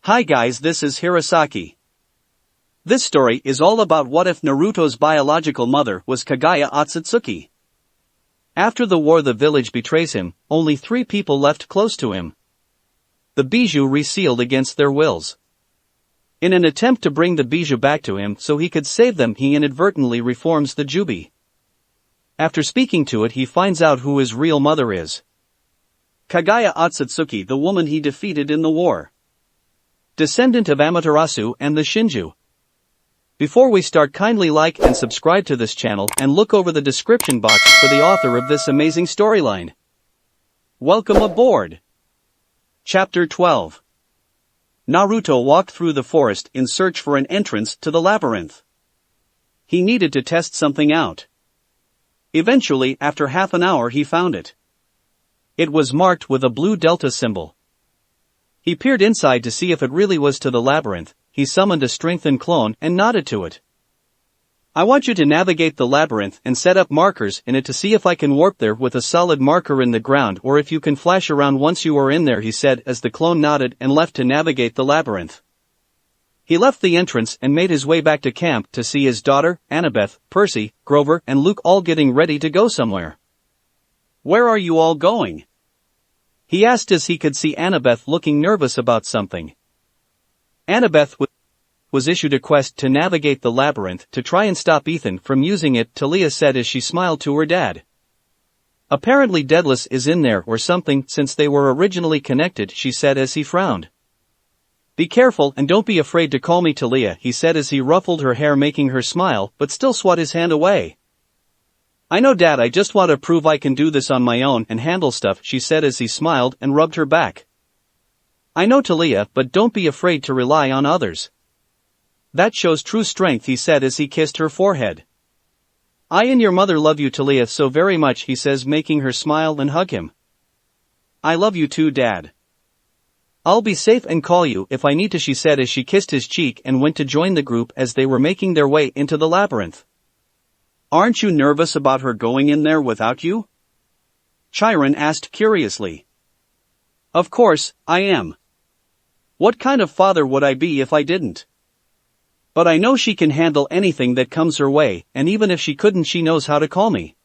Hi guys, this is Hirosaki. This story is all about what if Naruto's biological mother was Kaguya Otsutsuki. After the war, the village betrays him, only 3 people left close to him. The Bijuu resealed against their wills. In an attempt to bring the Bijuu back to him so he could save them, he inadvertently reforms the Juubi. After speaking to it, he finds out who his real mother is. Kaguya Otsutsuki, the woman he defeated in the war. Descendant of Amaterasu and the Shinju. Before we start, kindly like and subscribe to this channel and look over the description box for the author of this amazing storyline. Welcome aboard! Chapter 12. Naruto walked through the forest in search for an entrance to the labyrinth. He needed to test something out. Eventually, after half an hour, he found it. It was marked with a blue delta symbol. He peered inside to see if it really was to the labyrinth. He summoned a strengthened clone and nodded to it. I want you to navigate the labyrinth and set up markers in it to see if I can warp there with a solid marker in the ground, or if you can flash around once you are in there, he said as the clone nodded and left to navigate the labyrinth. He left the entrance and made his way back to camp to see his daughter, Annabeth, Percy, Grover, and Luke all getting ready to go somewhere. Where are you all going? He asked as he could see Annabeth looking nervous about something. Annabeth was issued a quest to navigate the labyrinth to try and stop Ethan from using it, Talia said as she smiled to her dad. Apparently Daedalus is in there or something since they were originally connected, she said as he frowned. Be careful and don't be afraid to call me Talia, he said as he ruffled her hair, making her smile but still swat his hand away. I know Dad, I just want to prove I can do this on my own and handle stuff, she said as he smiled and rubbed her back. I know Talia, but don't be afraid to rely on others. That shows true strength, he said as he kissed her forehead. I and your mother love you, Talia, so very much, he says, making her smile and hug him. I love you too, Dad. I'll be safe and call you if I need to, she said as she kissed his cheek and went to join the group as they were making their way into the labyrinth. Aren't you nervous about her going in there without you? Chiron asked curiously. Of course, I am. What kind of father would I be if I didn't? But I know she can handle anything that comes her way, and even if she couldn't, she knows how to call me.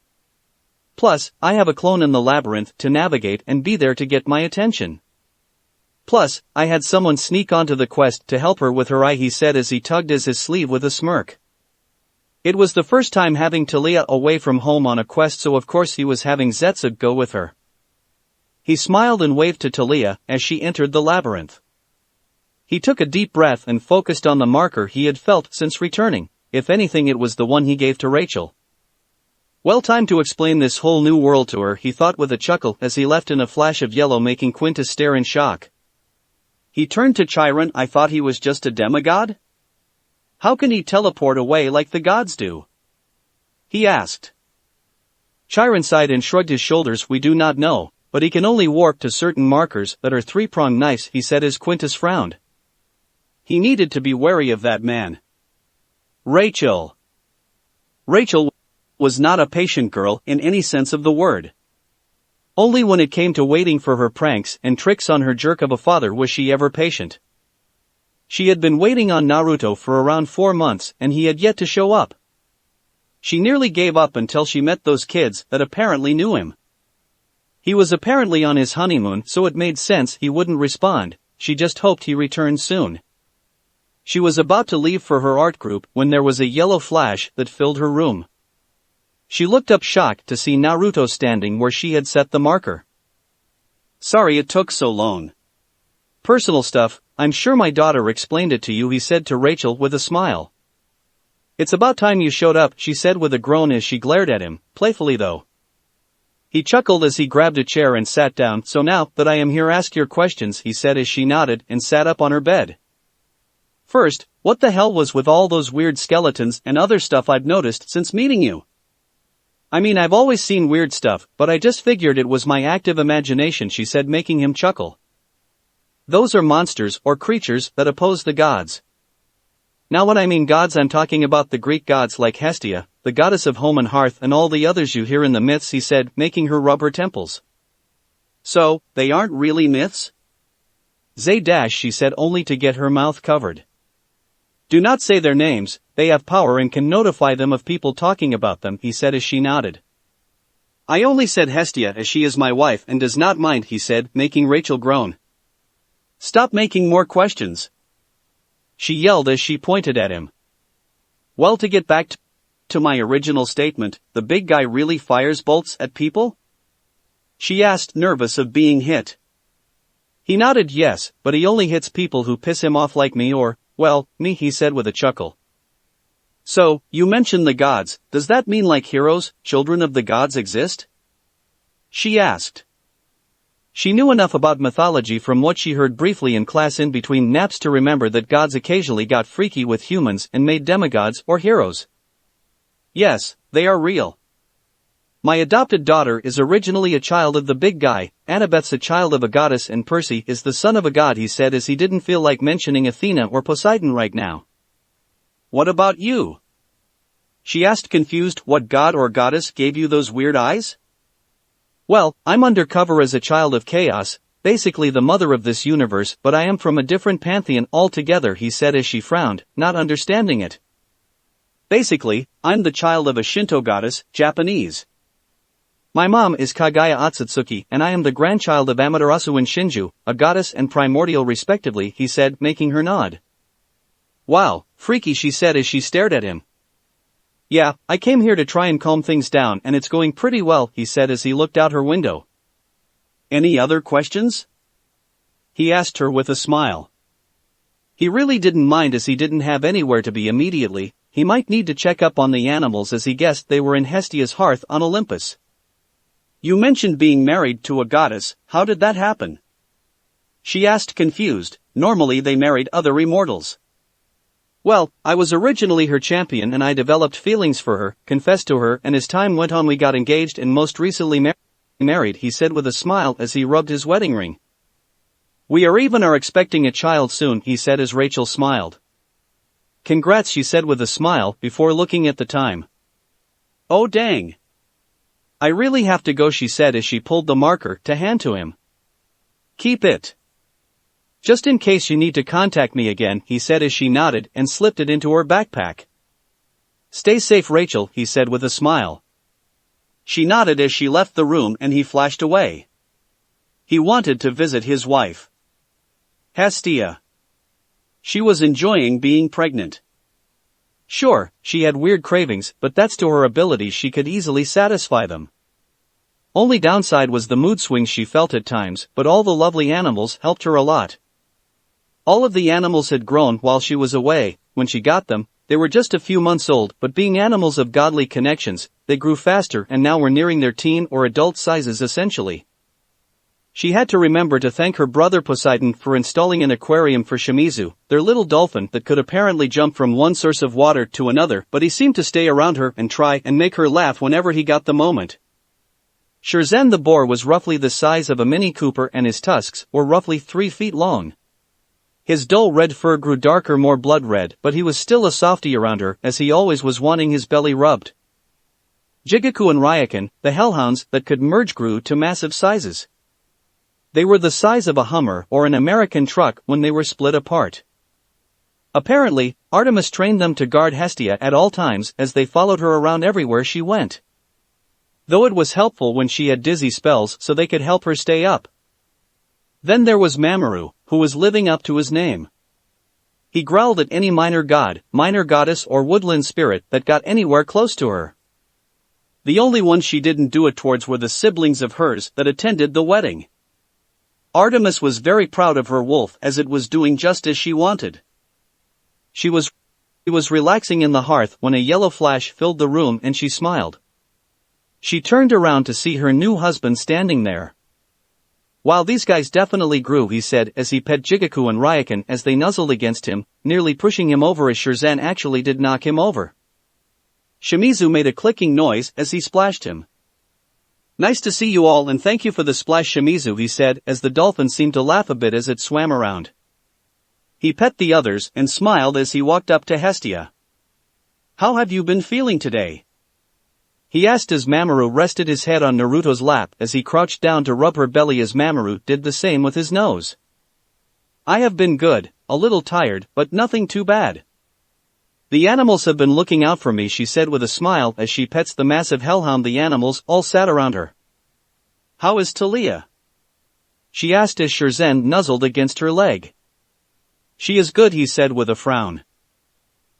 Plus, I have a clone in the labyrinth to navigate and be there to get my attention. Plus, I had someone sneak onto the quest to help her with her eye, he said as he tugged at his sleeve with a smirk. It was the first time having Talia away from home on a quest, so of course he was having Zetsu go with her. He smiled and waved to Talia as she entered the labyrinth. He took a deep breath and focused on the marker he had felt since returning. If anything, it was the one he gave to Rachel. Well, time to explain this whole new world to her, he thought with a chuckle as he left in a flash of yellow, making Quintus stare in shock. He turned to Chiron. I thought he was just a demigod? How can he teleport away like the gods do? He asked. Chiron sighed and shrugged his shoulders. We do not know, but he can only warp to certain markers that are 3-pronged. Nice, he said as Quintus frowned. He needed to be wary of that man. Rachel was not a patient girl in any sense of the word. Only when it came to waiting for her pranks and tricks on her jerk of a father was she ever patient. She had been waiting on Naruto for around 4 months and he had yet to show up. She nearly gave up until she met those kids that apparently knew him. He was apparently on his honeymoon, so it made sense he wouldn't respond. She just hoped he returned soon. She was about to leave for her art group when there was a yellow flash that filled her room. She looked up shocked to see Naruto standing where she had set the marker. Sorry it took so long. Personal stuff, I'm sure my daughter explained it to you, he said to Rachel with a smile. It's about time you showed up, she said with a groan as she glared at him, playfully though. He chuckled as he grabbed a chair and sat down. So now that I am here, ask your questions, he said as she nodded and sat up on her bed. First, what the hell was with all those weird skeletons and other stuff I've noticed since meeting you? I mean, I've always seen weird stuff, but I just figured it was my active imagination, she said, making him chuckle. Those are monsters or creatures that oppose the gods. Now when I mean gods, I'm talking about the Greek gods like Hestia, the goddess of home and hearth, and all the others you hear in the myths, he said, making her rub her temples. So, they aren't really myths? She said only to get her mouth covered. Do not say their names, they have power and can notify them of people talking about them, he said as she nodded. I only said Hestia as she is my wife and does not mind, he said, making Rachel groan. Stop making more questions, she yelled as she pointed at him. Well, to get back to my original statement, the big guy really fires bolts at people? She asked, nervous of being hit. He nodded yes, but he only hits people who piss him off like me or, well, me, he said with a chuckle. So, you mentioned the gods, does that mean like heroes, children of the gods exist? She asked. She knew enough about mythology from what she heard briefly in class in between naps to remember that gods occasionally got freaky with humans and made demigods or heroes. Yes, they are real. My adopted daughter is originally a child of the big guy, Annabeth's a child of a goddess and Percy is the son of a god, he said as he didn't feel like mentioning Athena or Poseidon right now. What about you? She asked confused. What god or goddess gave you those weird eyes? Well, I'm undercover as a child of chaos, basically the mother of this universe, but I am from a different pantheon altogether, he said as she frowned, not understanding it. Basically, I'm the child of a Shinto goddess, Japanese. My mom is Kaguya Otsutsuki and I am the grandchild of Amaterasu and Shinju, a goddess and primordial respectively, he said, making her nod. Wow, freaky, she said as she stared at him. Yeah, I came here to try and calm things down and it's going pretty well, he said as he looked out her window. Any other questions? He asked her with a smile. He really didn't mind as he didn't have anywhere to be immediately. He might need to check up on the animals as he guessed they were in Hestia's hearth on Olympus. You mentioned being married to a goddess, how did that happen? She asked confused. Normally they married other immortals. Well, I was originally her champion and I developed feelings for her, confessed to her, and as time went on we got engaged and most recently married, he said with a smile as he rubbed his wedding ring. We are expecting a child soon, he said as Rachel smiled. Congrats, she said with a smile before looking at the time. Oh dang. I really have to go, she said as she pulled the marker to hand to him. Keep it. Just in case you need to contact me again, he said as she nodded and slipped it into her backpack. Stay safe, Rachel, he said with a smile. She nodded as she left the room and he flashed away. He wanted to visit his wife, Hestia. She was enjoying being pregnant. Sure, she had weird cravings, but that's to her abilities, she could easily satisfy them. Only downside was the mood swings she felt at times, but all the lovely animals helped her a lot. All of the animals had grown while she was away. When she got them, they were just a few months old, but being animals of godly connections, they grew faster and now were nearing their teen or adult sizes essentially. She had to remember to thank her brother Poseidon for installing an aquarium for Shimizu, their little dolphin that could apparently jump from one source of water to another, but he seemed to stay around her and try and make her laugh whenever he got the moment. Shirzen the boar was roughly the size of a Mini Cooper and his tusks were roughly 3 feet long. His dull red fur grew darker, more blood red, but he was still a softie around her as he always was wanting his belly rubbed. Jigaku and Ryakan, the hellhounds that could merge, grew to massive sizes. They were the size of a Hummer or an American truck when they were split apart. Apparently, Artemis trained them to guard Hestia at all times as they followed her around everywhere she went. Though it was helpful when she had dizzy spells so they could help her stay up. Then there was Mamoru, who was living up to his name. He growled at any minor god, minor goddess or woodland spirit that got anywhere close to her. The only ones she didn't do it towards were the siblings of hers that attended the wedding. Artemis was very proud of her wolf as it was doing just as she wanted. She was relaxing in the hearth when a yellow flash filled the room and she smiled. She turned around to see her new husband standing there. Wow, these guys definitely grew, he said as he pet Jigaku and Ryakan as they nuzzled against him, nearly pushing him over as Shirzen actually did knock him over. Shimizu made a clicking noise as he splashed him. Nice to see you all and thank you for the splash, Shimizu, he said as the dolphin seemed to laugh a bit as it swam around. He pet the others and smiled as he walked up to Hestia. How have you been feeling today? He asked as Mamoru rested his head on Naruto's lap as he crouched down to rub her belly as Mamoru did the same with his nose. I have been good, a little tired, but nothing too bad. The animals have been looking out for me, she said with a smile as she pets the massive hellhound. The animals all sat around her. How is Talia? She asked as Shirzhen nuzzled against her leg. She is good, he said with a frown.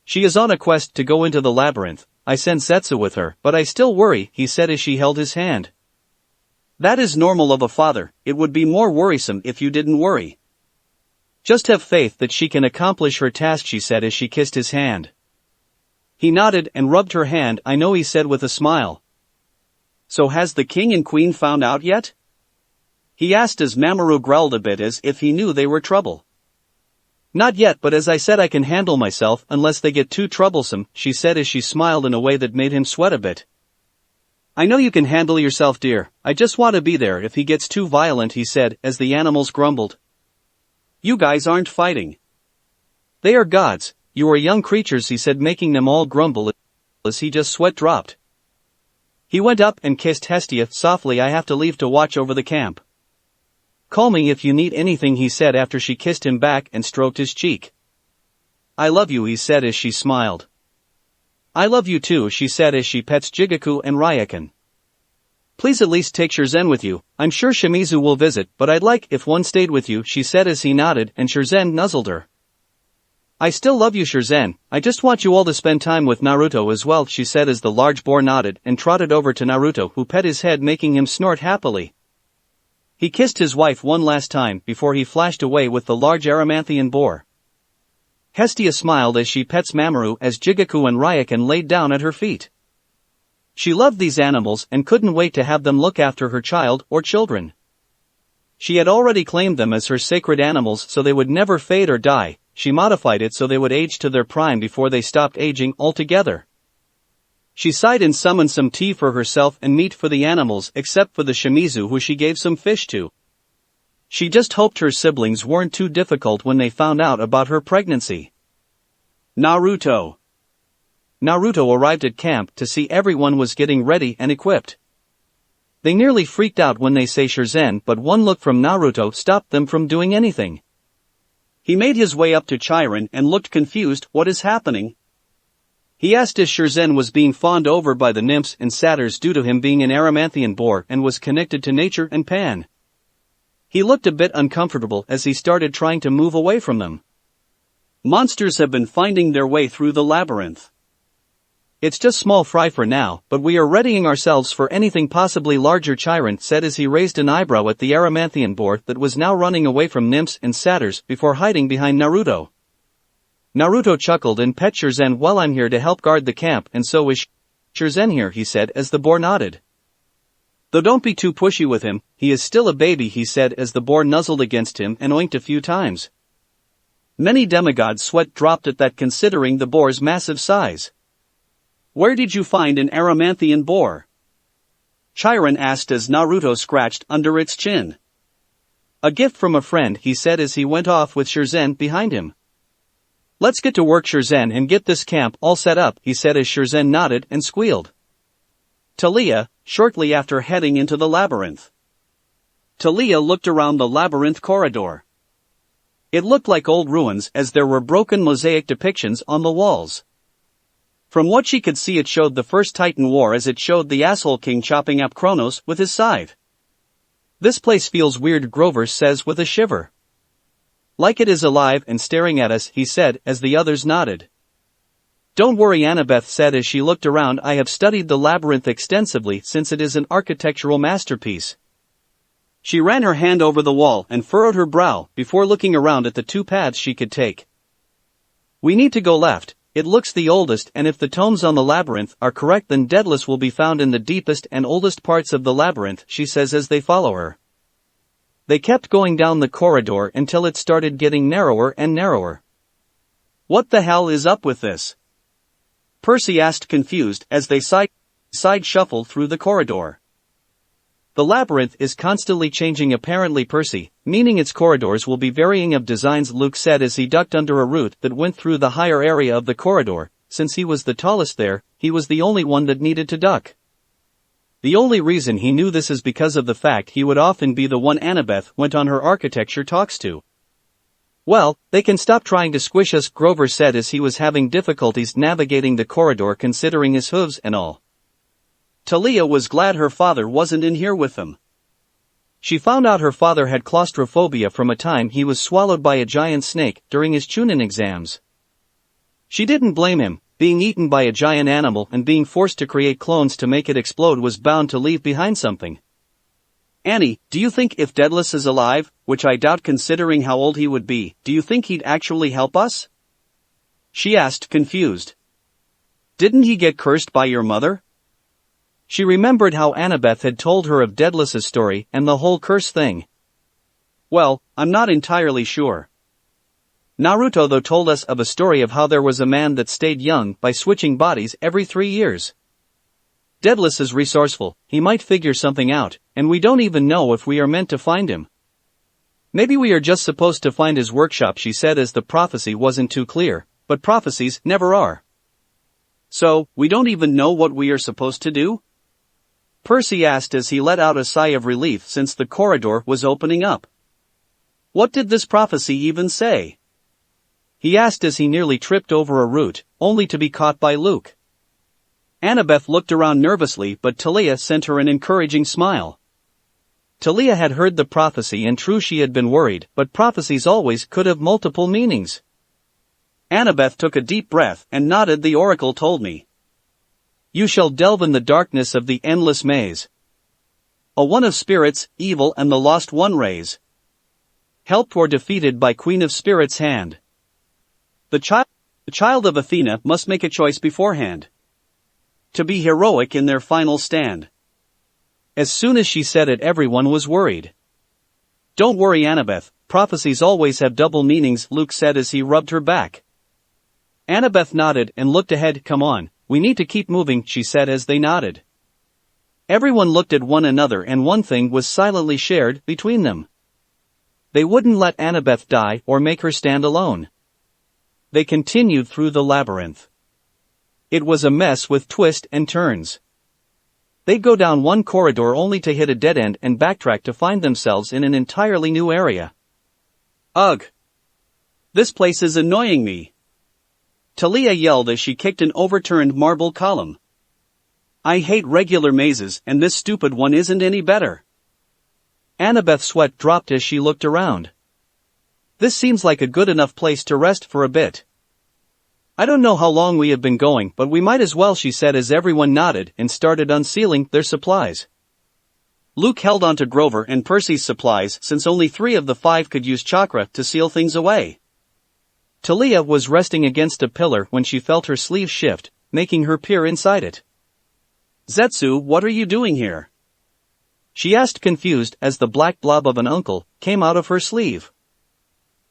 She is on a quest to go into the labyrinth. I sent Zetsu with her, but I still worry, he said as she held his hand. That is normal of a father. It would be more worrisome if you didn't worry. Just have faith that she can accomplish her task, she said as she kissed his hand. He nodded and rubbed her hand. I know, he said with a smile. So has the king and queen found out yet? He asked as Mamoru growled a bit as if he knew they were trouble. Not yet, but as I said, I can handle myself unless they get too troublesome, she said as she smiled in a way that made him sweat a bit. I know you can handle yourself, dear. I just want to be there if he gets too violent, he said as the animals grumbled. You guys aren't fighting. They are gods. You are young creatures, he said, making them all grumble as he just sweat dropped. He went up and kissed Hestia softly. I have to leave to watch over the camp. Call me if you need anything, he said after she kissed him back and stroked his cheek. I love you, he said as she smiled. I love you too, she said as she pets Jigaku and Ryakan. Please at least take Shirzhen with you. I'm sure Shimizu will visit, but I'd like if one stayed with you, she said as he nodded and Shirzhen nuzzled her. I still love you, Shirzhen. I just want you all to spend time with Naruto as well, she said as the large boar nodded and trotted over to Naruto, who pet his head, making him snort happily. He kissed his wife one last time before he flashed away with the large Aramanthian boar. Hestia smiled as she pets Mamoru as Jigaku and Ryakan laid down at her feet. She loved these animals and couldn't wait to have them look after her child or children. She had already claimed them as her sacred animals so they would never fade or die. She modified it so they would age to their prime before they stopped aging altogether. She sighed and summoned some tea for herself and meat for the animals, except for the Shimizu, who she gave some fish to. She just hoped her siblings weren't too difficult when they found out about her pregnancy. Naruto arrived at camp to see everyone was getting ready and equipped. They nearly freaked out when they say Shirzhen, but one look from Naruto stopped them from doing anything. He made his way up to Chiron and looked confused. What is happening? He asked as Shirzhen was being fawned over by the nymphs and satyrs due to him being an Aramanthian boar and was connected to nature and Pan. He looked a bit uncomfortable as he started trying to move away from them. Monsters have been finding their way through the labyrinth. It's just small fry for now, but we are readying ourselves for anything possibly larger, Chiron said as he raised an eyebrow at the Aramanthian boar that was now running away from nymphs and satyrs before hiding behind Naruto. Naruto chuckled and pet Shirzhen. Well, I'm here to help guard the camp, and so is Shirzhen here, he said as the boar nodded. Though don't be too pushy with him, he is still a baby, he said as the boar nuzzled against him and oinked a few times. Many demigods' sweat dropped at that, considering the boar's massive size. Where did you find an Aramanthian boar? Chiron asked as Naruto scratched under its chin. A gift from a friend, he said as he went off with Shirzhen behind him. Let's get to work, Shirzhen, and get this camp all set up, he said as Shirzhen nodded and squealed. Talia, shortly after heading into the labyrinth. Talia looked around the labyrinth corridor. It looked like old ruins as there were broken mosaic depictions on the walls. From what she could see, it showed the first Titan War as it showed the asshole king chopping up Kronos with his scythe. This place feels weird, Grover says with a shiver. Like it is alive and staring at us, he said as the others nodded. Don't worry, Annabeth said as she looked around. I have studied the labyrinth extensively since it is an architectural masterpiece. She ran her hand over the wall and furrowed her brow before looking around at the two paths she could take. We need to go left. It looks the oldest, and if the tomes on the labyrinth are correct, then Daedalus will be found in the deepest and oldest parts of the labyrinth, she says as they follow her. They kept going down the corridor until it started getting narrower and narrower. What the hell is up with this? Percy asked, confused, as they side shuffled through the corridor. The labyrinth is constantly changing, apparently, Percy, meaning its corridors will be varying of designs, Luke said as he ducked under a root that went through the higher area of the corridor. Since he was the tallest there, he was the only one that needed to duck. The only reason he knew this is because of the fact he would often be the one Annabeth went on her architecture talks to. Well, they can stop trying to squish us, Grover said as he was having difficulties navigating the corridor considering his hooves and all. Talia was glad her father wasn't in here with them. She found out her father had claustrophobia from a time he was swallowed by a giant snake during his Chunin exams. She didn't blame him. Being eaten by a giant animal and being forced to create clones to make it explode was bound to leave behind something. Annie, do you think if Daedalus is alive, which I doubt considering how old he would be, do you think he'd actually help us? She asked, confused. Didn't he get cursed by your mother? She remembered how Annabeth had told her of Daedalus's story and the whole curse thing. Well, I'm not entirely sure. Naruto though told us of a story of how there was a man that stayed young by switching bodies every 3 years. Daedalus is resourceful, he might figure something out, and we don't even know if we are meant to find him. Maybe we are just supposed to find his workshop, she said as the prophecy wasn't too clear, but prophecies never are. So, we don't even know what we are supposed to do? Percy asked as he let out a sigh of relief since the corridor was opening up. What did this prophecy even say? He asked as he nearly tripped over a root, only to be caught by Luke. Annabeth looked around nervously but Talia sent her an encouraging smile. Talia had heard the prophecy and true she had been worried, but prophecies always could have multiple meanings. Annabeth took a deep breath and nodded. The oracle told me. You shall delve in the darkness of the endless maze. A one of spirits, evil and the lost one raise. Helped or defeated by Queen of Spirits' hand. The child of Athena must make a choice beforehand. To be heroic in their final stand. As soon as she said it, everyone was worried. Don't worry, Annabeth, prophecies always have double meanings, Luke said as he rubbed her back. Annabeth nodded and looked ahead. Come on, we need to keep moving, she said as they nodded. Everyone looked at one another and one thing was silently shared between them. They wouldn't let Annabeth die or make her stand alone. They continued through the labyrinth. It was a mess with twists and turns. They'd go down one corridor only to hit a dead end and backtrack to find themselves in an entirely new area. Ugh! This place is annoying me. Talia yelled as she kicked an overturned marble column. I hate regular mazes and this stupid one isn't any better. Annabeth's sweat dropped as she looked around. This seems like a good enough place to rest for a bit. I don't know how long we have been going, but we might as well, she said as everyone nodded and started unsealing their supplies. Luke held onto Grover and Percy's supplies since only 3 of the 5 could use chakra to seal things away. Talia was resting against a pillar when she felt her sleeve shift, making her peer inside it. Zetsu, what are you doing here? She asked, confused, as the black blob of an uncle came out of her sleeve.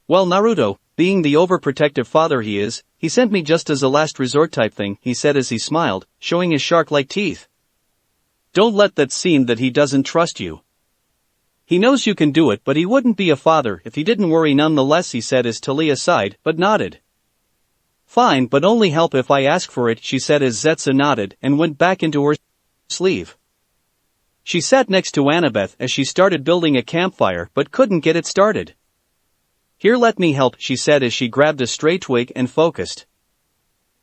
Well, Naruto, being the overprotective father he is, he sent me just as a last resort type thing, he said as he smiled, showing his shark-like teeth. Don't let that seem that he doesn't trust you. He knows you can do it, but he wouldn't be a father if he didn't worry nonetheless, he said as Talia sighed, but nodded. Fine, but only help if I ask for it, she said as Zetsu nodded and went back into her sleeve. She sat next to Annabeth as she started building a campfire but couldn't get it started. Here, let me help, she said as she grabbed a stray twig and focused.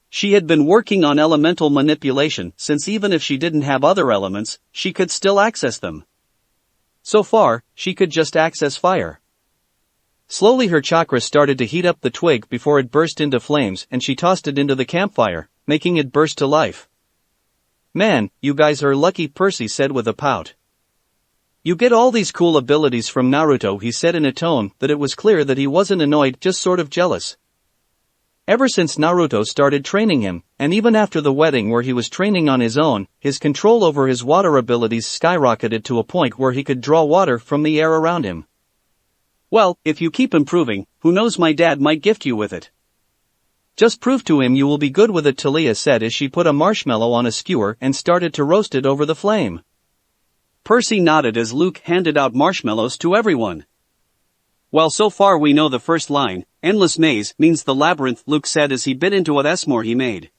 She had been working on elemental manipulation since even if she didn't have other elements, she could still access them. So far, she could just access fire. Slowly her chakra started to heat up the twig before it burst into flames and she tossed it into the campfire, making it burst to life. Man, you guys are lucky, Percy said with a pout. You get all these cool abilities from Naruto, he said in a tone that it was clear that he wasn't annoyed, just sort of jealous. Ever since Naruto started training him, and even after the wedding where he was training on his own, his control over his water abilities skyrocketed to a point where he could draw water from the air around him. Well, if you keep improving, who knows, my dad might gift you with it. Just prove to him you will be good with it, Talia said as she put a marshmallow on a skewer and started to roast it over the flame. Percy nodded as Luke handed out marshmallows to everyone. Well, so far we know the first line, endless maze, means the labyrinth, Luke said as he bit into what s'more he made.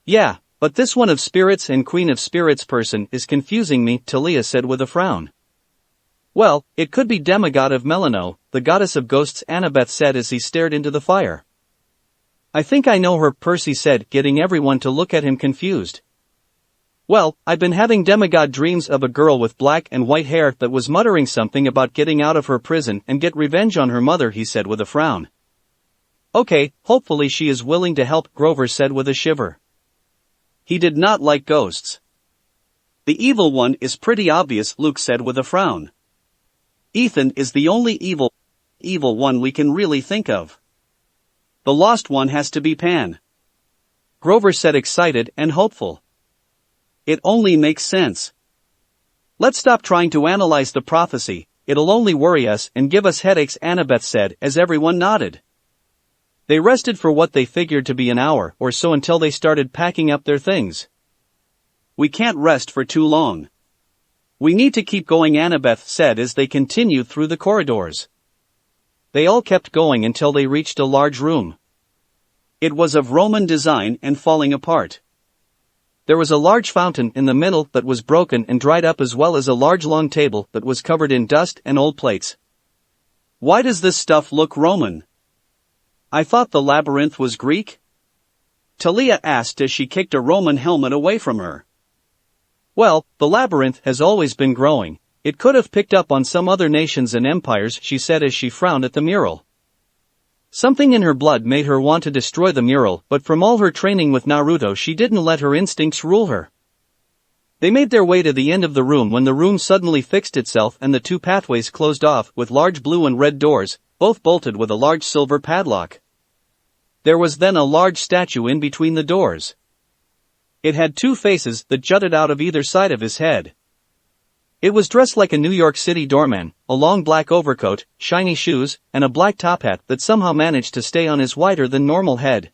Yeah, but this one of spirits and Queen of Spirits person is confusing me, Talia said with a frown. Well, it could be demigod of Melano, the goddess of ghosts, Annabeth said as he stared into the fire. I think I know her, Percy said, getting everyone to look at him confused. Well, I've been having demigod dreams of a girl with black and white hair that was muttering something about getting out of her prison and get revenge on her mother, he said with a frown. Okay, hopefully she is willing to help, Grover said with a shiver. He did not like ghosts. The evil one is pretty obvious, Luke said with a frown. Ethan is the only evil one we can really think of. The lost one has to be Pan. Grover said, excited and hopeful. It only makes sense. Let's stop trying to analyze the prophecy, it'll only worry us and give us headaches, Annabeth said as everyone nodded. They rested for what they figured to be an hour or so until they started packing up their things. We can't rest for too long. We need to keep going, Annabeth said as they continued through the corridors. They all kept going until they reached a large room. It was of Roman design and falling apart. There was a large fountain in the middle that was broken and dried up, as well as a large long table that was covered in dust and old plates. Why does this stuff look Roman? I thought the labyrinth was Greek? Talia asked as she kicked a Roman helmet away from her. Well, the labyrinth has always been growing. It could have picked up on some other nations and empires, she said as she frowned at the mural. Something in her blood made her want to destroy the mural, but from all her training with Naruto she didn't let her instincts rule her. They made their way to the end of the room when the room suddenly fixed itself and the two pathways closed off with large blue and red doors, both bolted with a large silver padlock. There was then a large statue in between the doors. It had two faces that jutted out of either side of his head. It was dressed like a New York City doorman, a long black overcoat, shiny shoes, and a black top hat that somehow managed to stay on his wider than normal head.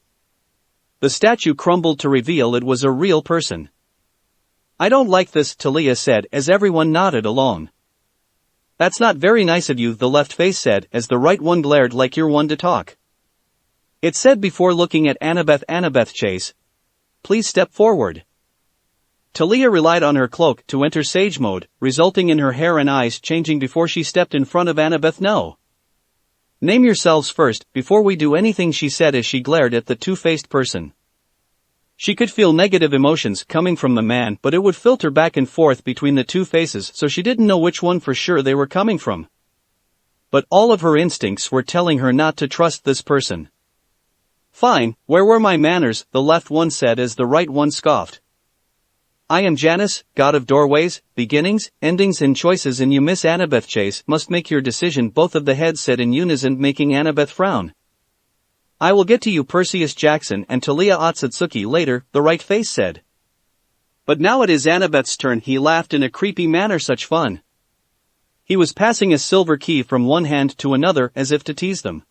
The statue crumbled to reveal it was a real person. I don't like this, Talia said as everyone nodded along. That's not very nice of you, the left face said as the right one glared like you're one to talk. It said before looking at Annabeth. Annabeth Chase. Please step forward. Talia relied on her cloak to enter sage mode, resulting in her hair and eyes changing before she stepped in front of Annabeth. No. Name yourselves first, before we do anything, she said as she glared at the two-faced person. She could feel negative emotions coming from the man, but it would filter back and forth between the two faces, so she didn't know which one for sure they were coming from. But all of her instincts were telling her not to trust this person. Fine, where were my manners, the left one said as the right one scoffed. I am Janus, god of doorways, beginnings, endings and choices, and you, Miss Annabeth Chase, must make your decision, both of the heads said in unison, making Annabeth frown. I will get to you, Perseus Jackson and Talia Otsutsuki, later, the right face said. But now it is Annabeth's turn, he laughed in a creepy manner. Such fun. He was passing a silver key from one hand to another as if to tease them.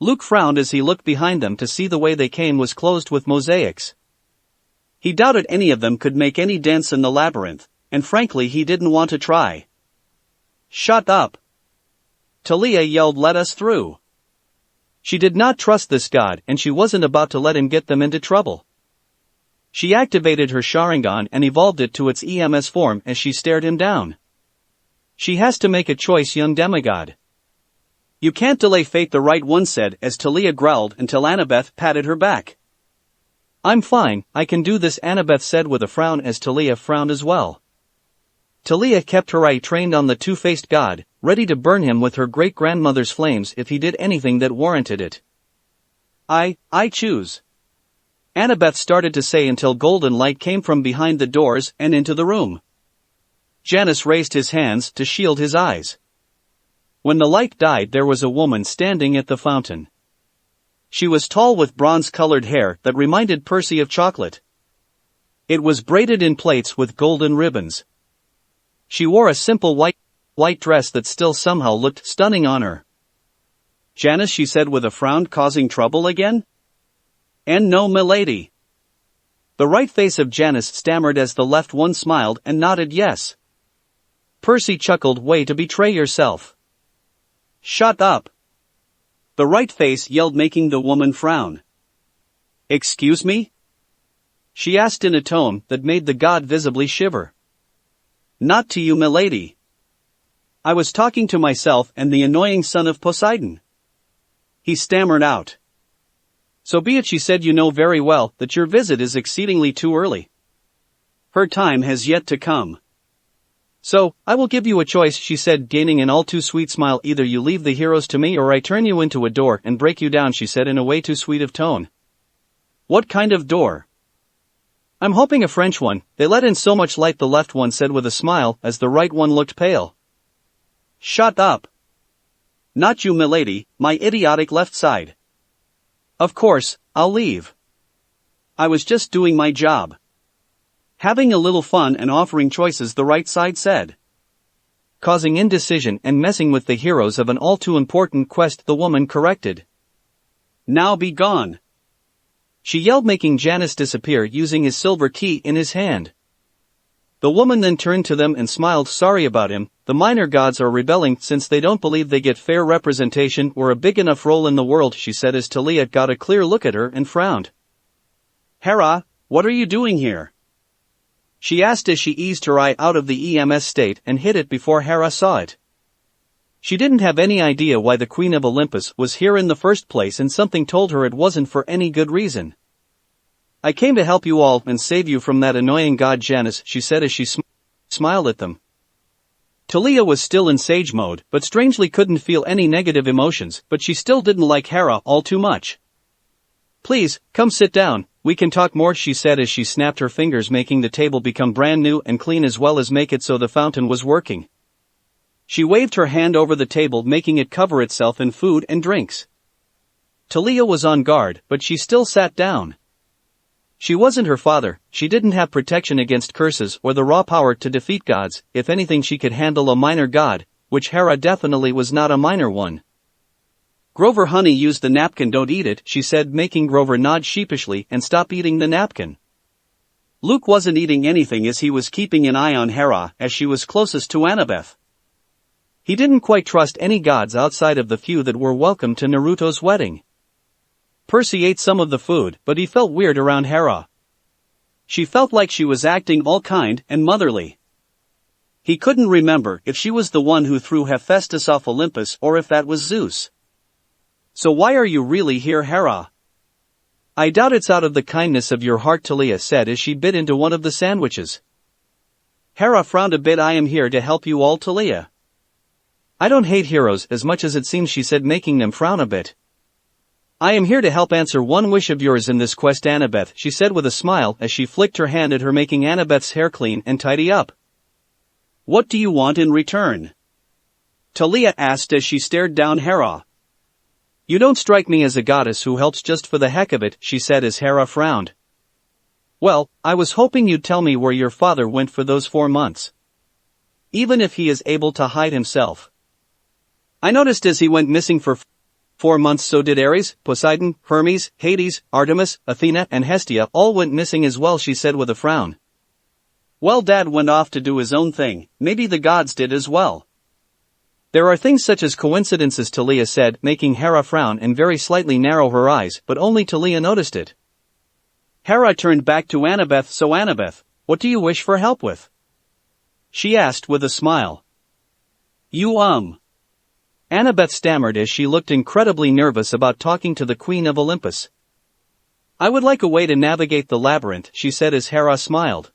Luke frowned as he looked behind them to see the way they came was closed with mosaics. He doubted any of them could make any dents in the labyrinth, and frankly he didn't want to try. Shut up! Talia yelled, let us through. She did not trust this god and she wasn't about to let him get them into trouble. She activated her Sharingan and evolved it to its EMS form as she stared him down. She has to make a choice, young demigod. You can't delay fate, the right one said as Talia growled until Annabeth patted her back. I'm fine, I can do this, Annabeth said with a frown as Talia frowned as well. Talia kept her eye trained on the two-faced god, ready to burn him with her great-grandmother's flames if he did anything that warranted it. I choose. Annabeth started to say until golden light came from behind the doors and into the room. Janus raised his hands to shield his eyes. When the light died, there was a woman standing at the fountain. She was tall with bronze-colored hair that reminded Percy of chocolate. It was braided in plaits with golden ribbons. She wore a simple white dress that still somehow looked stunning on her. Janus, she said with a frown, causing trouble again? And no, milady. The right face of Janus stammered as the left one smiled and nodded yes. Percy chuckled, way to betray yourself. Shut up. The right face yelled, making the woman frown. Excuse me? She asked in a tone that made the god visibly shiver. Not to you, milady. I was talking to myself and the annoying son of Poseidon. He stammered out. So be it, she said. You know very well that your visit is exceedingly too early. Her time has yet to come. So, I will give you a choice, she said, gaining an all too sweet smile. Either you leave the heroes to me or I turn you into a door and break you down, she said in a way too sweet of tone. What kind of door? I'm hoping a French one. They let in so much light, the left one said with a smile as the right one looked pale. Shut up. Not you, milady, my idiotic left side. Of course, I'll leave. I was just doing my job. Having a little fun and offering choices, the right side said. Causing indecision and messing with the heroes of an all too important quest, the woman corrected. Now be gone. She yelled, making Janus disappear using his silver key in his hand. The woman then turned to them and smiled. Sorry about him, the minor gods are rebelling since they don't believe they get fair representation or a big enough role in the world, she said as Talia got a clear look at her and frowned. Hera, what are you doing here? She asked as she eased her eye out of the EMS state and hid it before Hera saw it. She didn't have any idea why the Queen of Olympus was here in the first place, and something told her it wasn't for any good reason. I came to help you all and save you from that annoying god Janus, she said as she smiled at them. Talia was still in sage mode, but strangely couldn't feel any negative emotions, but she still didn't like Hera all too much. Please, come sit down, we can talk more, she said as she snapped her fingers, making the table become brand new and clean as well as make it so the fountain was working. She waved her hand over the table, making it cover itself in food and drinks. Talia was on guard, but she still sat down. She wasn't her father, she didn't have protection against curses or the raw power to defeat gods. If anything, she could handle a minor god, which Hera definitely was not a minor one. Grover, honey, use the napkin, don't eat it, she said, making Grover nod sheepishly and stop eating the napkin. Luke wasn't eating anything as he was keeping an eye on Hera as she was closest to Annabeth. He didn't quite trust any gods outside of the few that were welcome to Naruto's wedding. Percy ate some of the food, but he felt weird around Hera. She felt like she was acting all kind and motherly. He couldn't remember if she was the one who threw Hephaestus off Olympus or if that was Zeus. So why are you really here, Hera? I doubt it's out of the kindness of your heart, Talia said as she bit into one of the sandwiches. Hera frowned a bit. I am here to help you all, Talia. I don't hate heroes as much as it seems, she said, making them frown a bit. I am here to help answer one wish of yours in this quest, Annabeth, she said with a smile as she flicked her hand at her, making Annabeth's hair clean and tidy up. What do you want in return? Talia asked as she stared down Hera. You don't strike me as a goddess who helps just for the heck of it, she said as Hera frowned. Well, I was hoping you'd tell me where your father went for those 4 months. Even if he is able to hide himself. I noticed as he went missing for 4 months, so did Ares, Poseidon, Hermes, Hades, Artemis, Athena, and Hestia all went missing as well, she said with a frown. Well, Dad went off to do his own thing, maybe the gods did as well. There are things such as coincidences, Talia said, making Hera frown and very slightly narrow her eyes, but only Talia noticed it. Hera turned back to Annabeth. So Annabeth, what do you wish for help with? She asked with a smile. Annabeth stammered as she looked incredibly nervous about talking to the Queen of Olympus. I would like a way to navigate the labyrinth, she said as Hera smiled.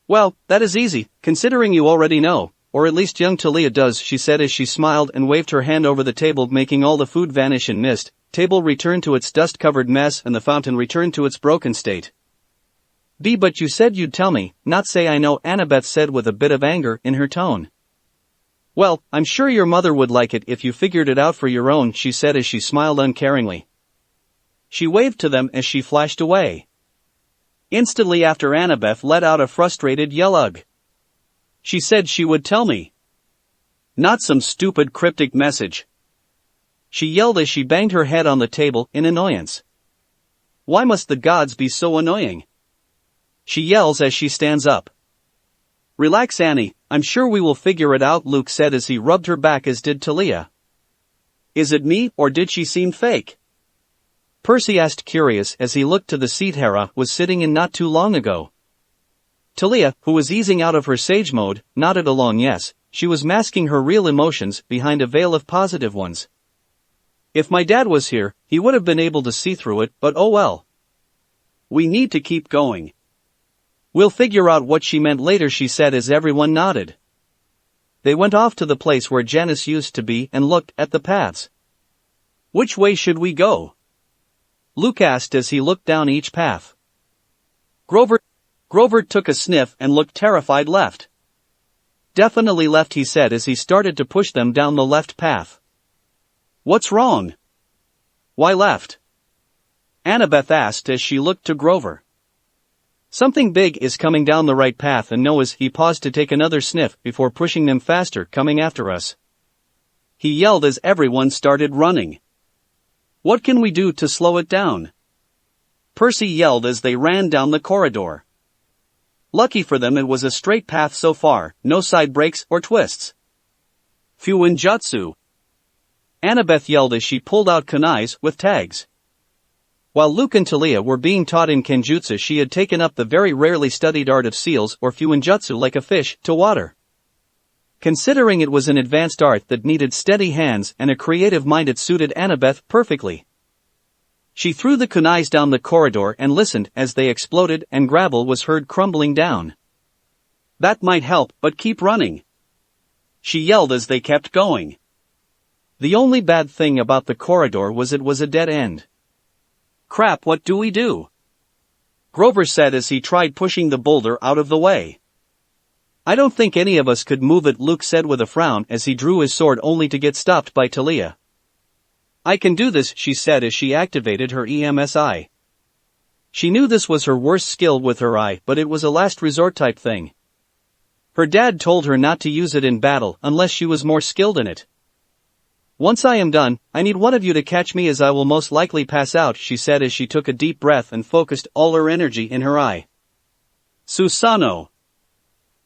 Well, that is easy, considering you already know, or at least young Talia does, she said as she smiled and waved her hand over the table, making all the food vanish in mist. Table returned to its dust-covered mess and the fountain returned to its broken state. But you said you'd tell me, not say I know, Annabeth said with a bit of anger in her tone. Well, I'm sure your mother would like it if you figured it out for your own, she said as she smiled uncaringly. She waved to them as she flashed away. Instantly after, Annabeth let out a frustrated yell. Ugh. She said she would tell me. Not some stupid cryptic message. She yelled as she banged her head on the table in annoyance. Why must the gods be so annoying? She yells as she stands up. Relax, Annie, I'm sure we will figure it out, Luke said as he rubbed her back, as did Talia. Is it me, or did she seem fake? Percy asked, curious, as he looked to the seat Hera was sitting in not too long ago. Talia, who was easing out of her sage mode, nodded along. Yes, she was masking her real emotions behind a veil of positive ones. If my dad was here, he would have been able to see through it, but oh well. We need to keep going. We'll figure out what she meant later, she said as everyone nodded. They went off to the place where Janice used to be and looked at the paths. Which way should we go? Luke asked as he looked down each path. Grover took a sniff and looked terrified. Left. Definitely left, he said as he started to push them down the left path. What's wrong? Why left? Annabeth asked as she looked to Grover. Something big is coming down the right path, and Noah's. He paused to take another sniff before pushing them faster, coming after us. He yelled as everyone started running. What can we do to slow it down? Percy yelled as they ran down the corridor. Lucky for them it was a straight path so far, no side breaks or twists. Fuinjutsu. Annabeth yelled as she pulled out kunais with tags. While Luke and Talia were being taught in Kenjutsu, she had taken up the very rarely studied art of seals or fuinjutsu like a fish to water. Considering it was an advanced art that needed steady hands and a creative mind, it suited Annabeth perfectly. She threw the kunais down the corridor and listened as they exploded and gravel was heard crumbling down. That might help, but keep running. She yelled as they kept going. The only bad thing about the corridor was it was a dead end. Crap, what do we do? Grover said as he tried pushing the boulder out of the way. I don't think any of us could move it, Luke said with a frown as he drew his sword only to get stopped by Talia. I can do this, she said as she activated her EMSI. She knew this was her worst skill with her eye, but it was a last resort type thing. Her dad told her not to use it in battle unless she was more skilled in it. Once I am done, I need one of you to catch me as I will most likely pass out, she said as she took a deep breath and focused all her energy in her eye. Susano!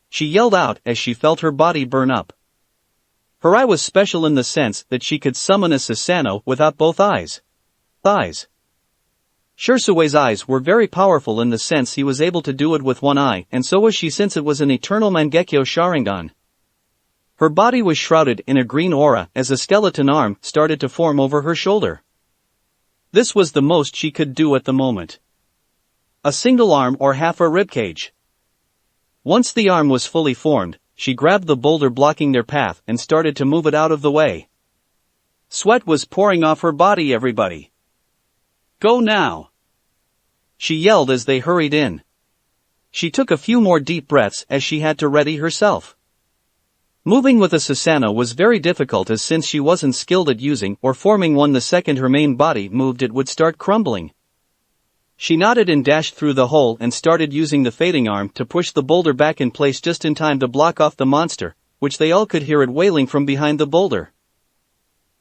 She yelled out as she felt her body burn up. Her eye was special in the sense that she could summon a Susanoo without both eyes. Shirsue's eyes were very powerful in the sense he was able to do it with one eye, and so was she since it was an eternal Mangekyo Sharingan. Her body was shrouded in a green aura as a skeleton arm started to form over her shoulder. This was the most she could do at the moment. A single arm or half a ribcage. Once the arm was fully formed, she grabbed the boulder blocking their path and started to move it out of the way. Sweat was pouring off her body. Everybody. Go now! She yelled as they hurried in. She took a few more deep breaths as she had to ready herself. Moving with a Susanoo was very difficult as since she wasn't skilled at using or forming one, the second her main body moved it would start crumbling. She nodded and dashed through the hole and started using the fading arm to push the boulder back in place just in time to block off the monster, which they all could hear it wailing from behind the boulder.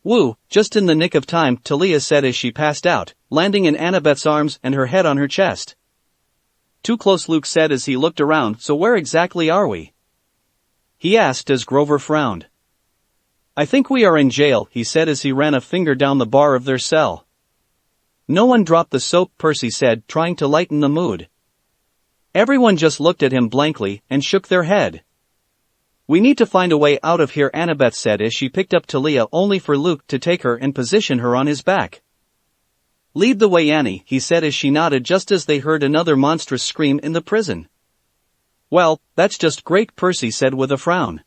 Woo, just in the nick of time, Talia said as she passed out, landing in Annabeth's arms and her head on her chest. Too close, Luke said as he looked around. So where exactly are we? He asked as Grover frowned. I think we are in jail, he said as he ran a finger down the bar of their cell. No one dropped the soap, Percy said, trying to lighten the mood. Everyone just looked at him blankly and shook their head. We need to find a way out of here, Annabeth said as she picked up Talia only for Luke to take her and position her on his back. Lead the way, Annie, he said as she nodded just as they heard another monstrous scream in the prison. Well, that's just great, Percy said with a frown.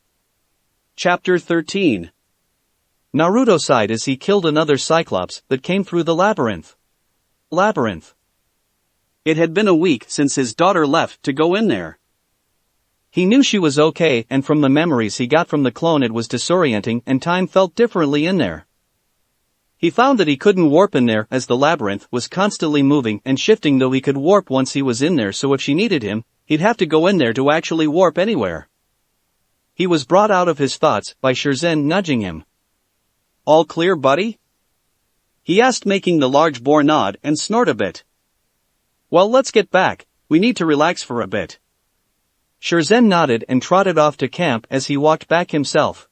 Chapter 13. Naruto sighed as he killed another Cyclops that came through the labyrinth. It had been a week since his daughter left to go in there. He knew she was okay, and from the memories he got from the clone it was disorienting and time felt differently in there. He found that he couldn't warp in there as the labyrinth was constantly moving and shifting, though he could warp once he was in there, so if she needed him, he'd have to go in there to actually warp anywhere. He was brought out of his thoughts by Shirzhen nudging him. All clear, buddy? He asked, making the large boar nod and snort a bit. Well, let's get back, we need to relax for a bit. Shirzhen nodded and trotted off to camp as he walked back himself.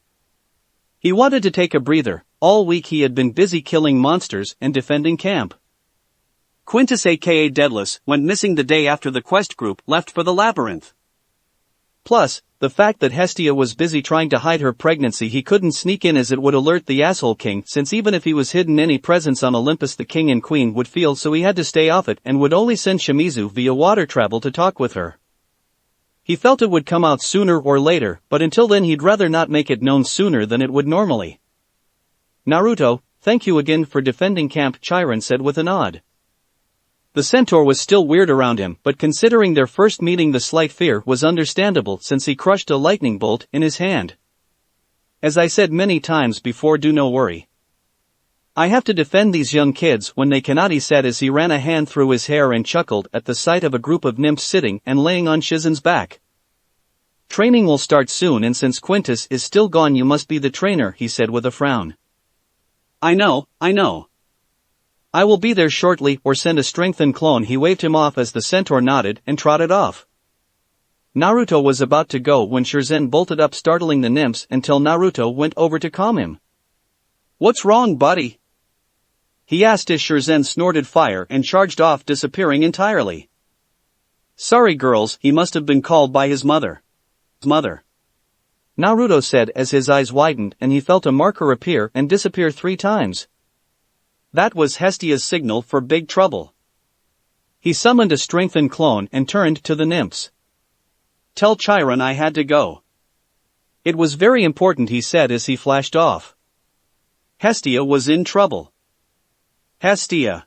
He wanted to take a breather. All week he had been busy killing monsters and defending camp. Quintus aka Deadless went missing the day after the quest group left for the labyrinth. Plus, the fact that Hestia was busy trying to hide her pregnancy he couldn't sneak in as it would alert the asshole king, since even if he was hidden any presence on Olympus the king and queen would feel, so he had to stay off it and would only send Shimizu via water travel to talk with her. He felt it would come out sooner or later, but until then he'd rather not make it known sooner than it would normally. Naruto, thank you again for defending Camp Chiron said with a nod. The centaur was still weird around him, but considering their first meeting the slight fear was understandable since he crushed a lightning bolt in his hand. As I said many times before, do no worry. I have to defend these young kids when they cannot, he said as he ran a hand through his hair and chuckled at the sight of a group of nymphs sitting and laying on Shizen's back. Training will start soon and since Quintus is still gone you must be the trainer, he said with a frown. I know. I will be there shortly or send a strengthened clone. He waved him off as the centaur nodded and trotted off. Naruto was about to go when Shizen bolted up startling the nymphs until Naruto went over to calm him. What's wrong, buddy? He asked as Shizen snorted fire and charged off, disappearing entirely. Sorry girls, he must have been called by his mother. Naruto said as his eyes widened and he felt a marker appear and disappear 3 times. That was Hestia's signal for big trouble. He summoned a strengthened clone and turned to the nymphs. Tell Chiron I had to go. It was very important, he said as he flashed off. Hestia was in trouble. Hestia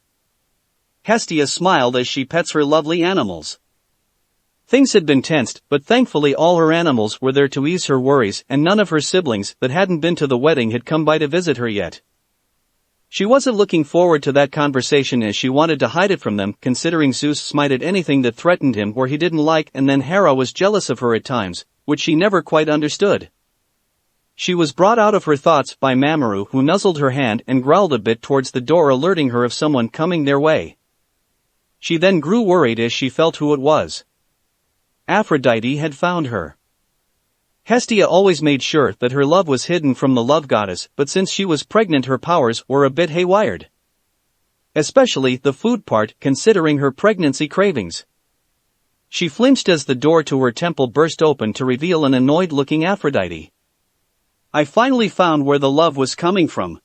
smiled as she pets her lovely animals. Things had been tensed, but thankfully all her animals were there to ease her worries and none of her siblings that hadn't been to the wedding had come by to visit her yet. She wasn't looking forward to that conversation as she wanted to hide it from them, considering Zeus smited anything that threatened him or he didn't like, and then Hera was jealous of her at times, which she never quite understood. She was brought out of her thoughts by Mamoru, who nuzzled her hand and growled a bit towards the door, alerting her of someone coming their way. She then grew worried as she felt who it was. Aphrodite had found her. Hestia always made sure that her love was hidden from the love goddess, but since she was pregnant her powers were a bit haywired. Especially the food part, considering her pregnancy cravings. She flinched as the door to her temple burst open to reveal an annoyed-looking Aphrodite. I finally found where the love was coming from.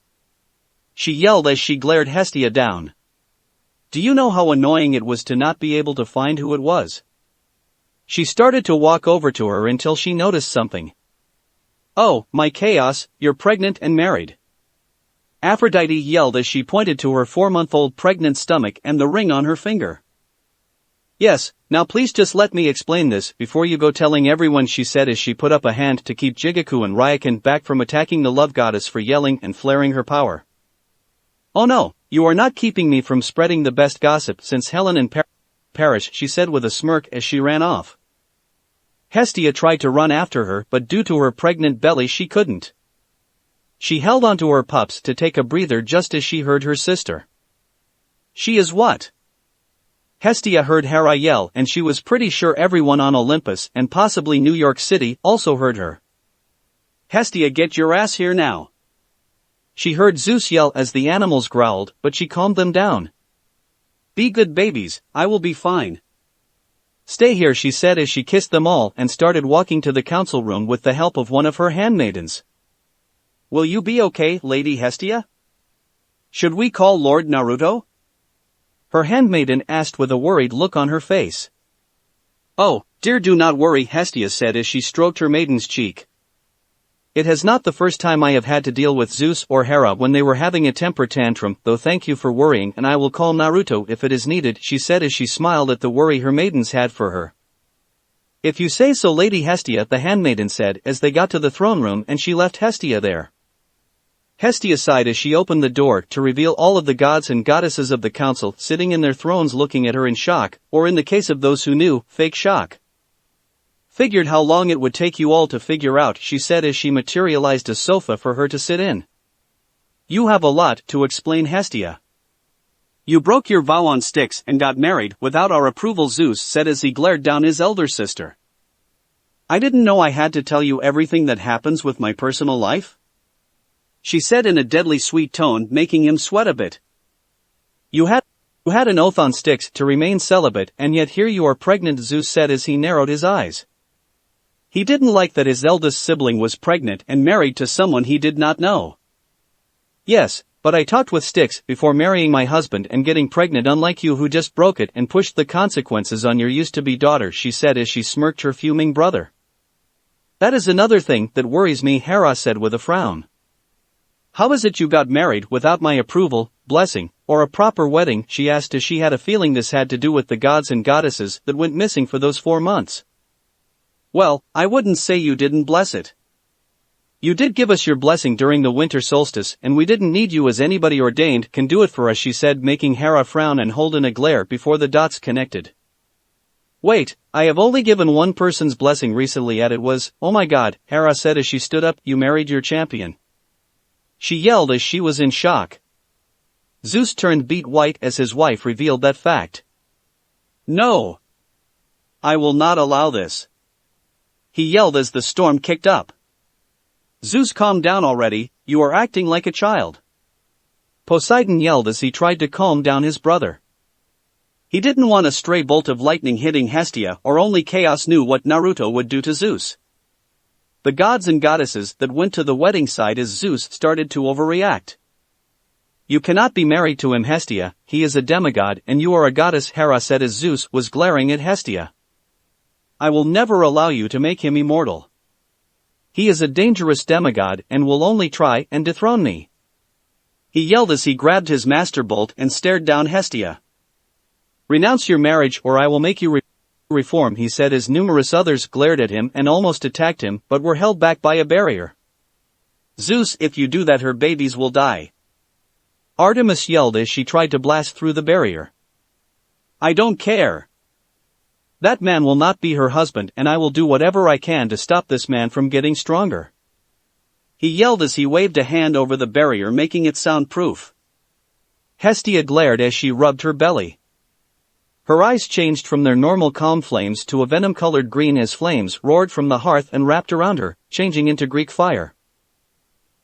She yelled as she glared Hestia down. Do you know how annoying it was to not be able to find who it was? She started to walk over to her until she noticed something. Oh, my chaos, you're pregnant and married. Aphrodite yelled as she pointed to her 4-month-old pregnant stomach and the ring on her finger. Yes, now please just let me explain this before you go telling everyone, she said as she put up a hand to keep Jigaku and Ryokan back from attacking the love goddess for yelling and flaring her power. Oh no, you are not keeping me from spreading the best gossip since Helen and Paris, she said with a smirk as she ran off. Hestia tried to run after her, but due to her pregnant belly she couldn't. She held onto her pups to take a breather just as she heard her sister. She is what? Hestia heard Hera yell, and she was pretty sure everyone on Olympus and possibly New York City also heard her. Hestia, get your ass here now. She heard Zeus yell as the animals growled, but she calmed them down. Be good babies, I will be fine. Stay here, she said as she kissed them all and started walking to the council room with the help of one of her handmaidens. Will you be okay, Lady Hestia? Should we call Lord Naruto? Her handmaiden asked with a worried look on her face. Oh, dear, do not worry, Hestia said as she stroked her maiden's cheek. It has not the first time I have had to deal with Zeus or Hera when they were having a temper tantrum, though thank you for worrying, and I will call Naruto if it is needed, she said as she smiled at the worry her maidens had for her. If you say so, Lady Hestia, the handmaiden said as they got to the throne room and she left Hestia there. Hestia sighed as she opened the door to reveal all of the gods and goddesses of the council sitting in their thrones looking at her in shock, or in the case of those who knew, fake shock. Figured how long it would take you all to figure out, she said as she materialized a sofa for her to sit in. You have a lot to explain, Hestia. You broke your vow on Styx and got married without our approval, Zeus said as he glared down his elder sister. I didn't know I had to tell you everything that happens with my personal life, she said in a deadly sweet tone, making him sweat a bit. You had an oath on Styx to remain celibate, and yet here you are pregnant, Zeus said as he narrowed his eyes. He didn't like that his eldest sibling was pregnant and married to someone he did not know. Yes, but I talked with Styx before marrying my husband and getting pregnant, unlike you who just broke it and pushed the consequences on your used-to-be daughter, she said as she smirked her fuming brother. That is another thing that worries me, Hera said with a frown. How is it you got married without my approval, blessing, or a proper wedding, she asked as she had a feeling this had to do with the gods and goddesses that went missing for those 4 months. Well, I wouldn't say you didn't bless it. You did give us your blessing during the winter solstice, and we didn't need you as anybody ordained can do it for us, she said, making Hera frown and hold in a glare before the dots connected. Wait, I have only given one person's blessing recently, and it was, oh my god, Hera said as she stood up, you married your champion. She yelled as she was in shock. Zeus turned beet white as his wife revealed that fact. No. I will not allow this. He yelled as the storm kicked up. Zeus, calm down already, you are acting like a child. Poseidon yelled as he tried to calm down his brother. He didn't want a stray bolt of lightning hitting Hestia, or only chaos knew what Naruto would do to Zeus. The gods and goddesses that went to the wedding side as Zeus started to overreact. You cannot be married to him, Hestia, he is a demigod and you are a goddess, Hera said as Zeus was glaring at Hestia. I will never allow you to make him immortal. He is a dangerous demigod and will only try and dethrone me. He yelled as he grabbed his master bolt and stared down Hestia. Renounce your marriage or I will make you reform, he said as numerous others glared at him and almost attacked him but were held back by a barrier. Zeus, if you do that her babies will die. Artemis yelled as she tried to blast through the barrier. I don't care. That man will not be her husband and I will do whatever I can to stop this man from getting stronger. He yelled as he waved a hand over the barrier making it soundproof. Hestia glared as she rubbed her belly. Her eyes changed from their normal calm flames to a venom-colored green as flames roared from the hearth and wrapped around her, changing into Greek fire.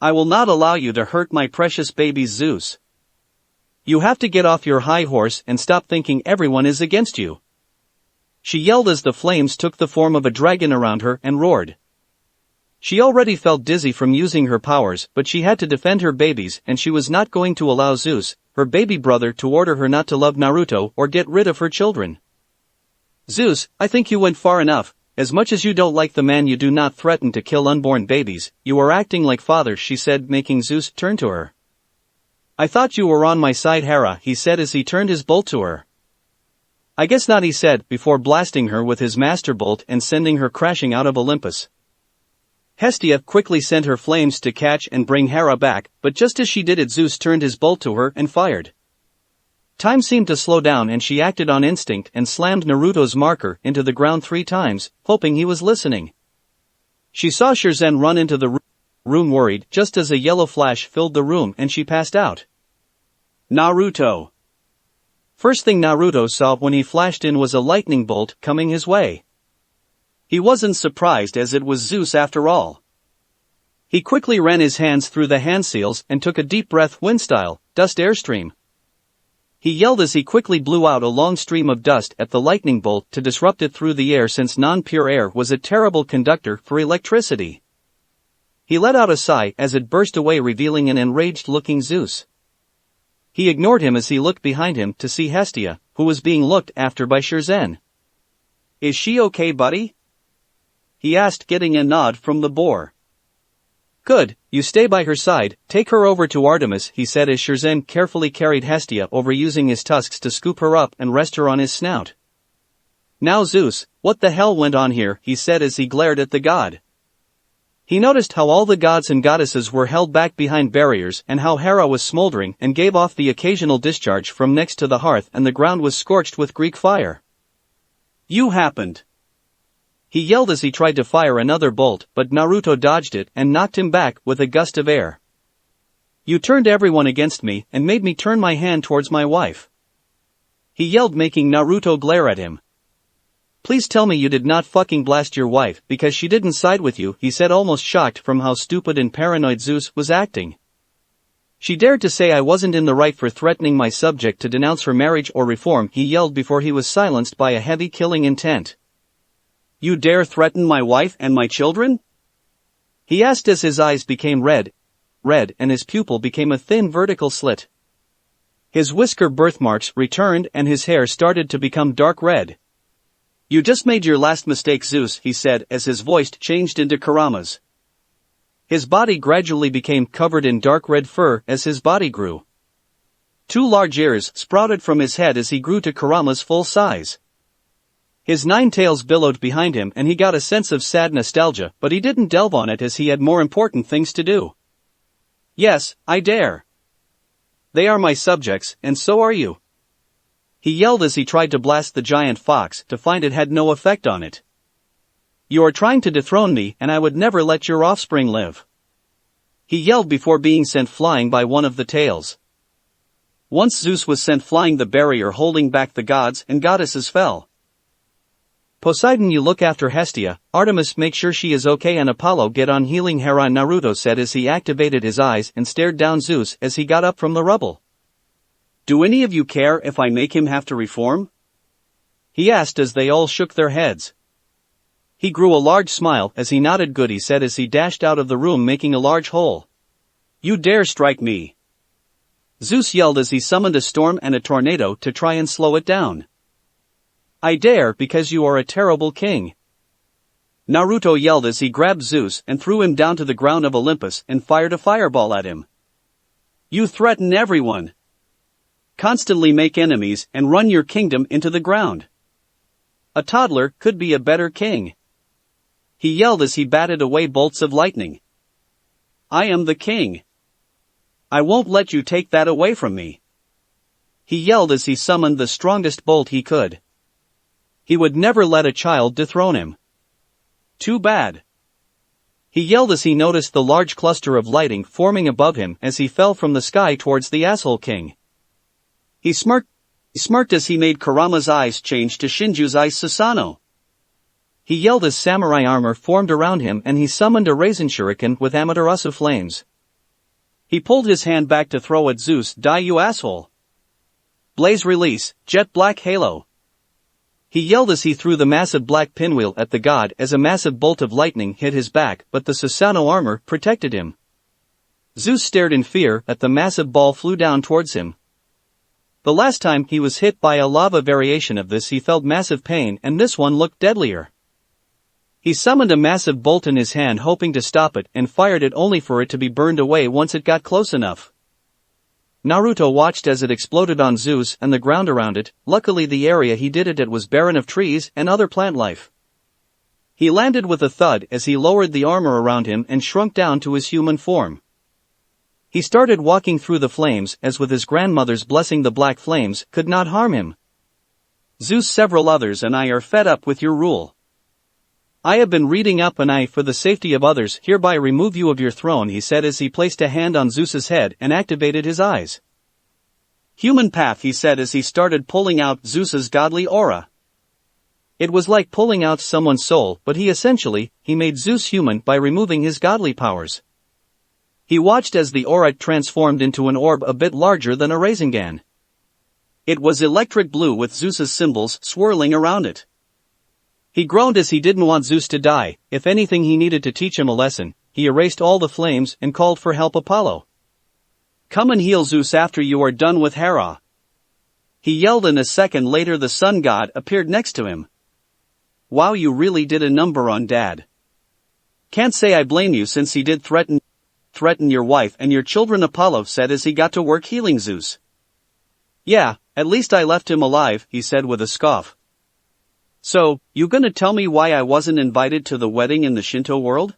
I will not allow you to hurt my precious babies, Zeus. You have to get off your high horse and stop thinking everyone is against you. She yelled as the flames took the form of a dragon around her and roared. She already felt dizzy from using her powers, but she had to defend her babies and she was not going to allow Zeus, her baby brother, to order her not to love Naruto or get rid of her children. Zeus, I think you went far enough. As much as you don't like the man, you do not threaten to kill unborn babies. You are acting like father, she said, making Zeus turn to her. I thought you were on my side, Hera, he said as he turned his bolt to her. I guess not, he said, before blasting her with his master bolt and sending her crashing out of Olympus. Hestia quickly sent her flames to catch and bring Hera back, but just as she did it, Zeus turned his bolt to her and fired. Time seemed to slow down and she acted on instinct and slammed Naruto's marker into the ground 3 times, hoping he was listening. She saw Shirzan run into the room worried just as a yellow flash filled the room and she passed out. Naruto. First thing Naruto saw when he flashed in was a lightning bolt coming his way. He wasn't surprised as it was Zeus after all. He quickly ran his hands through the hand seals and took a deep breath, wind style, dust airstream. He yelled as he quickly blew out a long stream of dust at the lightning bolt to disrupt it through the air since non-pure air was a terrible conductor for electricity. He let out a sigh as it burst away revealing an enraged-looking Zeus. He ignored him as he looked behind him to see Hestia, who was being looked after by Shirzan. Is she okay, buddy? He asked, getting a nod from the boar. Good, you stay by her side, take her over to Artemis, he said as Shirzan carefully carried Hestia over using his tusks to scoop her up and rest her on his snout. Now Zeus, what the hell went on here, he said as he glared at the god. He noticed how all the gods and goddesses were held back behind barriers and how Hera was smoldering and gave off the occasional discharge from next to the hearth and the ground was scorched with Greek fire. You happened. He yelled as he tried to fire another bolt, but Naruto dodged it and knocked him back with a gust of air. You turned everyone against me and made me turn my hand towards my wife. He yelled, making Naruto glare at him. Please tell me you did not fucking blast your wife because she didn't side with you, he said, almost shocked from how stupid and paranoid Zeus was acting. She dared to say I wasn't in the right for threatening my subject to denounce her marriage or reform, he yelled before he was silenced by a heavy killing intent. You dare threaten my wife and my children? He asked as his eyes became red, and his pupil became a thin vertical slit. His whisker birthmarks returned and his hair started to become dark red. You just made your last mistake, Zeus, he said as his voice changed into Kurama's. His body gradually became covered in dark red fur as his body grew. 2 large ears sprouted from his head as he grew to Kurama's full size. His 9 tails billowed behind him and he got a sense of sad nostalgia, but he didn't delve on it as he had more important things to do. Yes, I dare. They are my subjects, and so are you. He yelled as he tried to blast the giant fox to find it had no effect on it. You are trying to dethrone me and I would never let your offspring live. He yelled before being sent flying by one of the tails. Once Zeus was sent flying, the barrier holding back the gods and goddesses fell. Poseidon, you look after Hestia, Artemis make sure she is okay, and Apollo get on healing Hera, Naruto said as he activated his eyes and stared down Zeus as he got up from the rubble. Do any of you care if I make him have to reform? He asked as they all shook their heads. He grew a large smile as he nodded good, he said as he dashed out of the room making a large hole. You dare strike me? Zeus yelled as he summoned a storm and a tornado to try and slow it down. I dare because you are a terrible king. Naruto yelled as he grabbed Zeus and threw him down to the ground of Olympus and fired a fireball at him. You threaten everyone. Constantly make enemies and run your kingdom into the ground. A toddler could be a better king. He yelled as he batted away bolts of lightning. I am the king. I won't let you take that away from me. He yelled as he summoned the strongest bolt he could. He would never let a child dethrone him. Too bad. He yelled as he noticed the large cluster of lighting forming above him as he fell from the sky towards the asshole king. He smirked as he made Kurama's eyes change to Shinju's eyes Susanoo. He yelled as samurai armor formed around him and he summoned a raisin shuriken with Amaterasu flames. He pulled his hand back to throw at Zeus. Die, you asshole. Blaze release, jet black halo. He yelled as he threw the massive black pinwheel at the god as a massive bolt of lightning hit his back, but the Susanoo armor protected him. Zeus stared in fear as the massive ball flew down towards him. The last time he was hit by a lava variation of this he felt massive pain, and this one looked deadlier. He summoned a massive bolt in his hand hoping to stop it and fired it only for it to be burned away once it got close enough. Naruto watched as it exploded on Zeus and the ground around it. Luckily the area he did it at was barren of trees and other plant life. He landed with a thud as he lowered the armor around him and shrunk down to his human form. He started walking through the flames as with his grandmother's blessing the black flames could not harm him. Zeus, several others and I are fed up with your rule. I have been reading up and I, for the safety of others, hereby remove you of your throne, he said as he placed a hand on Zeus's head and activated his eyes. Human path, he said as he started pulling out Zeus's godly aura. It was like pulling out someone's soul, but he made Zeus human by removing his godly powers. He watched as the aura transformed into an orb a bit larger than a Rasengan. It was electric blue with Zeus's symbols swirling around it. He groaned as he didn't want Zeus to die. If anything, he needed to teach him a lesson. He erased all the flames and called for help. Apollo, come and heal Zeus after you are done with Hera. He yelled, and a second later the sun god appeared next to him. Wow, you really did a number on Dad. Can't say I blame you since he did threaten your wife and your children, Apollo said as he got to work healing Zeus. Yeah, at least I left him alive, he said with a scoff. So, you gonna tell me why I wasn't invited to the wedding in the Shinto world?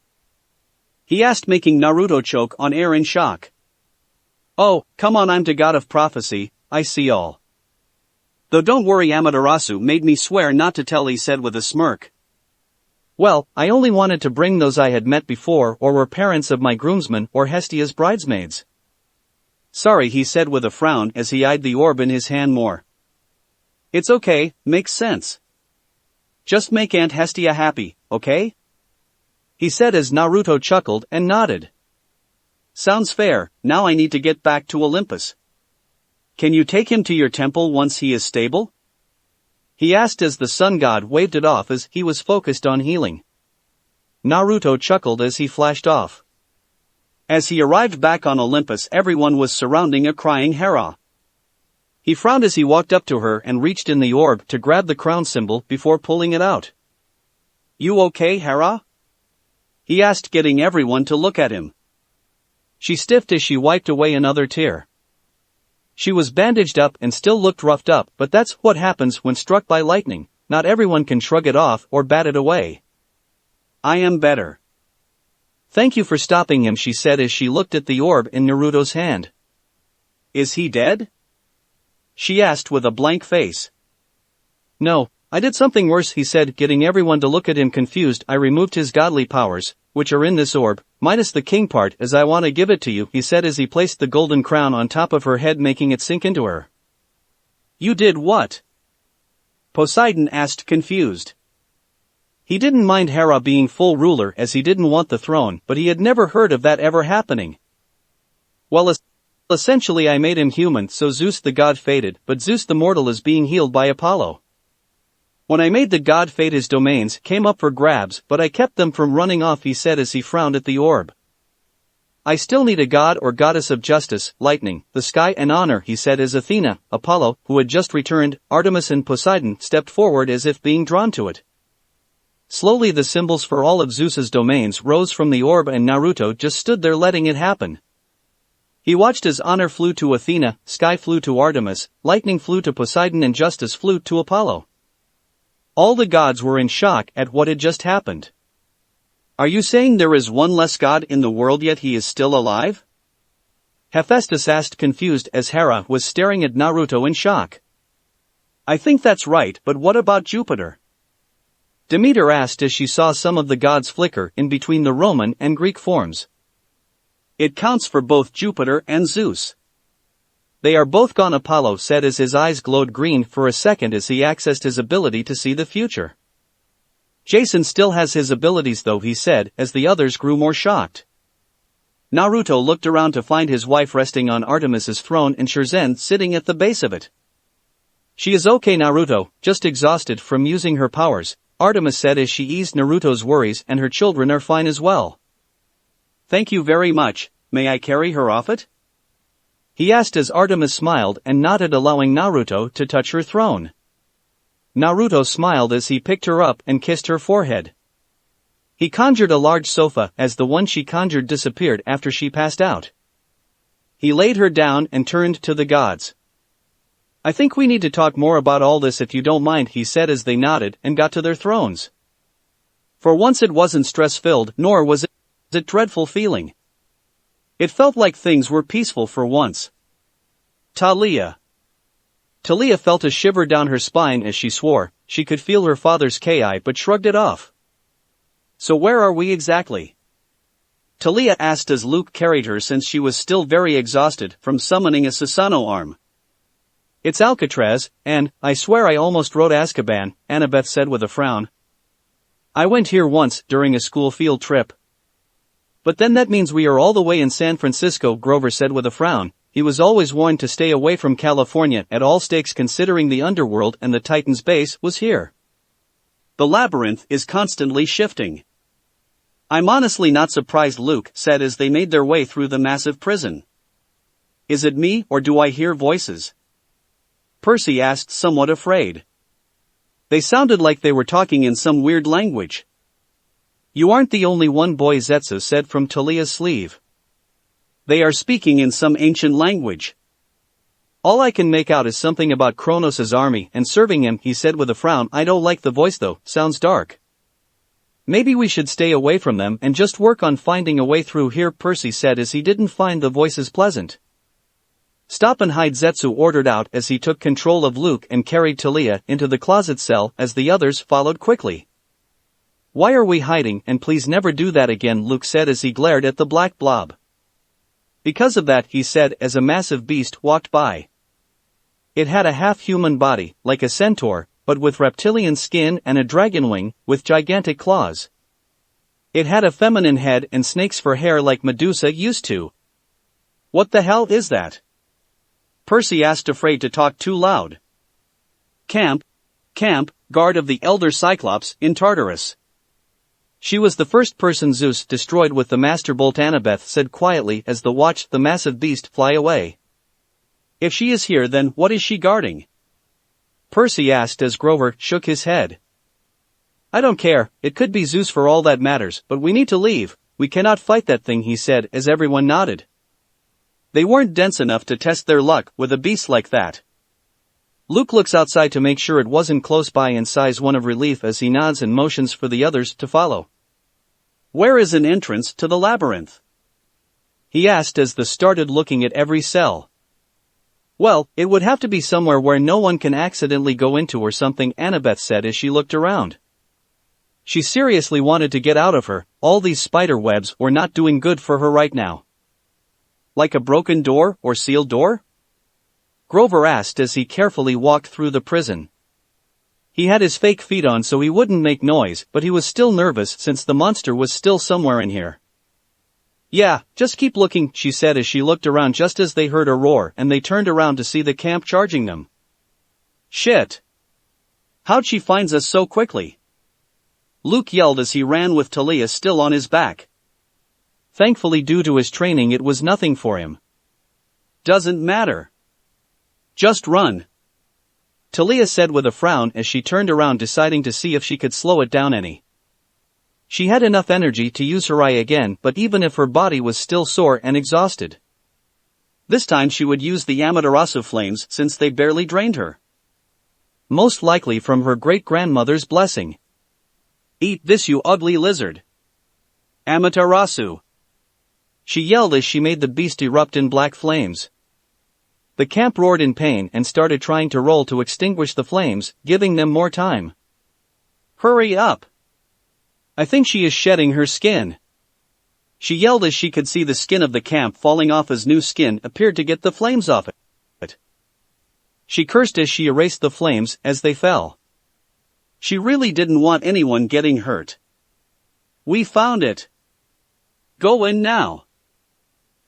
He asked, making Naruto choke on air in shock. Oh, come on, I'm the god of prophecy, I see all. Though don't worry, Amaterasu made me swear not to tell, he said with a smirk. Well, I only wanted to bring those I had met before or were parents of my groomsmen or Hestia's bridesmaids. Sorry, he said with a frown as he eyed the orb in his hand more. It's okay, makes sense. Just make Aunt Hestia happy, okay? He said as Naruto chuckled and nodded. Sounds fair. Now I need to get back to Olympus. Can you take him to your temple once he is stable? he asked as the sun god waved it off as he was focused on healing. Naruto chuckled as he flashed off. As he arrived back on Olympus, everyone was surrounding a crying Hera. He frowned as he walked up to her and reached in the orb to grab the crown symbol before pulling it out. "You okay, Hera?" he asked, getting everyone to look at him. She stiffed as she wiped away another tear. She was bandaged up and still looked roughed up, but that's what happens when struck by lightning. Not everyone can shrug it off or bat it away. "I am better. Thank you for stopping him," she said as she looked at the orb in Naruto's hand. "Is he dead?" she asked with a blank face. "No, I did something worse," he said, getting everyone to look at him confused. "I removed his godly powers, which are in this orb, minus the king part, as I want to give it to you," he said as he placed the golden crown on top of her head, making it sink into her. "You did what?" Poseidon asked, confused. He didn't mind Hera being full ruler as he didn't want the throne, but he had never heard of that ever happening. "Well, essentially I made him human so Zeus the god faded, but Zeus the mortal is being healed by Apollo. When I made the god fade, his domains came up for grabs, but I kept them from running off," he said as he frowned at the orb. "I still need a god or goddess of justice, lightning, the sky and honor," he said as Athena, Apollo, who had just returned, Artemis and Poseidon stepped forward as if being drawn to it. Slowly the symbols for all of Zeus's domains rose from the orb and Naruto just stood there letting it happen. He watched as honor flew to Athena, sky flew to Artemis, lightning flew to Poseidon and justice flew to Apollo. All the gods were in shock at what had just happened. "Are you saying there is one less god in the world yet he is still alive?" Hephaestus asked, confused, as Hera was staring at Naruto in shock. "I think that's right, but what about Jupiter?" Demeter asked as she saw some of the gods flicker in between the Roman and Greek forms. "It counts for both Jupiter and Zeus. They are both gone," Apollo said as his eyes glowed green for a second as he accessed his ability to see the future. "Jason still has his abilities though," he said as the others grew more shocked. Naruto looked around to find his wife resting on Artemis's throne and Shirzhen sitting at the base of it. "She is okay, Naruto, just exhausted from using her powers," Artemis said as she eased Naruto's worries, "and her children are fine as well." "Thank you very much, may I carry her off it?" he asked as Artemis smiled and nodded, allowing Naruto to touch her throne. Naruto smiled as he picked her up and kissed her forehead. He conjured a large sofa as the one she conjured disappeared after she passed out. He laid her down and turned to the gods. "I think we need to talk more about all this if you don't mind," he said as they nodded and got to their thrones. For once it wasn't stress-filled, nor was it a dreadful feeling. It felt like things were peaceful for once. Talia felt a shiver down her spine as she swore she could feel her father's ki but shrugged it off. "So where are we exactly?" Talia asked as Luke carried her since she was still very exhausted from summoning a Susanoo arm. "It's Alcatraz, and I swear I almost wrote Azkaban," Annabeth said with a frown. "I went here once during a school field trip." "But then that means we are all the way in San Francisco," Grover said with a frown. He was always warned to stay away from California at all stakes considering the underworld and the Titan's base was here. "The labyrinth is constantly shifting." "I'm honestly not surprised," Luke said as they made their way through the massive prison. "Is it me or do I hear voices?" Percy asked, somewhat afraid. They sounded like they were talking in some weird language. "You aren't the only one," Boy Zetsu said from Talia's sleeve. "They are speaking in some ancient language. All I can make out is something about Kronos' army and serving him," he said with a frown. "I don't like the voice though, sounds dark. Maybe we should stay away from them and just work on finding a way through here," Percy said as he didn't find the voices pleasant. "Stop and hide," Zetsu ordered out as he took control of Luke and carried Talia into the closet cell as the others followed quickly. "Why are we hiding, and please never do that again," Luke said as he glared at the black blob. "Because of that," he said as a massive beast walked by. It had a half-human body, like a centaur, but with reptilian skin and a dragon wing, with gigantic claws. It had a feminine head and snakes for hair like Medusa used to. "What the hell is that?" Percy asked, afraid to talk too loud. "Camp," Camp, guard of the Elder Cyclops, in Tartarus. She was the first person Zeus destroyed with the Master Bolt, Annabeth said quietly as they watched the massive beast fly away. If she is here, then what is she guarding? Percy asked as Grover shook his head. I don't care, it could be Zeus for all that matters, but we need to leave, we cannot fight that thing, he said as everyone nodded. They weren't dense enough to test their luck with a beast like that. Luke looks outside to make sure it wasn't close by and sighs one of relief as he nods and motions for the others to follow. Where is an entrance to the labyrinth? He asked as they started looking at every cell. Well, it would have to be somewhere where no one can accidentally go into or something, Annabeth said as she looked around. She seriously wanted to get out of her, all these spider webs were not doing good for her right now. Like a broken door or sealed door? Grover asked as he carefully walked through the prison. He had his fake feet on so he wouldn't make noise, but he was still nervous since the monster was still somewhere in here. Yeah, just keep looking, she said as she looked around just as they heard a roar and they turned around to see the camp charging them. Shit! How'd she find us so quickly? Luke yelled as he ran with Talia still on his back. Thankfully, due to his training, it was nothing for him. Doesn't matter. Just run. Talia said with a frown as she turned around, deciding to see if she could slow it down any. She had enough energy to use her eye again, but even if her body was still sore and exhausted. This time she would use the Amaterasu flames since they barely drained her. Most likely from her great-grandmother's blessing. Eat this, you ugly lizard. Amaterasu. She yelled as she made the beast erupt in black flames. The camp roared in pain and started trying to roll to extinguish the flames, giving them more time. Hurry up. I think she is shedding her skin. She yelled as she could see the skin of the camp falling off as new skin appeared to get the flames off it. She cursed as she erased the flames as they fell. She really didn't want anyone getting hurt. We found it. Go in now.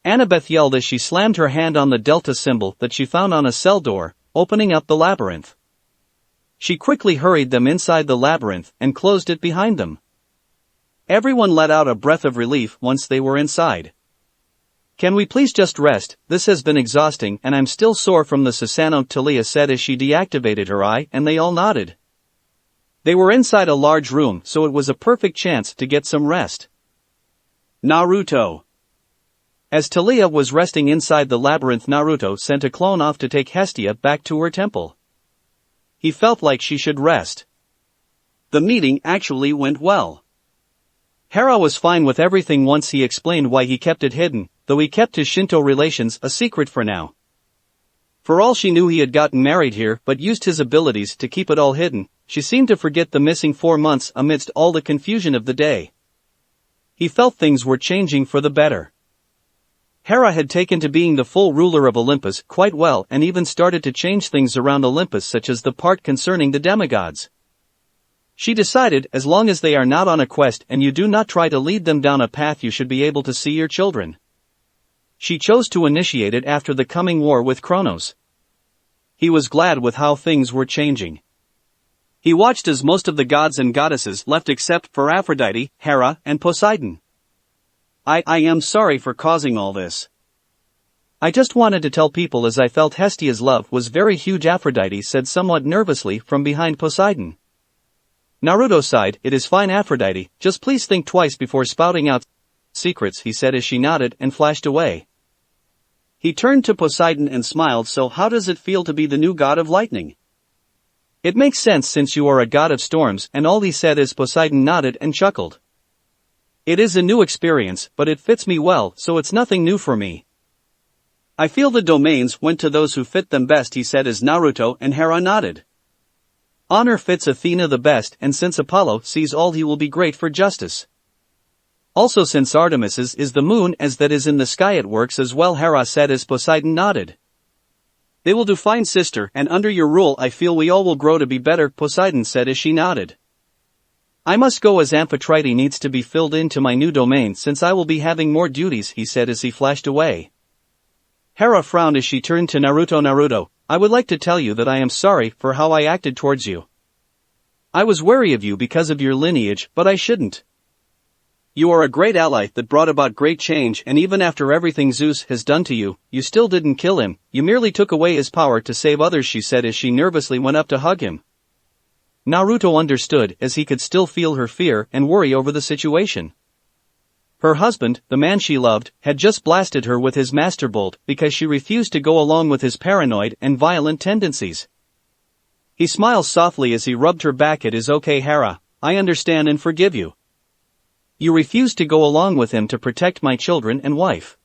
Annabeth yelled as she slammed her hand on the delta symbol that she found on a cell door, opening up the labyrinth. She quickly hurried them inside the labyrinth and closed it behind them. Everyone let out a breath of relief once they were inside. Can we please just rest? This has been exhausting and I'm still sore from the Susanoo, Talia said as she deactivated her eye, and they all nodded. They were inside a large room, so it was a perfect chance to get some rest. Naruto. As Talia was resting inside the labyrinth, Naruto sent a clone off to take Hestia back to her temple. He felt like she should rest. The meeting actually went well. Hera was fine with everything once he explained why he kept it hidden, though he kept his Shinto relations a secret for now. For all she knew, he had gotten married here but used his abilities to keep it all hidden. She seemed to forget the missing 4 months amidst all the confusion of the day. He felt things were changing for the better. Hera had taken to being the full ruler of Olympus quite well and even started to change things around Olympus, such as the part concerning the demigods. She decided, as long as they are not on a quest and you do not try to lead them down a path, you should be able to see your children. She chose to initiate it after the coming war with Kronos. He was glad with how things were changing. He watched as most of the gods and goddesses left except for Aphrodite, Hera, and Poseidon. I am sorry for causing all this. I just wanted to tell people as I felt Hestia's love was very huge, Aphrodite said somewhat nervously from behind Poseidon. Naruto sighed. It is fine, Aphrodite, just please think twice before spouting out secrets, he said as she nodded and flashed away. He turned to Poseidon and smiled. So how does it feel to be the new god of lightning? It makes sense since you are a god of storms, and all he said as Poseidon nodded and chuckled. It is a new experience, but it fits me well, so it's nothing new for me. I feel the domains went to those who fit them best, he said as Naruto and Hera nodded. Honor fits Athena the best, and since Apollo sees all, he will be great for justice. Also since Artemis's is the moon as that is in the sky, it works as well, Hera said as Poseidon nodded. They will do fine, sister, and under your rule I feel we all will grow to be better, Poseidon said as she nodded. I must go as Amphitrite needs to be filled into my new domain since I will be having more duties, he said as he flashed away. Hera frowned as she turned to Naruto. Naruto, I would like to tell you that I am sorry for how I acted towards you. I was wary of you because of your lineage, but I shouldn't. You are a great ally that brought about great change, and even after everything Zeus has done to you, you still didn't kill him, you merely took away his power to save others, she said as she nervously went up to hug him. Naruto understood, as he could still feel her fear and worry over the situation. Her husband, the man she loved, had just blasted her with his master bolt because she refused to go along with his paranoid and violent tendencies. He smiles softly as he rubbed her back. It is okay, Hera, I understand and forgive you. You refused to go along with him to protect my children and wife.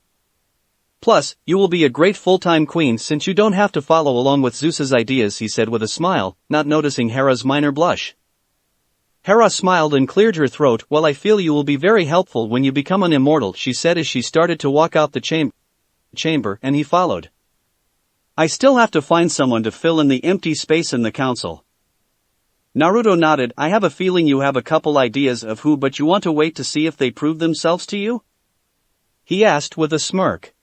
Plus, you will be a great full-time queen since you don't have to follow along with Zeus's ideas, he said with a smile, not noticing Hera's minor blush. Hera smiled and cleared her throat. Well, I feel you will be very helpful when you become an immortal, she said as she started to walk out the chamber, and he followed. I still have to find someone to fill in the empty space in the council. Naruto nodded. I have a feeling you have a couple ideas of who, but you want to wait to see if they prove themselves to you? He asked with a smirk.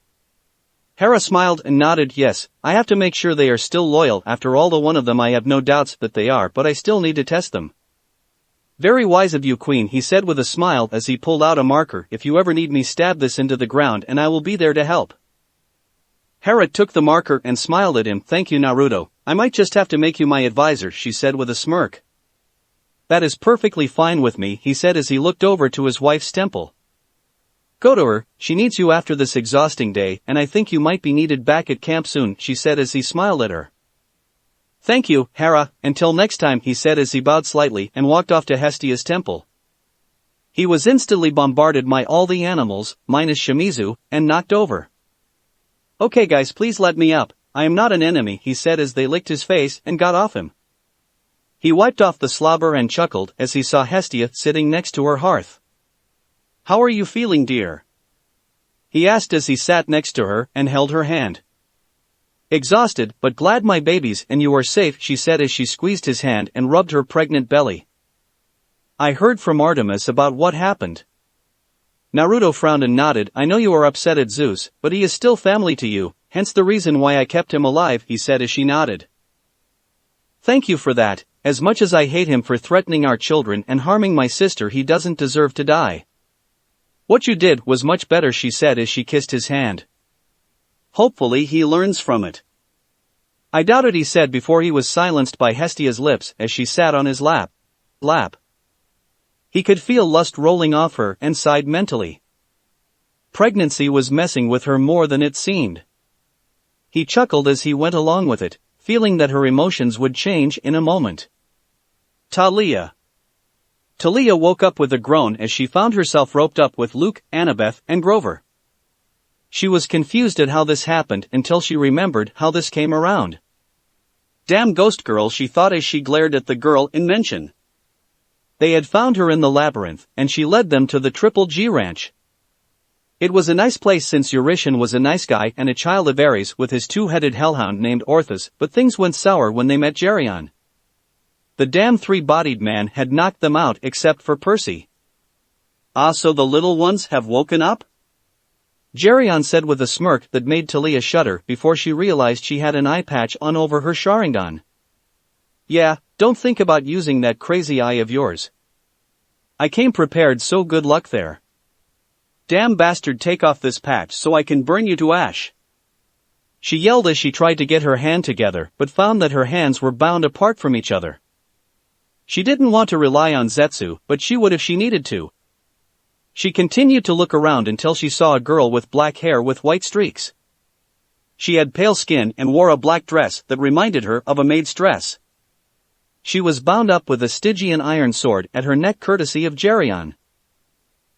Hera smiled and nodded. Yes, I have to make sure they are still loyal. After all, the one of them I have no doubts that they are, but I still need to test them. Very wise of you, Queen, he said with a smile as he pulled out a marker. If you ever need me, stab this into the ground and I will be there to help. Hera took the marker and smiled at him. Thank you, Naruto. I might just have to make you my advisor, she said with a smirk. That is perfectly fine with me, he said as he looked over to his wife's temple. Go to her, she needs you after this exhausting day, and I think you might be needed back at camp soon, she said as he smiled at her. Thank you, Hera, until next time, he said as he bowed slightly and walked off to Hestia's temple. He was instantly bombarded by all the animals, minus Shimizu, and knocked over. Okay guys, please let me up, I am not an enemy, he said as they licked his face and got off him. He wiped off the slobber and chuckled as he saw Hestia sitting next to her hearth. How are you feeling, dear? He asked as he sat next to her and held her hand. Exhausted, but glad my babies and you are safe, she said as she squeezed his hand and rubbed her pregnant belly. I heard from Artemis about what happened. Naruto frowned and nodded. I know you are upset at Zeus, but he is still family to you, hence the reason why I kept him alive, he said as she nodded. Thank you for that, as much as I hate him for threatening our children and harming my sister, he doesn't deserve to die. What you did was much better, she said as she kissed his hand. Hopefully he learns from it. I doubt it, he said before he was silenced by Hestia's lips as she sat on his lap. He could feel lust rolling off her and sighed mentally. Pregnancy was messing with her more than it seemed. He chuckled as he went along with it, feeling that her emotions would change in a moment. Talia woke up with a groan as she found herself roped up with Luke, Annabeth, and Grover. She was confused at how this happened until she remembered how this came around. Damn ghost girl, she thought as she glared at the girl in mention. They had found her in the labyrinth, and she led them to the Triple G Ranch. It was a nice place since Eurytion was a nice guy and a child of Ares with his two-headed hellhound named Orthus, but things went sour when they met Geryon. The damn three-bodied man had knocked them out except for Percy. Ah, so the little ones have woken up? Geryon said with a smirk that made Talia shudder before she realized she had an eye patch on over her Sharingan. Yeah, don't think about using that crazy eye of yours. I came prepared, so good luck there. Damn bastard, take off this patch so I can burn you to ash. She yelled as she tried to get her hand together but found that her hands were bound apart from each other. She didn't want to rely on Zetsu, but she would if she needed to. She continued to look around until she saw a girl with black hair with white streaks. She had pale skin and wore a black dress that reminded her of a maid's dress. She was bound up with a Stygian iron sword at her neck courtesy of Geryon.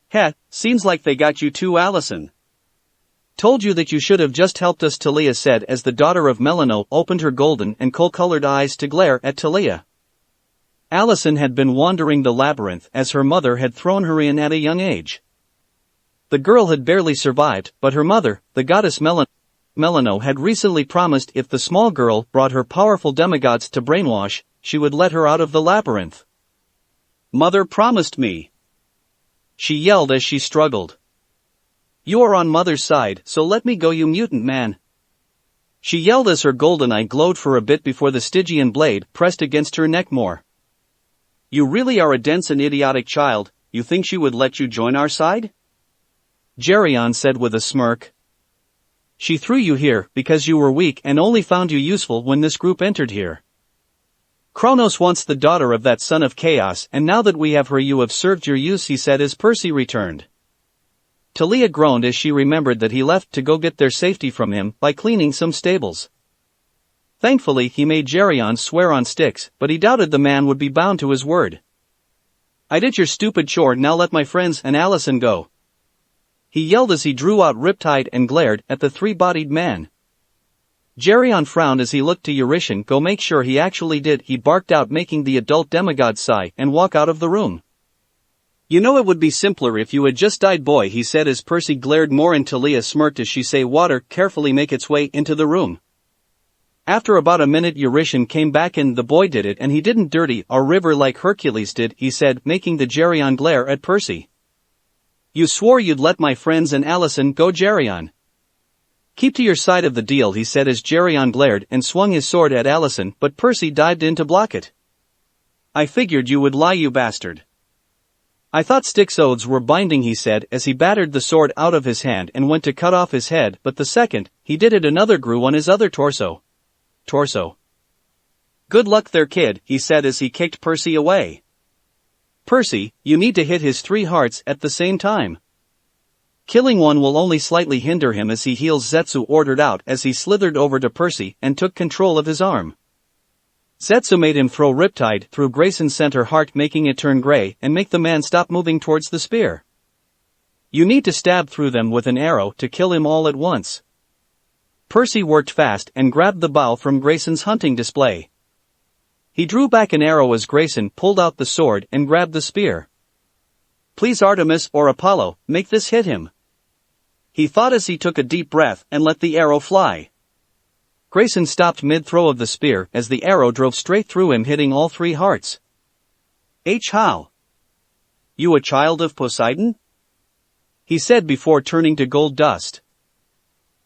Heh, seems like they got you too, Allison. Told you that you should have just helped us, Talia said as the daughter of Melano opened her golden and coal-colored eyes to glare at Talia. Allison had been wandering the labyrinth as her mother had thrown her in at a young age. The girl had barely survived, but her mother, the goddess Melano, had recently promised if the small girl brought her powerful demigods to brainwash, she would let her out of the labyrinth. Mother promised me. She yelled as she struggled. You are on Mother's side, so let me go, you mutant man. She yelled as her golden eye glowed for a bit before the Stygian blade pressed against her neck more. You really are a dense and idiotic child. You think she would let you join our side? Geryon said with a smirk. She threw you here because you were weak and only found you useful when this group entered here. Kronos wants the daughter of that son of chaos, and now that we have her you have served your use, he said as Percy returned. Talia groaned as she remembered that he left to go get their safety from him by cleaning some stables. Thankfully he made Geryon swear on sticks, but he doubted the man would be bound to his word. I did your stupid chore, now let my friends and Allison go. He yelled as he drew out Riptide and glared at the three-bodied man. Geryon frowned as he looked to Eurytion go make sure he actually did. He barked out, making the adult demigod sigh and walk out of the room. You know, it would be simpler if you had just died, boy, he said as Percy glared more, and Talia smirked as she saw water carefully make its way into the room. After about a minute Eurytion came back in. The boy did it, and he didn't dirty our river like Hercules did, he said, making the Geryon glare at Percy. You swore you'd let my friends and Allison go, Geryon. Keep to your side of the deal, he said as Geryon glared and swung his sword at Allison, but Percy dived in to block it. I figured you would lie, you bastard. I thought Styx oaths were binding, he said as he battered the sword out of his hand and went to cut off his head, but the second he did it another grew on his other torso. Good luck there, kid, he said as he kicked Percy away. Percy, you need to hit his 3 hearts at the same time. Killing one will only slightly hinder him as he heals, Zetsu ordered out as he slithered over to Percy and took control of his arm. Zetsu made him throw Riptide through Grayson's center heart, making it turn gray and make the man stop moving towards the spear. You need to stab through them with an arrow to kill him all at once. Percy worked fast and grabbed the bow from Grayson's hunting display. He drew back an arrow as Grayson pulled out the sword and grabbed the spear. Please, Artemis or Apollo, make this hit him. He thought as he took a deep breath and let the arrow fly. Grayson stopped mid-throw of the spear as the arrow drove straight through him, hitting all 3 hearts. How? You a child of Poseidon? He said before turning to gold dust.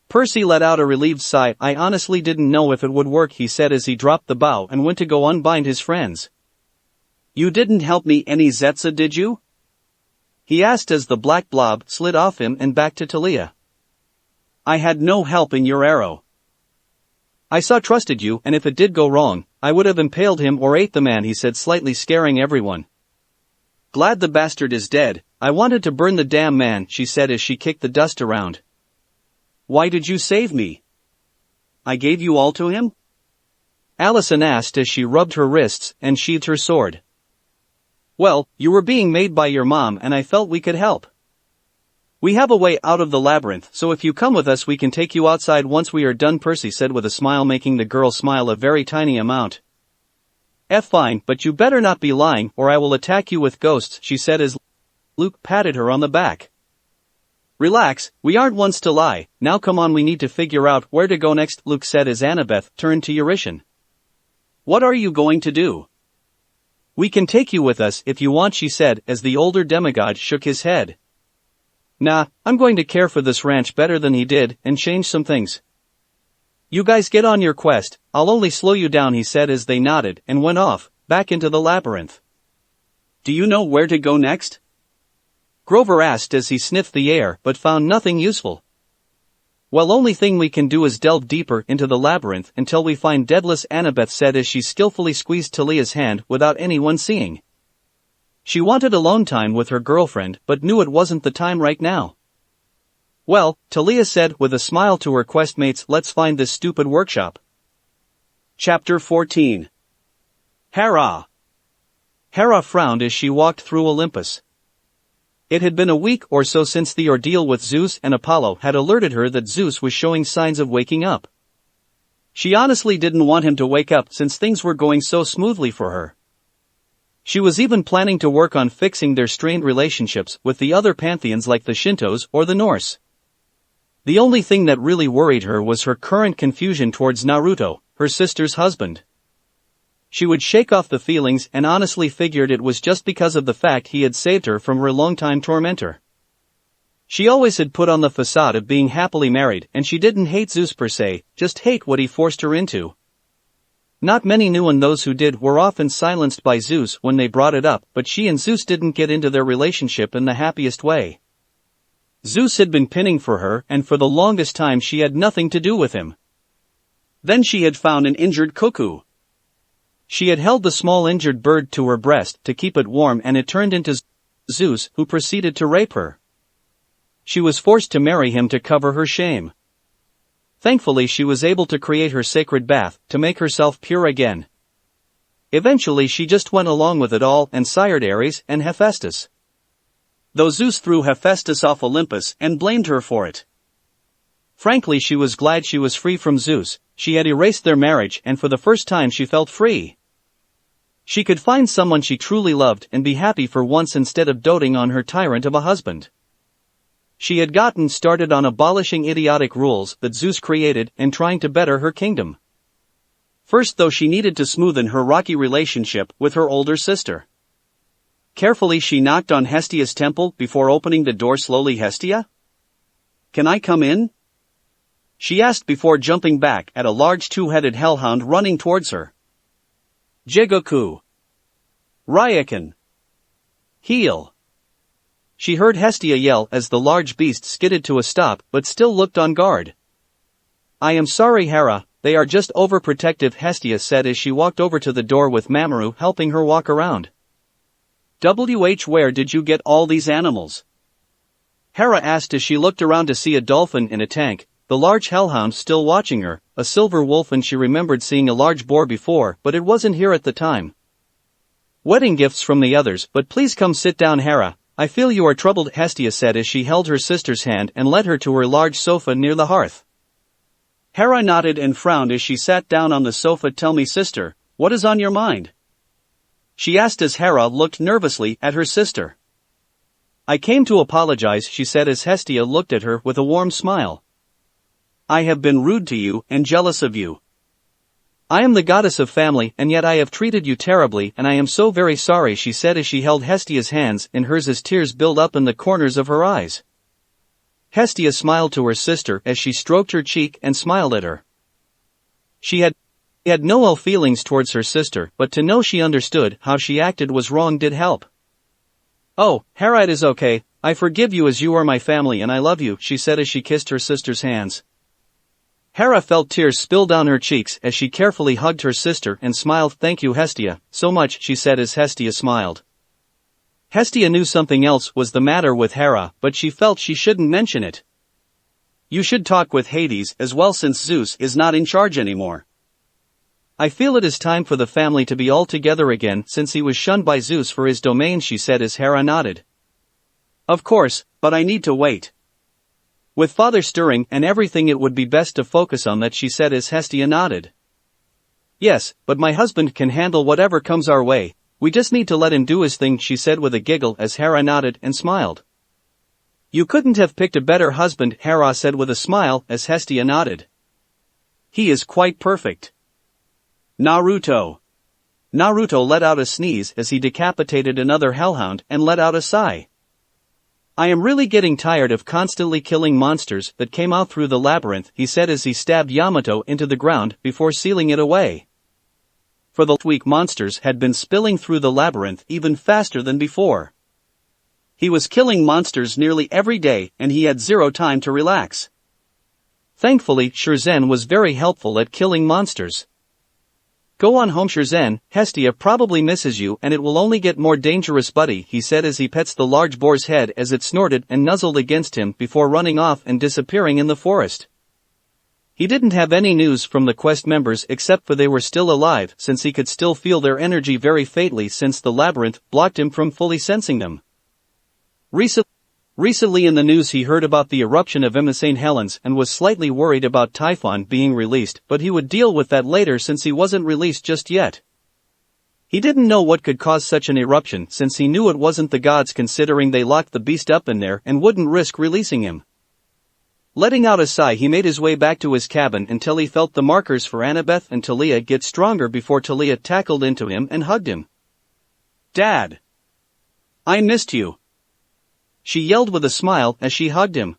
Percy let out a relieved sigh. I honestly didn't know if it would work, he said as he dropped the bow and went to go unbind his friends. You didn't help me any, Zetsu, did you? He asked as the black blob slid off him and back to Talia. I had no help in your arrow. I trusted you, and if it did go wrong, I would have impaled him or ate the man, he said, slightly scaring everyone. Glad the bastard is dead. I wanted to burn the damn man, she said as she kicked the dust around. Why did you save me? I gave you all to him? Allison asked as she rubbed her wrists and sheathed her sword. Well, you were being made by your mom and I felt we could help. We have a way out of the labyrinth, so if you come with us we can take you outside once we are done, Percy said with a smile, making the girl smile a very tiny amount. Fine, but you better not be lying or I will attack you with ghosts, she said as Luke patted her on the back. Relax, we aren't ones to lie. Now come on, we need to figure out where to go next, Luke said as Annabeth turned to Eurytion. What are you going to do? We can take you with us if you want, she said as the older demigod shook his head. Nah, I'm going to care for this ranch better than he did and change some things. You guys get on your quest, I'll only slow you down, he said as they nodded and went off, back into the labyrinth. Do you know where to go next? Grover asked as he sniffed the air but found nothing useful. Well, only thing we can do is delve deeper into the labyrinth until we find Daedalus, Annabeth said as she skillfully squeezed Talia's hand without anyone seeing. She wanted alone time with her girlfriend but knew it wasn't the time right now. Well, Talia said with a smile to her questmates, let's find this stupid workshop. Chapter 14. Hera. Hera frowned as she walked through Olympus. It had been a week or so since the ordeal with Zeus, and Apollo had alerted her that Zeus was showing signs of waking up. She honestly didn't want him to wake up since things were going so smoothly for her. She was even planning to work on fixing their strained relationships with the other pantheons like the Shintos or the Norse. The only thing that really worried her was her current confusion towards Naruto, her sister's husband. She would shake off the feelings and honestly figured it was just because of the fact he had saved her from her longtime tormentor. She always had put on the facade of being happily married, and she didn't hate Zeus per se, just hate what he forced her into. Not many knew, and those who did were often silenced by Zeus when they brought it up, but she and Zeus didn't get into their relationship in the happiest way. Zeus had been pinning for her, and for the longest time she had nothing to do with him. Then she had found an injured cuckoo. She had held the small injured bird to her breast to keep it warm, and it turned into Zeus, who proceeded to rape her. She was forced to marry him to cover her shame. Thankfully she was able to create her sacred bath to make herself pure again. Eventually she just went along with it all and sired Ares and Hephaestus. Though Zeus threw Hephaestus off Olympus and blamed her for it. Frankly, she was glad she was free from Zeus. She had erased their marriage, and for the first time she felt free. She could find someone she truly loved and be happy for once instead of doting on her tyrant of a husband. She had gotten started on abolishing idiotic rules that Zeus created and trying to better her kingdom. First, though, she needed to smoothen her rocky relationship with her older sister. Carefully she knocked on Hestia's temple before opening the door slowly. "Hestia? Can I come in?" she asked before jumping back at a large two-headed hellhound running towards her. "Jigoku. Ryakan. Heel." She heard Hestia yell as the large beast skidded to a stop but still looked on guard. "I am sorry, Hera, they are just overprotective," Hestia said as she walked over to the door with Mamoru helping her walk around. "Where did you get all these animals?" Hera asked as she looked around to see a dolphin in a tank, the large hellhound still watching her, a silver wolf, and she remembered seeing a large boar before, but it wasn't here at the time. "Wedding gifts from the others, but please come sit down, Hera. I feel you are troubled," Hestia said as she held her sister's hand and led her to her large sofa near the hearth. Hera nodded and frowned as she sat down on the sofa. "Tell me, sister, what is on your mind?" she asked as Hera looked nervously at her sister. "I came to apologize," she said as Hestia looked at her with a warm smile. "I have been rude to you and jealous of you. I am the goddess of family, and yet I have treated you terribly, and I am so very sorry," she said as she held Hestia's hands in hers as tears built up in the corners of her eyes. Hestia smiled to her sister as she stroked her cheek and smiled at her. She had no ill feelings towards her sister, but to know she understood how she acted was wrong did help. "Oh, Hera, it is okay, I forgive you as you are my family and I love you," she said as she kissed her sister's hands. Hera felt tears spill down her cheeks as she carefully hugged her sister and smiled. "Thank you, Hestia, so much," she said as Hestia smiled. Hestia knew something else was the matter with Hera, but she felt she shouldn't mention it. "You should talk with Hades as well since Zeus is not in charge anymore. I feel it is time for the family to be all together again since he was shunned by Zeus for his domain," she said as Hera nodded. "Of course, but I need to wait. With father stirring and everything, it would be best to focus on that," she said as Hestia nodded. "Yes, but my husband can handle whatever comes our way, we just need to let him do his thing," she said with a giggle as Hera nodded and smiled. "You couldn't have picked a better husband," Hera said with a smile as Hestia nodded. "He is quite perfect." Naruto. Naruto let out a sneeze as he decapitated another hellhound and let out a sigh. "I am really getting tired of constantly killing monsters that came out through the labyrinth," he said as he stabbed Yamato into the ground before sealing it away. For the week, monsters had been spilling through the labyrinth even faster than before. He was killing monsters nearly every day and he had zero time to relax. Thankfully, Shurzen was very helpful at killing monsters. "Go on home, Shurzen, Hestia probably misses you and it will only get more dangerous, buddy," he said as he pets the large boar's head as it snorted and nuzzled against him before running off and disappearing in the forest. He didn't have any news from the quest members except for they were still alive, since he could still feel their energy very faintly since the labyrinth blocked him from fully sensing them. Recently in the news he heard about the eruption of Insane Helens and was slightly worried about Typhon being released, but he would deal with that later since he wasn't released just yet. He didn't know what could cause such an eruption since he knew it wasn't the gods, considering they locked the beast up in there and wouldn't risk releasing him. Letting out a sigh, he made his way back to his cabin until he felt the markers for Annabeth and Talia get stronger before Talia tackled into him and hugged him. "Dad! I missed you!" she yelled with a smile as she hugged him.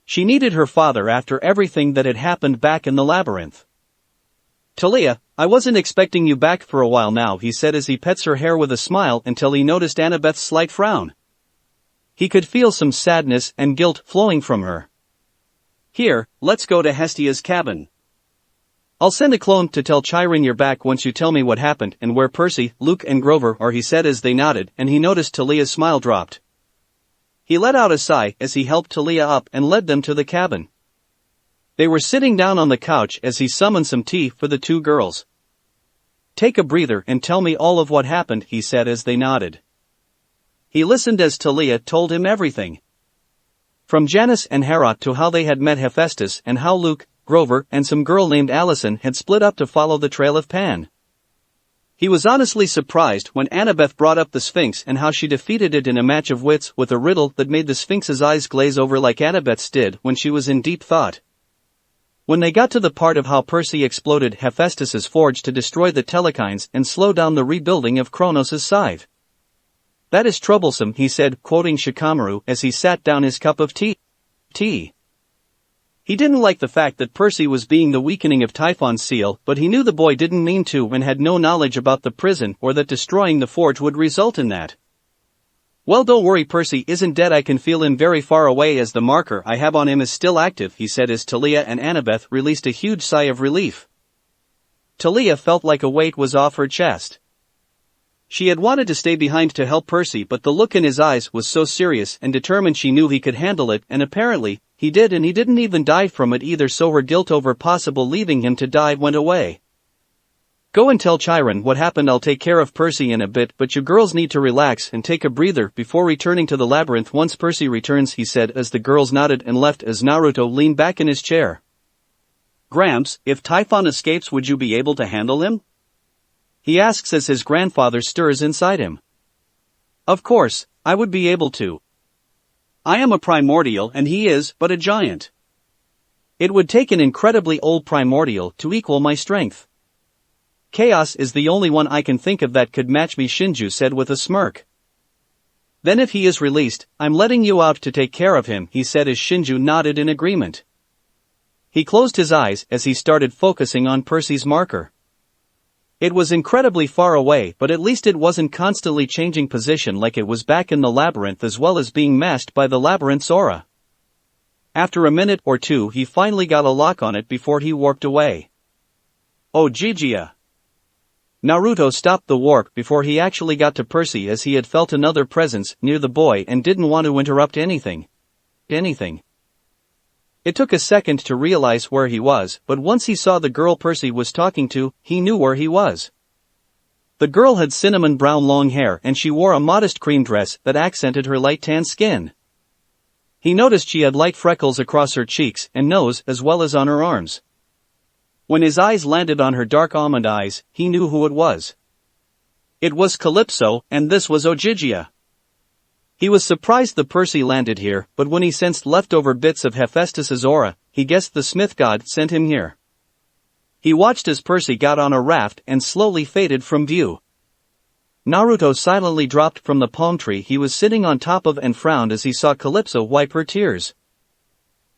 She needed her father after everything that had happened back in the labyrinth. Talia, I wasn't expecting you back for a while now, he said as he pets her hair with a smile until he noticed Annabeth's slight frown. He could feel some sadness and guilt flowing from her. Here, let's go to Hestia's cabin. I'll send a clone to tell Chiron you're back once you tell me what happened and where Percy, Luke and Grover are, he said as they nodded, and he noticed Talia's smile dropped. He let out a sigh as he helped Talia up and led them to the cabin. They were sitting down on the couch as he summoned some tea for the two girls. Take a breather and tell me all of what happened, he said as they nodded. He listened as Talia told him everything. From Janice and Hera to how they had met Hephaestus and how Luke, Grover and some girl named Allison had split up to follow the trail of Pan. He was honestly surprised when Annabeth brought up the Sphinx and how she defeated it in a match of wits with a riddle that made the Sphinx's eyes glaze over like Annabeth's did when she was in deep thought. When they got to the part of how Percy exploded Hephaestus's forge to destroy the Telekines and slow down the rebuilding of Kronos' scythe. That is troublesome, he said, quoting Shikamaru as he sat down his cup of tea. He didn't like the fact that Percy was being the weakening of Typhon's seal, but he knew the boy didn't mean to and had no knowledge about the prison or that destroying the forge would result in that. Well, don't worry, Percy isn't dead. I can feel him very far away as the marker I have on him is still active, he said as Talia and Annabeth released a huge sigh of relief. Talia felt like a weight was off her chest. She had wanted to stay behind to help Percy, but the look in his eyes was so serious and determined she knew he could handle it, and apparently, he did, and he didn't even die from it either, so her guilt over possible leaving him to die went away. Go and tell Chiron what happened. I'll take care of Percy in a bit, but you girls need to relax and take a breather before returning to the labyrinth once Percy returns, he said as the girls nodded and left as Naruto leaned back in his chair. Gramps, if Typhon escapes, would you be able to handle him? He asks as his grandfather stirs inside him. Of course, I would be able to. I am a primordial and he is but a giant. It would take an incredibly old primordial to equal my strength. Chaos is the only one I can think of that could match me, Shinju said with a smirk. Then if he is released, I'm letting you out to take care of him, he said as Shinju nodded in agreement. He closed his eyes as he started focusing on Percy's marker. It was incredibly far away, but at least it wasn't constantly changing position like it was back in the labyrinth, as well as being masked by the labyrinth's aura. After a minute or two he finally got a lock on it before he warped away. Oh Jijiya! Naruto stopped the warp before he actually got to Percy as he had felt another presence near the boy and didn't want to interrupt anything. It took a second to realize where he was, but once he saw the girl Percy was talking to, he knew where he was. The girl had cinnamon brown long hair and she wore a modest cream dress that accented her light tan skin. He noticed she had light freckles across her cheeks and nose as well as on her arms. When his eyes landed on her dark almond eyes, he knew who it was. It was Calypso, and this was Ojijiya. He was surprised the Percy landed here, but when he sensed leftover bits of Hephaestus's aura, he guessed the Smith god sent him here. He watched as Percy got on a raft and slowly faded from view. Naruto silently dropped from the palm tree he was sitting on top of and frowned as he saw Calypso wipe her tears.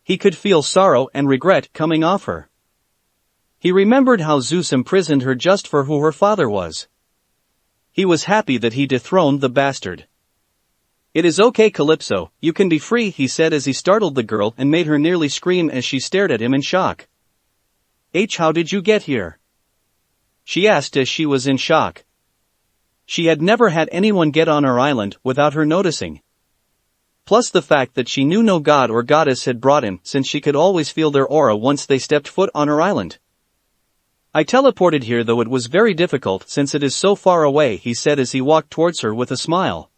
He could feel sorrow and regret coming off her. He remembered how Zeus imprisoned her just for who her father was. He was happy that he dethroned the bastard. It is okay, Calypso, you can be free, he said as he startled the girl and made her nearly scream as she stared at him in shock. How did you get here? She asked as she was in shock. She had never had anyone get on her island without her noticing. Plus the fact that she knew no god or goddess had brought him, since she could always feel their aura once they stepped foot on her island. I teleported here, though it was very difficult since it is so far away, he said as he walked towards her with a smile.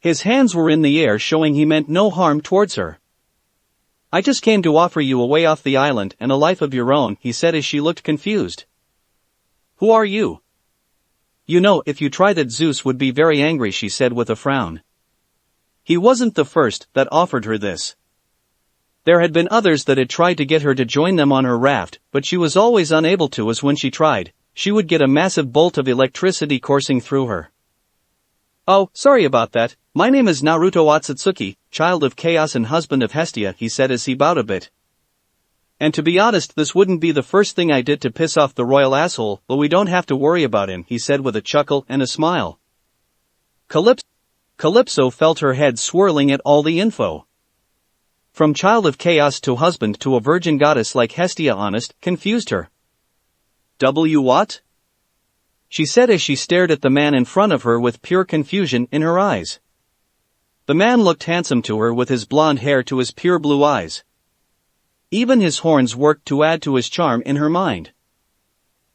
His hands were in the air, showing he meant no harm towards her. I just came to offer you a way off the island and a life of your own, he said as she looked confused. Who are you? You know, if you try that Zeus would be very angry, she said with a frown. He wasn't the first that offered her this. There had been others that had tried to get her to join them on her raft, but she was always unable to, as when she tried, she would get a massive bolt of electricity coursing through her. Oh, sorry about that. My name is Naruto Otsutsuki, child of chaos and husband of Hestia, he said as he bowed a bit. And to be honest, this wouldn't be the first thing I did to piss off the royal asshole, but we don't have to worry about him, he said with a chuckle and a smile. Calypso felt her head swirling at all the info. From child of chaos to husband to a virgin goddess like Hestia honest, confused her. What? She said as she stared at the man in front of her with pure confusion in her eyes. The man looked handsome to her with his blonde hair to his pure blue eyes. Even his horns worked to add to his charm in her mind.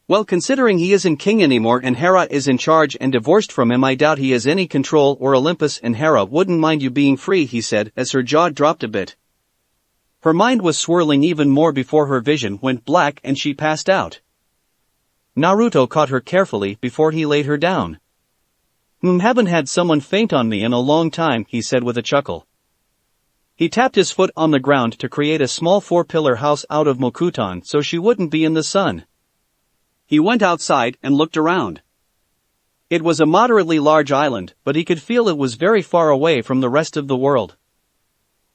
Well, considering he isn't king anymore and Hera is in charge and divorced from him, I doubt he has any control, or Olympus and Hera wouldn't mind you being free, he said as her jaw dropped a bit. Her mind was swirling even more before her vision went black and she passed out. Naruto caught her carefully before he laid her down. Haven't had someone faint on me in a long time, he said with a chuckle. He tapped his foot on the ground to create a small 4-pillar house out of mokutan so she wouldn't be in the sun. He went outside and looked around. It was a moderately large island, but he could feel it was very far away from the rest of the world.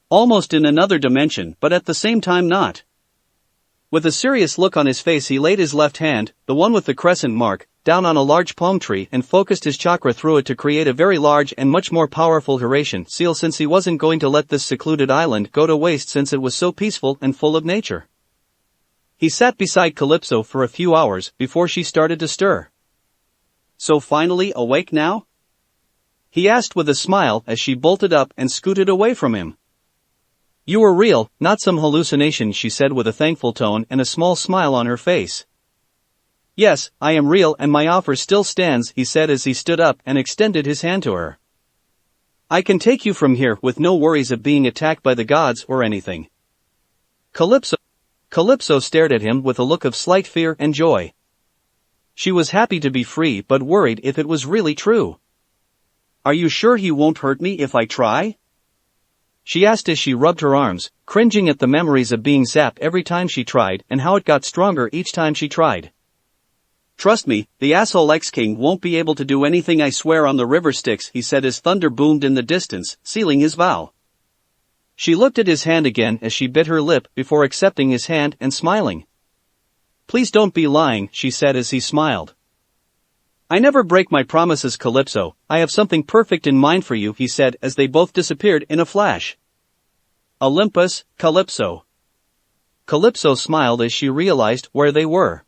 Almost in another dimension, but at the same time not. With a serious look on his face, he laid his left hand, the one with the crescent mark, down on a large palm tree and focused his chakra through it to create a very large and much more powerful Hiraishin seal, since he wasn't going to let this secluded island go to waste since it was so peaceful and full of nature. He sat beside Calypso for a few hours before she started to stir. So finally awake now? He asked with a smile as she bolted up and scooted away from him. You were real, not some hallucination, she said with a thankful tone and a small smile on her face. Yes, I am real and my offer still stands, he said as he stood up and extended his hand to her. I can take you from here with no worries of being attacked by the gods or anything. Calypso stared at him with a look of slight fear and joy. She was happy to be free but worried if it was really true. Are you sure he won't hurt me if I try? She asked as she rubbed her arms, cringing at the memories of being zapped every time she tried and how it got stronger each time she tried. Trust me, the asshole ex-king won't be able to do anything, I swear on the river Styx, he said as thunder boomed in the distance, sealing his vow. She looked at his hand again as she bit her lip before accepting his hand and smiling. Please don't be lying, she said as he smiled. I never break my promises, Calypso. I have something perfect in mind for you, he said as they both disappeared in a flash. Olympus, Calypso. Calypso smiled as she realized where they were.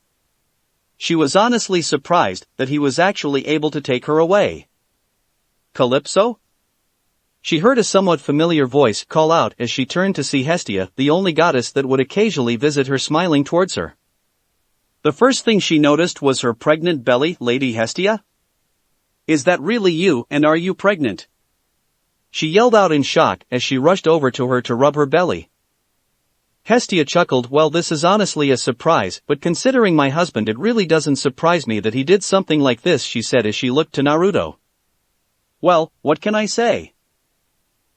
She was honestly surprised that he was actually able to take her away. Calypso? She heard a somewhat familiar voice call out as she turned to see Hestia, the only goddess that would occasionally visit her, smiling towards her. The first thing she noticed was her pregnant belly. Lady Hestia? Is that really you, and are you pregnant? She yelled out in shock as she rushed over to her to rub her belly. Hestia chuckled. Well, this is honestly a surprise, but considering my husband, it really doesn't surprise me that he did something like this, she said as she looked to Naruto. Well, what can I say?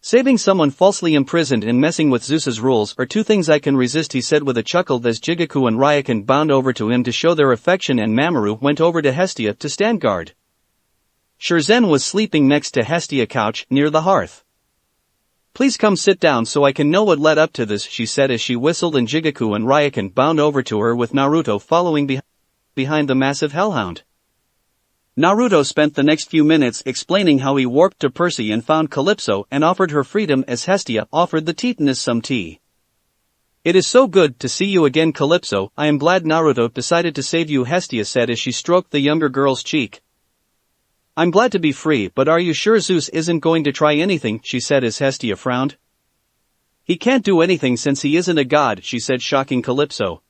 Saving someone falsely imprisoned and messing with Zeus's rules are two things I can resist, he said with a chuckle as Jigoku and Ryokan bound over to him to show their affection and Mamoru went over to Hestia to stand guard. Shurzen was sleeping next to Hestia couch near the hearth. Please come sit down so I can know what led up to this, she said as she whistled, and Jigoku and Ryokan bound over to her with Naruto following behind the massive hellhound. Naruto spent the next few minutes explaining how he warped to Percy and found Calypso and offered her freedom as Hestia offered the Titaness some tea. It is so good to see you again, Calypso. I am glad Naruto decided to save you, Hestia said as she stroked the younger girl's cheek. I'm glad to be free, but are you sure Zeus isn't going to try anything, she said as Hestia frowned. He can't do anything since he isn't a god, she said, shocking Calypso.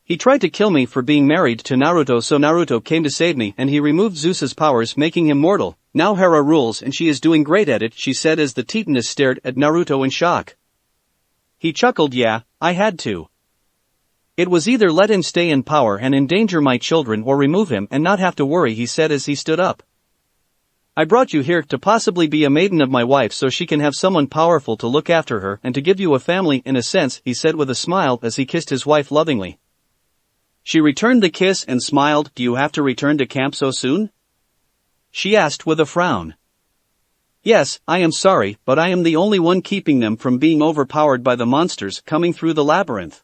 He tried to kill me for being married to Naruto, so Naruto came to save me and he removed Zeus's powers, making him mortal. Now Hera rules and she is doing great at it, she said as the Titaness stared at Naruto in shock. He chuckled. Yeah, I had to. It was either let him stay in power and endanger my children or remove him and not have to worry, he said as he stood up. I brought you here to possibly be a maiden of my wife so she can have someone powerful to look after her and to give you a family in a sense, he said with a smile as he kissed his wife lovingly. She returned the kiss and smiled. Do you have to return to camp so soon? She asked with a frown. Yes, I am sorry, but I am the only one keeping them from being overpowered by the monsters coming through the labyrinth.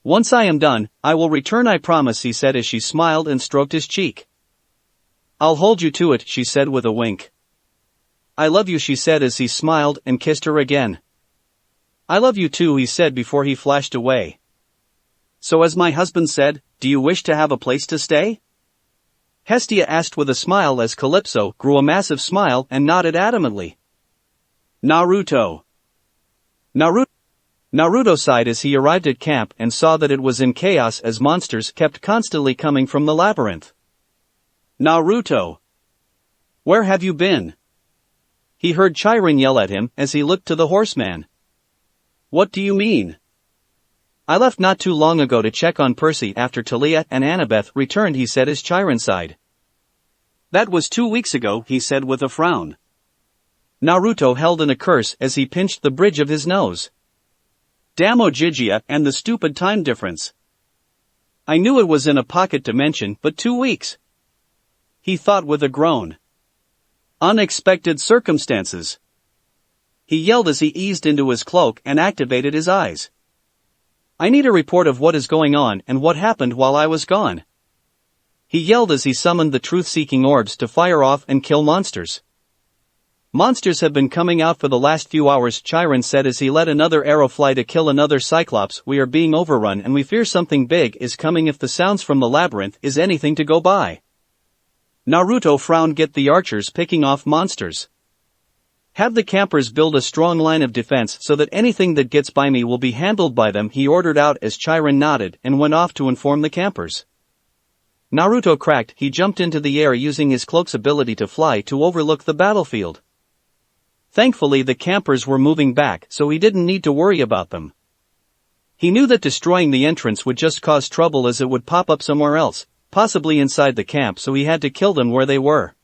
Once I am done, I will return, I promise, he said as she smiled and stroked his cheek. I'll hold you to it, she said with a wink. I love you, she said as he smiled and kissed her again. I love you too, he said before he flashed away. So as my husband said, do you wish to have a place to stay? Hestia asked with a smile as Calypso grew a massive smile and nodded adamantly. Naruto. Naruto sighed as he arrived at camp and saw that it was in chaos as monsters kept constantly coming from the labyrinth. Naruto. Where have you been? He heard Chiron yell at him as he looked to the horseman. What do you mean? I left not too long ago to check on Percy after Talia and Annabeth returned, he said as Chiron sighed. That was 2 weeks ago, he said with a frown. Naruto held in a curse as he pinched the bridge of his nose. Damn Ojigia and the stupid time difference. I knew it was in a pocket dimension, but 2 weeks. He thought with a groan. Unexpected circumstances. He yelled as he eased into his cloak and activated his eyes. I need a report of what is going on and what happened while I was gone. He yelled as he summoned the truth-seeking orbs to fire off and kill monsters. Monsters have been coming out for the last few hours, Chiron said as he let another arrow fly to kill another Cyclops. We are being overrun and we fear something big is coming if the sounds from the labyrinth is anything to go by. Naruto frowned. Get the archers picking off monsters. Have the campers build a strong line of defense so that anything that gets by me will be handled by them, he ordered out as Chiron nodded and went off to inform the campers. Naruto cracked. He jumped into the air using his cloak's ability to fly to overlook the battlefield. Thankfully the campers were moving back, so he didn't need to worry about them. He knew that destroying the entrance would just cause trouble as it would pop up somewhere else, possibly inside the camp, so he had to kill them where they were.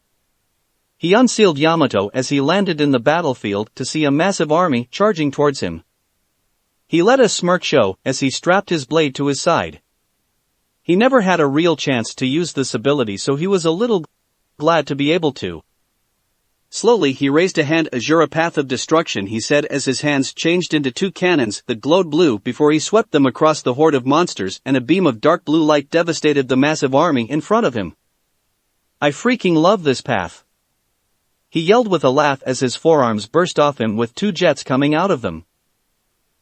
He unsealed Yamato as he landed in the battlefield to see a massive army charging towards him. He let a smirk show as he strapped his blade to his side. He never had a real chance to use this ability, so he was a little glad to be able to. Slowly he raised a hand. Azure, a path of destruction, he said as his hands changed into 2 cannons that glowed blue before he swept them across the horde of monsters and a beam of dark blue light devastated the massive army in front of him. I freaking love this path. He yelled with a laugh as his forearms burst off him with 2 jets coming out of them.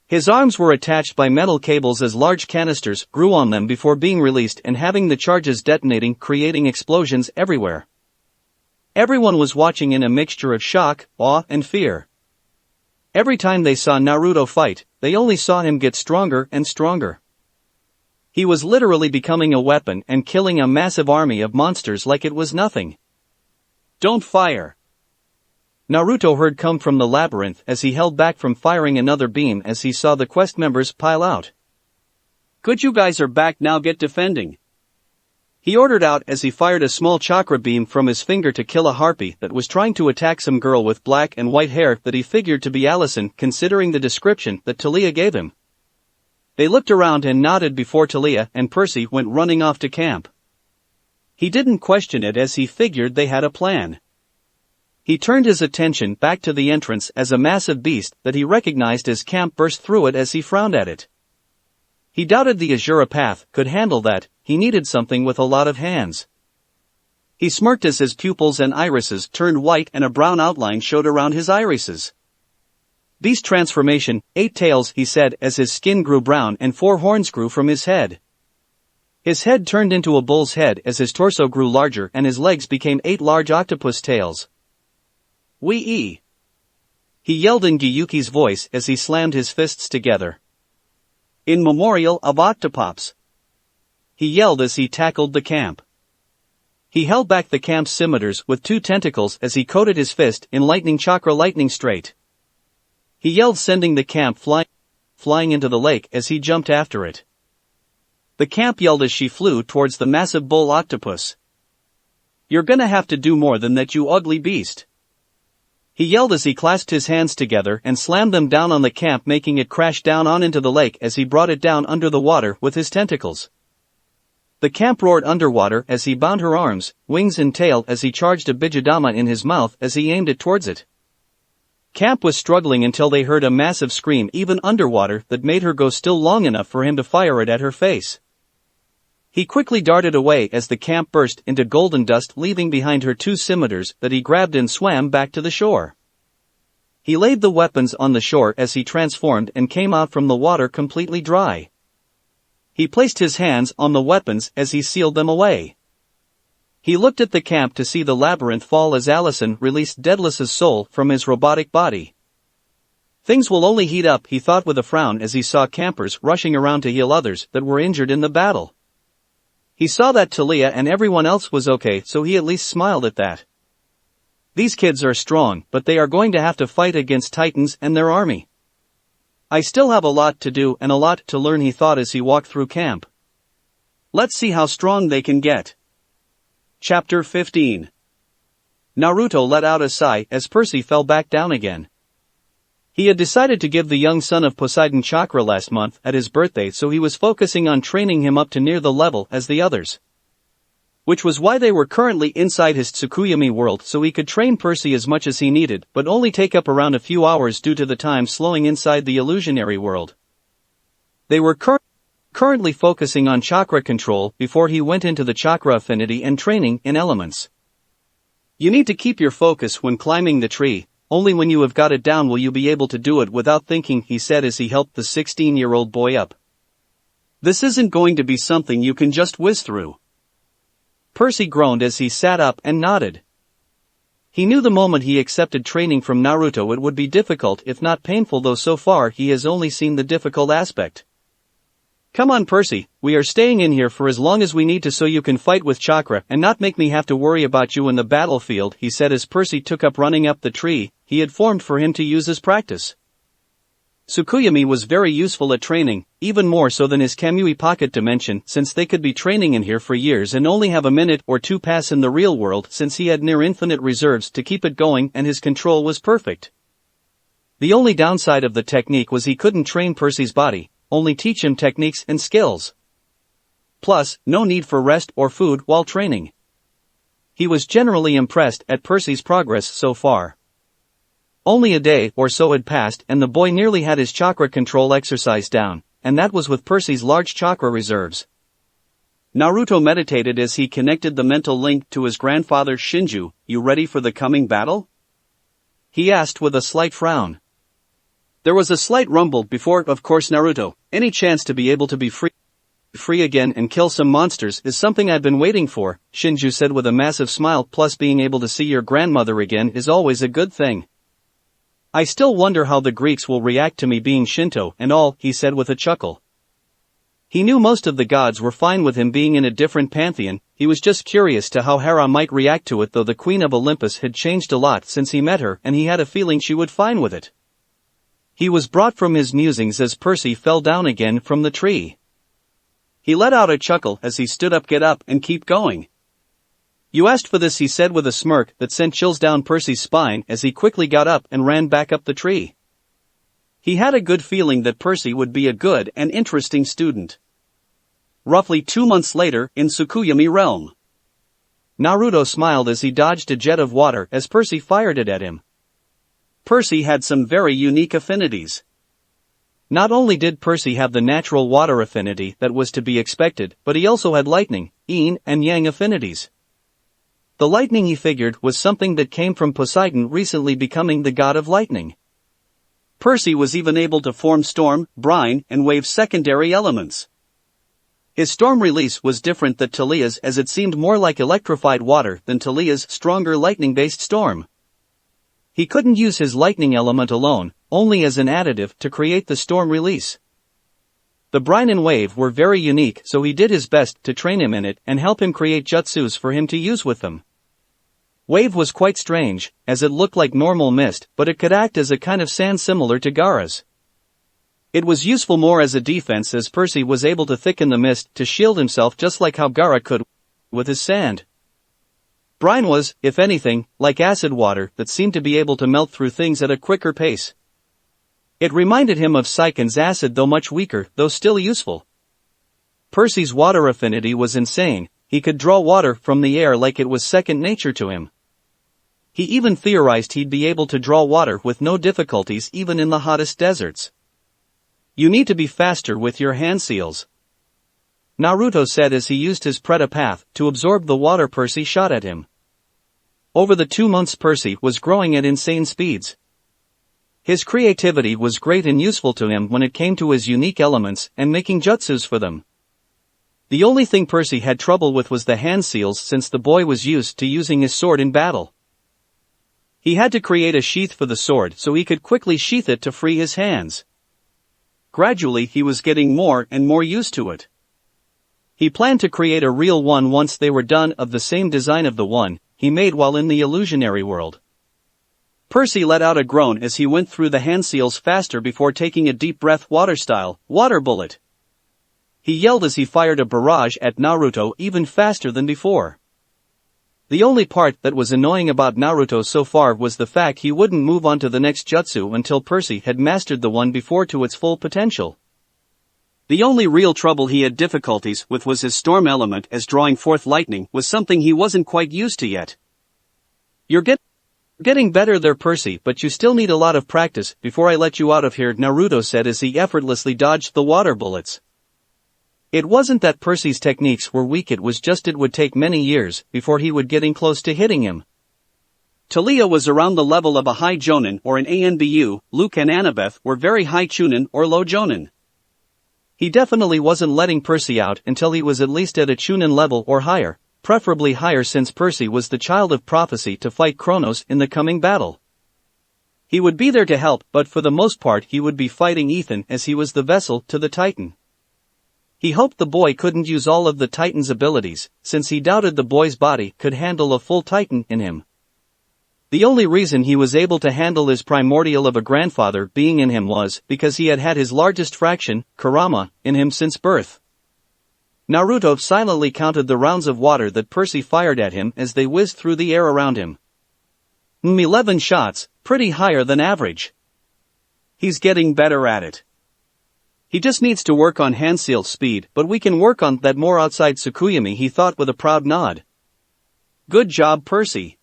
His arms were attached by metal cables as large canisters grew on them before being released and having the charges detonating, creating explosions everywhere. Everyone was watching in a mixture of shock, awe, and fear. Every time they saw Naruto fight, they only saw him get stronger and stronger. He was literally becoming a weapon and killing a massive army of monsters like it was nothing. Don't fire! Naruto heard come from the labyrinth as he held back from firing another beam as he saw the quest members pile out. Good, you guys are back now, get defending. He ordered out as he fired a small chakra beam from his finger to kill a harpy that was trying to attack some girl with black and white hair that he figured to be Allison, considering the description that Talia gave him. They looked around and nodded before Talia and Percy went running off to camp. He didn't question it as he figured they had a plan. He turned his attention back to the entrance as a massive beast that he recognized as Camp burst through it as he frowned at it. He doubted the Azura path could handle that. He needed something with a lot of hands. He smirked as his pupils and irises turned white and a brown outline showed around his irises. Beast transformation, 8 tails, he said as his skin grew brown and 4 horns grew from his head. His head turned into a bull's head as his torso grew larger and his legs became 8 large octopus tails. Wee-ee! He yelled in Gyuki's voice as he slammed his fists together. In memorial of Octopops. He yelled as he tackled the camp. He held back the camp's scimitars with 2 tentacles as he coated his fist in lightning chakra lightning straight. He yelled, sending the camp flying into the lake as he jumped after it. The camp yelled as she flew towards the massive bull octopus. You're gonna have to do more than that, you ugly beast. He yelled as he clasped his hands together and slammed them down on the camp, making it crash down on into the lake as he brought it down under the water with his tentacles. The camp roared underwater as he bound her arms, wings and tail as he charged a Bijudama in his mouth as he aimed it towards it. Camp was struggling until they heard a massive scream even underwater that made her go still long enough for him to fire it at her face. He quickly darted away as the camp burst into golden dust, leaving behind her 2 scimitars that he grabbed and swam back to the shore. He laid the weapons on the shore as he transformed and came out from the water completely dry. He placed his hands on the weapons as he sealed them away. He looked at the camp to see the labyrinth fall as Allison released Daedalus' soul from his robotic body. Things will only heat up, he thought with a frown as he saw campers rushing around to heal others that were injured in the battle. He saw that Talia and everyone else was okay, so he at least smiled at that. These kids are strong, but they are going to have to fight against Titans and their army. I still have a lot to do and a lot to learn, he thought as he walked through camp. Let's see how strong they can get. Chapter 15. Naruto let out a sigh as Percy fell back down again. He had decided to give the young son of Poseidon chakra last month at his birthday, so he was focusing on training him up to near the level as the others. Which was why they were currently inside his Tsukuyami world, so he could train Percy as much as he needed, but only take up around a few hours due to the time slowing inside the illusionary world. They were currently focusing on chakra control before he went into the chakra affinity and training in elements. You need to keep your focus when climbing the tree, only when you have got it down will you be able to do it without thinking, he said as he helped the 16-year-old boy up. This isn't going to be something you can just whiz through. Percy groaned as he sat up and nodded. He knew the moment he accepted training from Naruto it would be difficult if not painful, though so far he has only seen the difficult aspect. Come on Percy, we are staying in here for as long as we need to so you can fight with chakra and not make me have to worry about you in the battlefield, he said as Percy took up running up the tree he had formed for him to use as practice. Tsukuyami was very useful at training, even more so than his Kamui pocket dimension, since they could be training in here for years and only have a minute or two pass in the real world since he had near infinite reserves to keep it going and his control was perfect. The only downside of the technique was he couldn't train Percy's body, only teach him techniques and skills. Plus, no need for rest or food while training. He was generally impressed at Percy's progress so far. Only a day or so had passed and the boy nearly had his chakra control exercise down, and that was with Percy's large chakra reserves. Naruto meditated as he connected the mental link to his grandfather Shinju. You ready for the coming battle? He asked with a slight frown. There was a slight rumble before, of course Naruto, any chance to be able to be free again and kill some monsters is something I've been waiting for, Shinju said with a massive smile, plus being able to see your grandmother again is always a good thing. I still wonder how the Greeks will react to me being Shinto and all, he said with a chuckle. He knew most of the gods were fine with him being in a different pantheon, he was just curious to how Hera might react to it, though the Queen of Olympus had changed a lot since he met her and he had a feeling she would fine with it. He was brought from his musings as Percy fell down again from the tree. He let out a chuckle as he stood up. Get up and keep going. You asked for this, he said with a smirk that sent chills down Percy's spine as he quickly got up and ran back up the tree. He had a good feeling that Percy would be a good and interesting student. Roughly 2 months later, in Tsukuyami realm. Naruto smiled as he dodged a jet of water as Percy fired it at him. Percy had some very unique affinities. Not only did Percy have the natural water affinity that was to be expected, but he also had lightning, yin and yang affinities. The lightning, he figured, was something that came from Poseidon recently becoming the god of lightning. Percy was even able to form storm, brine, and wave secondary elements. His storm release was different than Talia's as it seemed more like electrified water than Talia's stronger lightning-based storm. He couldn't use his lightning element alone, only as an additive to create the storm release. The brine and wave were very unique, so he did his best to train him in it and help him create jutsus for him to use with them. Wave was quite strange, as it looked like normal mist, but it could act as a kind of sand similar to Gaara's. It was useful more as a defense as Percy was able to thicken the mist to shield himself just like how Gaara could with his sand. Brine was, if anything, like acid water that seemed to be able to melt through things at a quicker pace. It reminded him of Saiken's acid, though much weaker, though still useful. Percy's water affinity was insane, he could draw water from the air like it was second nature to him. He even theorized he'd be able to draw water with no difficulties even in the hottest deserts. You need to be faster with your hand seals, Naruto said as he used his Preta path to absorb the water Percy shot at him. Over the 2 months Percy was growing at insane speeds. His creativity was great and useful to him when it came to his unique elements and making jutsus for them. The only thing Percy had trouble with was the hand seals since the boy was used to using his sword in battle. He had to create a sheath for the sword so he could quickly sheath it to free his hands. Gradually he was getting more and more used to it. He planned to create a real one once they were done of the same design of the one he made while in the illusionary world. Percy let out a groan as he went through the hand seals faster before taking a deep breath water style, water bullet. He yelled as he fired a barrage at Naruto even faster than before. The only part that was annoying about Naruto so far was the fact he wouldn't move on to the next jutsu until Percy had mastered the one before to its full potential. The only real trouble he had difficulties with was his storm element, as drawing forth lightning was something he wasn't quite used to yet. You're getting better there, Percy, but you still need a lot of practice before I let you out of here, Naruto said as he effortlessly dodged the water bullets. It wasn't that Percy's techniques were weak, it was just it would take many years before he would get close to hitting him. Talia was around the level of a high jonin or an ANBU, Luke and Annabeth were very high chunin or low jonin. He definitely wasn't letting Percy out until he was at least at a chunin level or higher, preferably higher since Percy was the child of prophecy to fight Kronos in the coming battle. He would be there to help, but for the most part he would be fighting Ethan as he was the vessel to the Titan. He hoped the boy couldn't use all of the Titan's abilities, since he doubted the boy's body could handle a full Titan in him. The only reason he was able to handle his primordial of a grandfather being in him was because he had had his largest fraction, Kurama, in him since birth. Naruto silently counted the rounds of water that Percy fired at him as they whizzed through the air around him. 11 shots, pretty higher than average. He's getting better at it. He just needs to work on hand seal speed, but we can work on that more outside Tsukuyomi, he thought with a proud nod. Good job, Percy.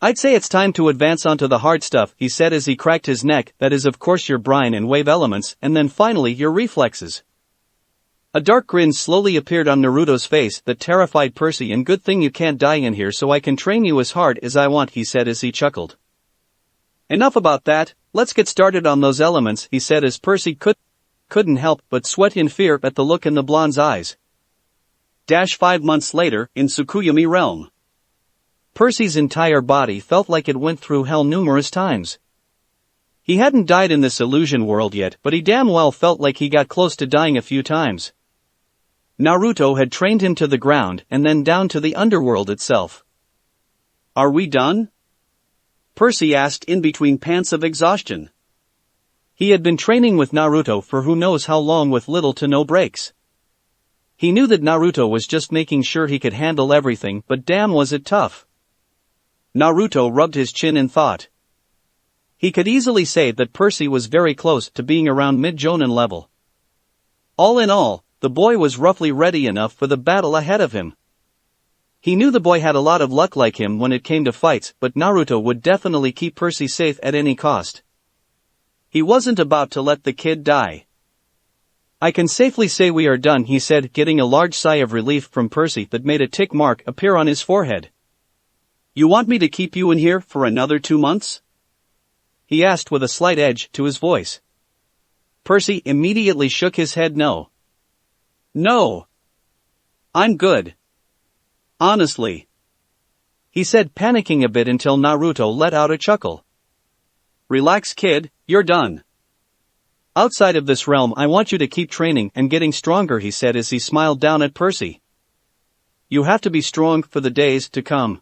I'd say it's time to advance onto the hard stuff, he said as he cracked his neck, that is of course your brine and wave elements, and then finally your reflexes. A dark grin slowly appeared on Naruto's face that terrified Percy, and good thing you can't die in here so I can train you as hard as I want, he said as he chuckled. Enough about that, let's get started on those elements, he said as Percy couldn't help but sweat in fear at the look in the blonde's eyes. 5 months later, in Tsukuyomi realm. Percy's entire body felt like it went through hell numerous times. He hadn't died in this illusion world yet, but he damn well felt like he got close to dying a few times. Naruto had trained him to the ground and then down to the underworld itself. Are we done? Percy asked in between pants of exhaustion. He had been training with Naruto for who knows how long with little to no breaks. He knew that Naruto was just making sure he could handle everything, but damn was it tough. Naruto rubbed his chin in thought. He could easily say that Percy was very close to being around mid-jonin level. All in all, the boy was roughly ready enough for the battle ahead of him. He knew the boy had a lot of luck like him when it came to fights, but Naruto would definitely keep Percy safe at any cost. He wasn't about to let the kid die. I can safely say we are done, he said, getting a large sigh of relief from Percy that made a tick mark appear on his forehead. You want me to keep you in here for another 2 months? He asked with a slight edge to his voice. Percy immediately shook his head no. No. I'm good. Honestly. He said, panicking a bit until Naruto let out a chuckle. Relax, kid, you're done. Outside of this realm I want you to keep training and getting stronger, he said as he smiled down at Percy. You have to be strong for the days to come.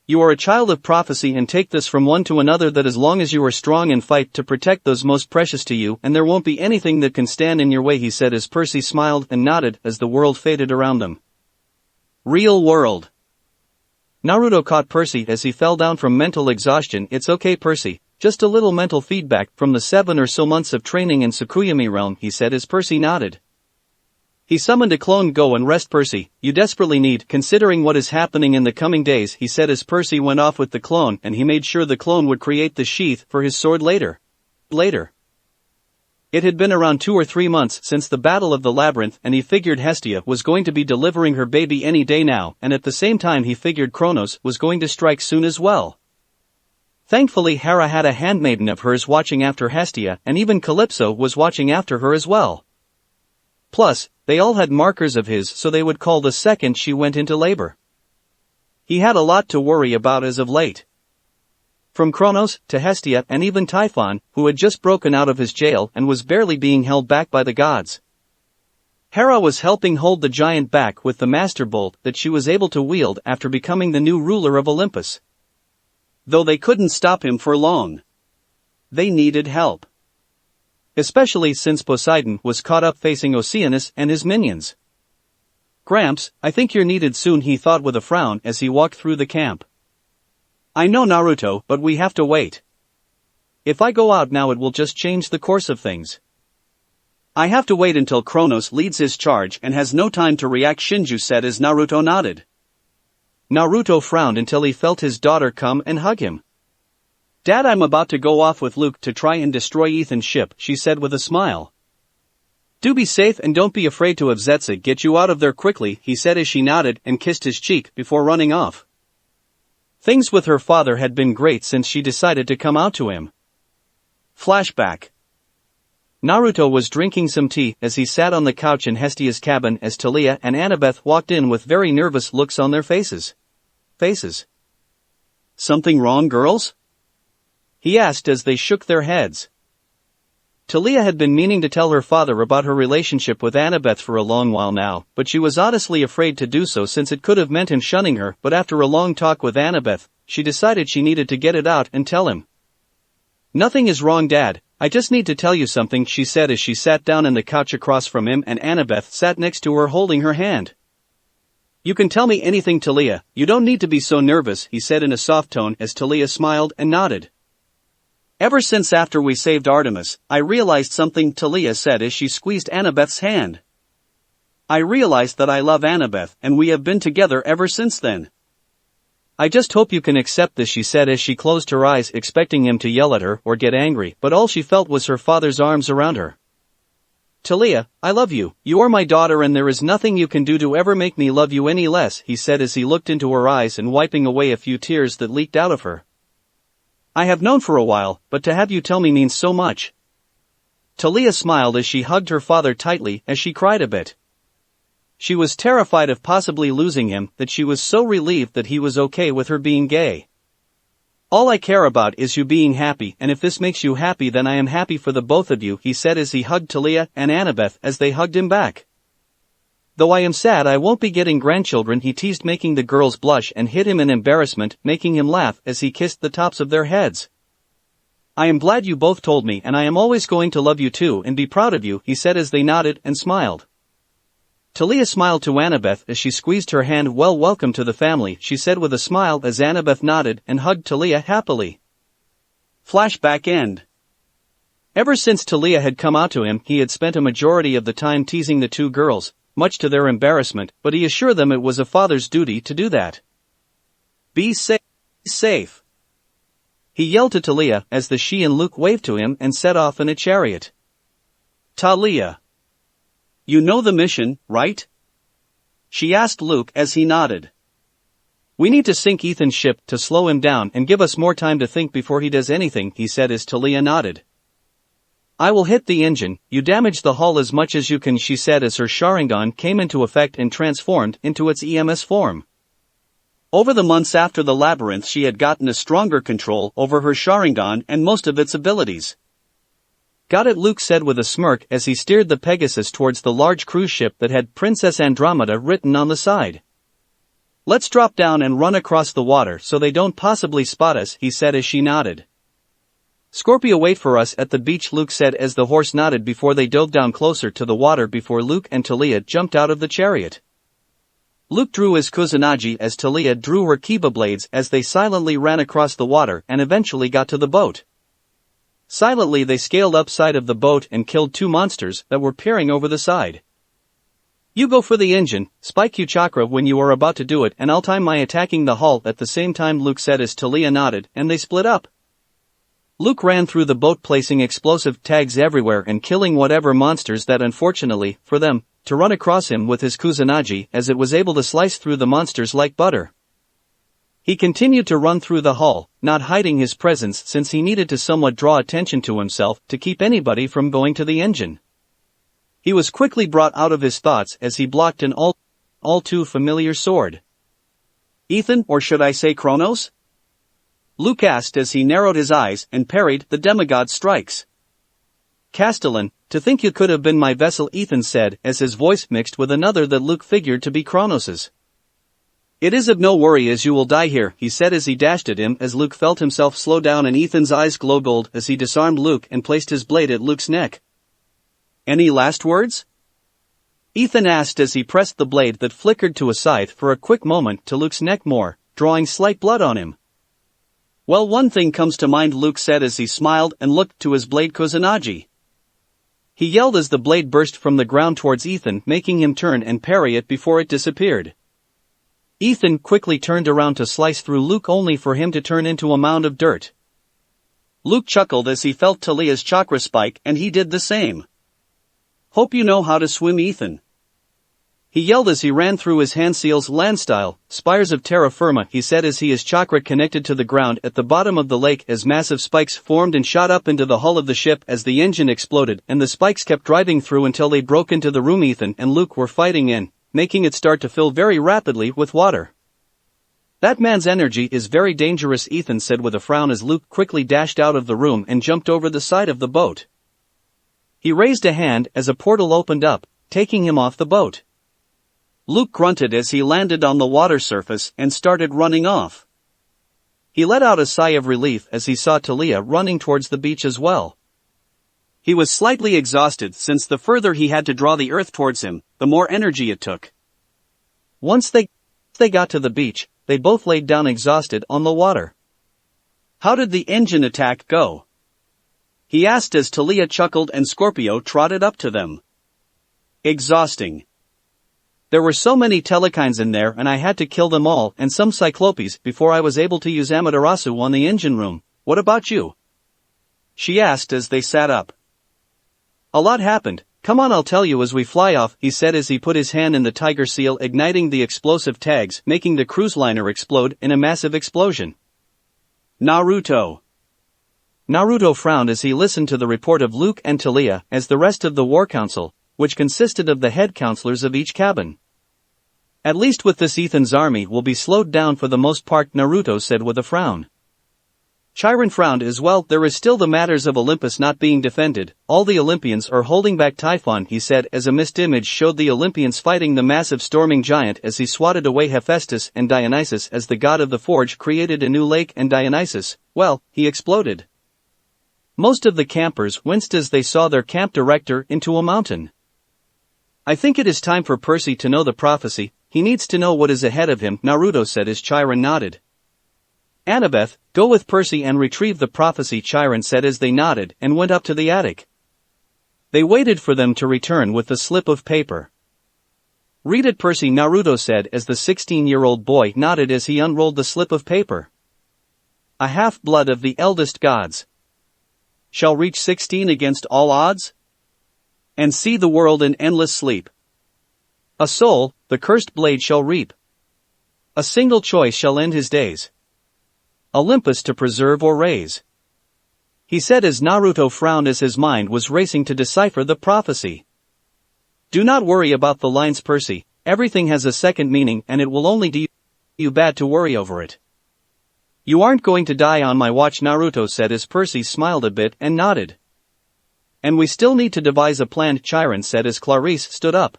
You are a child of prophecy, and take this from one to another, that as long as you are strong and fight to protect those most precious to you, and there won't be anything that can stand in your way, he said as Percy smiled and nodded as the world faded around them. Real world. Naruto caught Percy as he fell down from mental exhaustion. It's okay, Percy, just a little mental feedback from the 7 or so months of training in Tsukuyomi realm, he said as Percy nodded. He summoned a clone. Go and rest, Percy, you desperately need, considering what is happening in the coming days, he said as Percy went off with the clone, and he made sure the clone would create the sheath for his sword later. It had been around 2 or 3 months since the Battle of the Labyrinth, and he figured Hestia was going to be delivering her baby any day now, and at the same time he figured Kronos was going to strike soon as well. Thankfully Hera had a handmaiden of hers watching after Hestia, and even Calypso was watching after her as well. Plus, they all had markers of his, so they would call the second she went into labor. He had a lot to worry about as of late. From Kronos, to Hestia, and even Typhon, who had just broken out of his jail and was barely being held back by the gods. Hera was helping hold the giant back with the Master Bolt that she was able to wield after becoming the new ruler of Olympus. Though they couldn't stop him for long. They needed help. Especially since Poseidon was caught up facing Oceanus and his minions. Gramps, I think you're needed soon, he thought with a frown as he walked through the camp. I know, Naruto, but we have to wait. If I go out now it will just change the course of things. I have to wait until Kronos leads his charge and has no time to react, Shinju said as Naruto nodded. Naruto frowned until he felt his daughter come and hug him. Dad, I'm about to go off with Luke to try and destroy Ethan's ship, she said with a smile. Do be safe and don't be afraid to have Zetsu get you out of there quickly, he said as she nodded and kissed his cheek before running off. Things with her father had been great since she decided to come out to him. Flashback. Naruto was drinking some tea as he sat on the couch in Hestia's cabin as Talia and Annabeth walked in with very nervous looks on their faces. Something wrong, girls? He asked as they shook their heads. Talia had been meaning to tell her father about her relationship with Annabeth for a long while now, but she was honestly afraid to do so since it could have meant him shunning her, but after a long talk with Annabeth, she decided she needed to get it out and tell him. Nothing is wrong, Dad, I just need to tell you something, she said as she sat down on the couch across from him and Annabeth sat next to her holding her hand. You can tell me anything, Talia, you don't need to be so nervous, he said in a soft tone as Talia smiled and nodded. Ever since after we saved Artemis, I realized something, Talia said as she squeezed Annabeth's hand. I realized that I love Annabeth, and we have been together ever since then. I just hope you can accept this, she said as she closed her eyes expecting him to yell at her or get angry, but all she felt was her father's arms around her. Talia, I love you, you are my daughter and there is nothing you can do to ever make me love you any less, he said as he looked into her eyes and wiping away a few tears that leaked out of her. I have known for a while, but to have you tell me means so much. Talia smiled as she hugged her father tightly as she cried a bit. She was terrified of possibly losing him, that she was so relieved that he was okay with her being gay. All I care about is you being happy, and if this makes you happy then I am happy for the both of you, he said as he hugged Talia and Annabeth as they hugged him back. Though I am sad I won't be getting grandchildren, he teased, making the girls blush and hid him in embarrassment, making him laugh as he kissed the tops of their heads. I am glad you both told me and I am always going to love you too and be proud of you, he said as they nodded and smiled. Talia smiled to Annabeth as she squeezed her hand. Well, welcome to the family, she said with a smile as Annabeth nodded and hugged Talia happily. Flashback end. Ever since Talia had come out to him, he had spent a majority of the time teasing the two girls, much to their embarrassment, but he assured them it was a father's duty to do that. Be safe. He yelled to Talia as she and Luke waved to him and set off in a chariot. Talia. You know the mission, right? She asked Luke as he nodded. We need to sink Ethan's ship to slow him down and give us more time to think before he does anything, he said as Talia nodded. I will hit the engine, you damage the hull as much as you can, she said as her Sharingan came into effect and transformed into its EMS form. Over the months after the labyrinth she had gotten a stronger control over her Sharingan and most of its abilities. Got it, Luke said with a smirk as he steered the Pegasus towards the large cruise ship that had Princess Andromeda written on the side. Let's drop down and run across the water so they don't possibly spot us, he said as she nodded. Scorpio, wait for us at the beach, Luke said as the horse nodded before they dove down closer to the water before Luke and Talia jumped out of the chariot. Luke drew his Kusanagi as Talia drew her Kiba blades as they silently ran across the water and eventually got to the boat. Silently they scaled up side of the boat and killed two monsters that were peering over the side. You go for the engine, spike Q chakra when you are about to do it, and I'll time my attacking the hull at the same time, Luke said as Taliah nodded, and they split up. Luke ran through the boat, placing explosive tags everywhere and killing whatever monsters that, unfortunately for them, to run across him with his Kusanagi, as it was able to slice through the monsters like butter. He continued to run through the hull, not hiding his presence since he needed to somewhat draw attention to himself to keep anybody from going to the engine. He was quickly brought out of his thoughts as he blocked an all too familiar sword. Ethan, or should I say Kronos? Luke asked as he narrowed his eyes and parried the demigod's strikes. Castellan, to think you could have been my vessel, Ethan said as his voice mixed with another that Luke figured to be Kronos's. It is of no worry as you will die here, he said as he dashed at him as Luke felt himself slow down and Ethan's eyes glow gold as he disarmed Luke and placed his blade at Luke's neck. Any last words? Ethan asked as he pressed the blade that flickered to a scythe for a quick moment to Luke's neck more, drawing slight blood on him. Well, one thing comes to mind, Luke said as he smiled and looked to his blade Kusanagi. He yelled as the blade burst from the ground towards Ethan, making him turn and parry it before it disappeared. Ethan quickly turned around to slice through Luke only for him to turn into a mound of dirt. Luke chuckled as he felt Taliah's chakra spike and he did the same. Hope you know how to swim, Ethan. He yelled as he ran through his hand seals land style, spires of terra firma, he said as his chakra connected to the ground at the bottom of the lake as massive spikes formed and shot up into the hull of the ship as the engine exploded and the spikes kept driving through until they broke into the room Ethan and Luke were fighting in, making it start to fill very rapidly with water. That man's energy is very dangerous, Ethan said with a frown as Luke quickly dashed out of the room and jumped over the side of the boat. He raised a hand as a portal opened up, taking him off the boat. Luke grunted as he landed on the water surface and started running off. He let out a sigh of relief as he saw Taliah running towards the beach as well. He was slightly exhausted since the further he had to draw the earth towards him, the more energy it took. Once they got to the beach, they both laid down exhausted on the water. How did the engine attack go? He asked as Taliah chuckled and Scorpio trotted up to them. Exhausting. There were so many telekines in there and I had to kill them all and some cyclopes before I was able to use Amaterasu on the engine room. What about you? She asked as they sat up. A lot happened. Come on, I'll tell you as we fly off, he said as he put his hand in the tiger seal, igniting the explosive tags, making the cruise liner explode in a massive explosion. Naruto. Naruto frowned as he listened to the report of Luke and Taliah as the rest of the war council, which consisted of the head counselors of each cabin. At least with this Ethan's army will be slowed down for the most part, Naruto said with a frown. Chiron frowned as well. There is still the matters of Olympus not being defended. All the Olympians are holding back Typhon, he said as a mist image showed the Olympians fighting the massive storming giant as he swatted away Hephaestus and Dionysus as the god of the forge created a new lake and Dionysus, well, he exploded. Most of the campers winced as they saw their camp director into a mountain. I think it is time for Percy to know the prophecy. He needs to know what is ahead of him, Naruto said as Chiron nodded. Annabeth, go with Percy and retrieve the prophecy, Chiron said as they nodded and went up to the attic. They waited for them to return with the slip of paper. Read it, Percy, Naruto said as the 16-year-old boy nodded as he unrolled the slip of paper. A half-blood of the eldest gods shall reach 16 against all odds and see the world in endless sleep. A soul, the cursed blade shall reap. A single choice shall end his days. Olympus to preserve or raise. He said as Naruto frowned as his mind was racing to decipher the prophecy. Do not worry about the lines, Percy. Everything has a second meaning and it will only do you bad to worry over it. You aren't going to die on my watch, Naruto said as Percy smiled a bit and nodded. And we still need to devise a plan, Chiron said as Clarice stood up.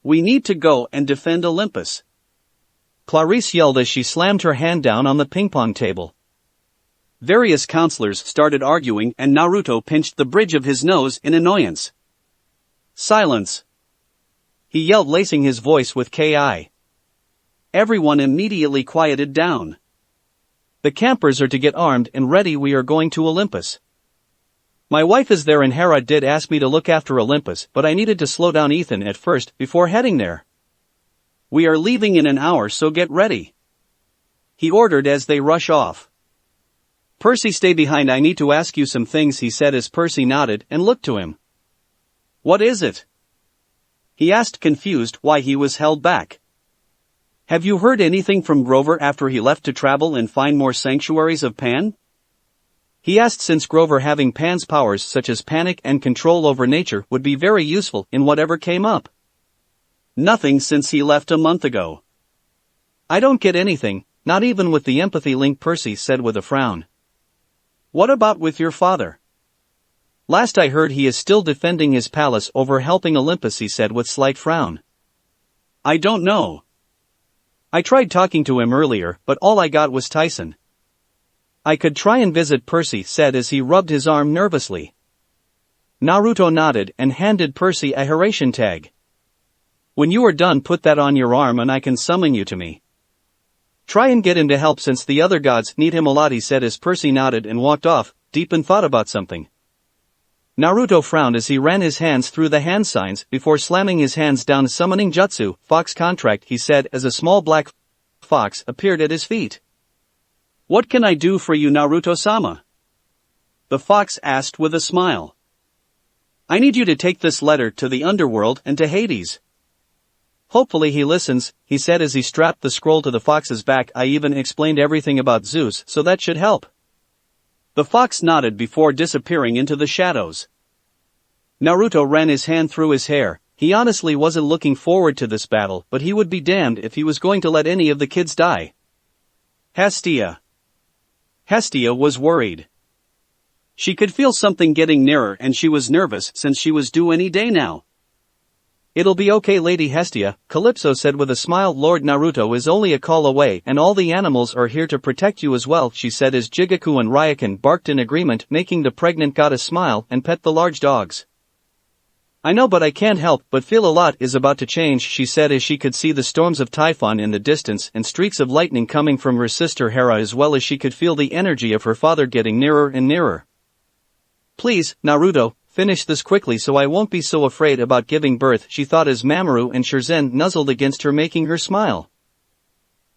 We need to go and defend Olympus. Clarice yelled as she slammed her hand down on the ping-pong table. Various counselors started arguing and Naruto pinched the bridge of his nose in annoyance. Silence! He yelled, lacing his voice with Ki. Everyone immediately quieted down. The campers are to get armed and ready. We are going to Olympus. My wife is there and Hera did ask me to look after Olympus, but I needed to slow down Ethan at first before heading there. We are leaving in an hour, so get ready, he ordered as they rush off. Percy, stay behind, I need to ask you some things, he said as Percy nodded and looked to him. What is it? He asked, confused why he was held back. Have you heard anything from Grover after he left to travel and find more sanctuaries of Pan? He asked, since Grover having Pan's powers such as panic and control over nature would be very useful in whatever came up. Nothing since he left a month ago. I don't get anything, not even with the empathy link, Percy said with a frown. What about with your father? Last I heard he is still defending his palace over helping Olympus, he said with slight frown. I don't know. I tried talking to him earlier, but all I got was Tyson. I could try and visit, Percy said as he rubbed his arm nervously. Naruto nodded and handed Percy a Haration tag. When you are done, put that on your arm and I can summon you to me. Try and get him to help since the other gods need him a lot, he said as Percy nodded and walked off, deep in thought about something. Naruto frowned as he ran his hands through the hand signs before slamming his hands down. Summoning jutsu, fox contract, he said as a small black fox appeared at his feet. What can I do for you, Naruto-sama? The fox asked with a smile. I need you to take this letter to the underworld and to Hades. Hopefully he listens, he said as he strapped the scroll to the fox's back. I even explained everything about Zeus, so that should help. The fox nodded before disappearing into the shadows. Naruto ran his hand through his hair. He honestly wasn't looking forward to this battle, but he would be damned if he was going to let any of the kids die. Hestia was worried. She could feel something getting nearer and she was nervous since she was due any day now. It'll be okay, Lady Hestia, Calypso said with a smile. Lord Naruto is only a call away and all the animals are here to protect you as well, she said as Jigaku and Ryakan barked in agreement, making the pregnant goddess smile and pet the large dogs. I know, but I can't help but feel a lot is about to change, she said as she could see the storms of Typhon in the distance and streaks of lightning coming from her sister Hera, as well as she could feel the energy of her father getting nearer and nearer. Please, Naruto, finish this quickly so I won't be so afraid about giving birth, she thought as Mamoru and Shirzan nuzzled against her, making her smile.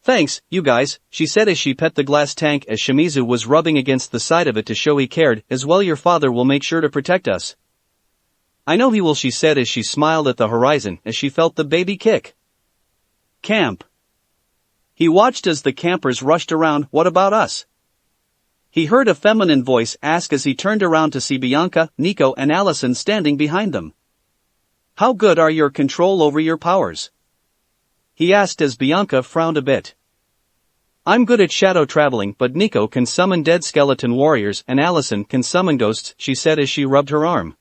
Thanks, you guys, she said as she pet the glass tank as Shimizu was rubbing against the side of it to show he cared, as well your father will make sure to protect us. I know he will, she said as she smiled at the horizon as she felt the baby kick. Camp. He watched as the campers rushed around. What about us? He heard a feminine voice ask as he turned around to see Bianca, Nico and Allison standing behind them. How good are your control over your powers? He asked as Bianca frowned a bit. I'm good at shadow traveling, but Nico can summon dead skeleton warriors and Allison can summon ghosts, she said as she rubbed her arm.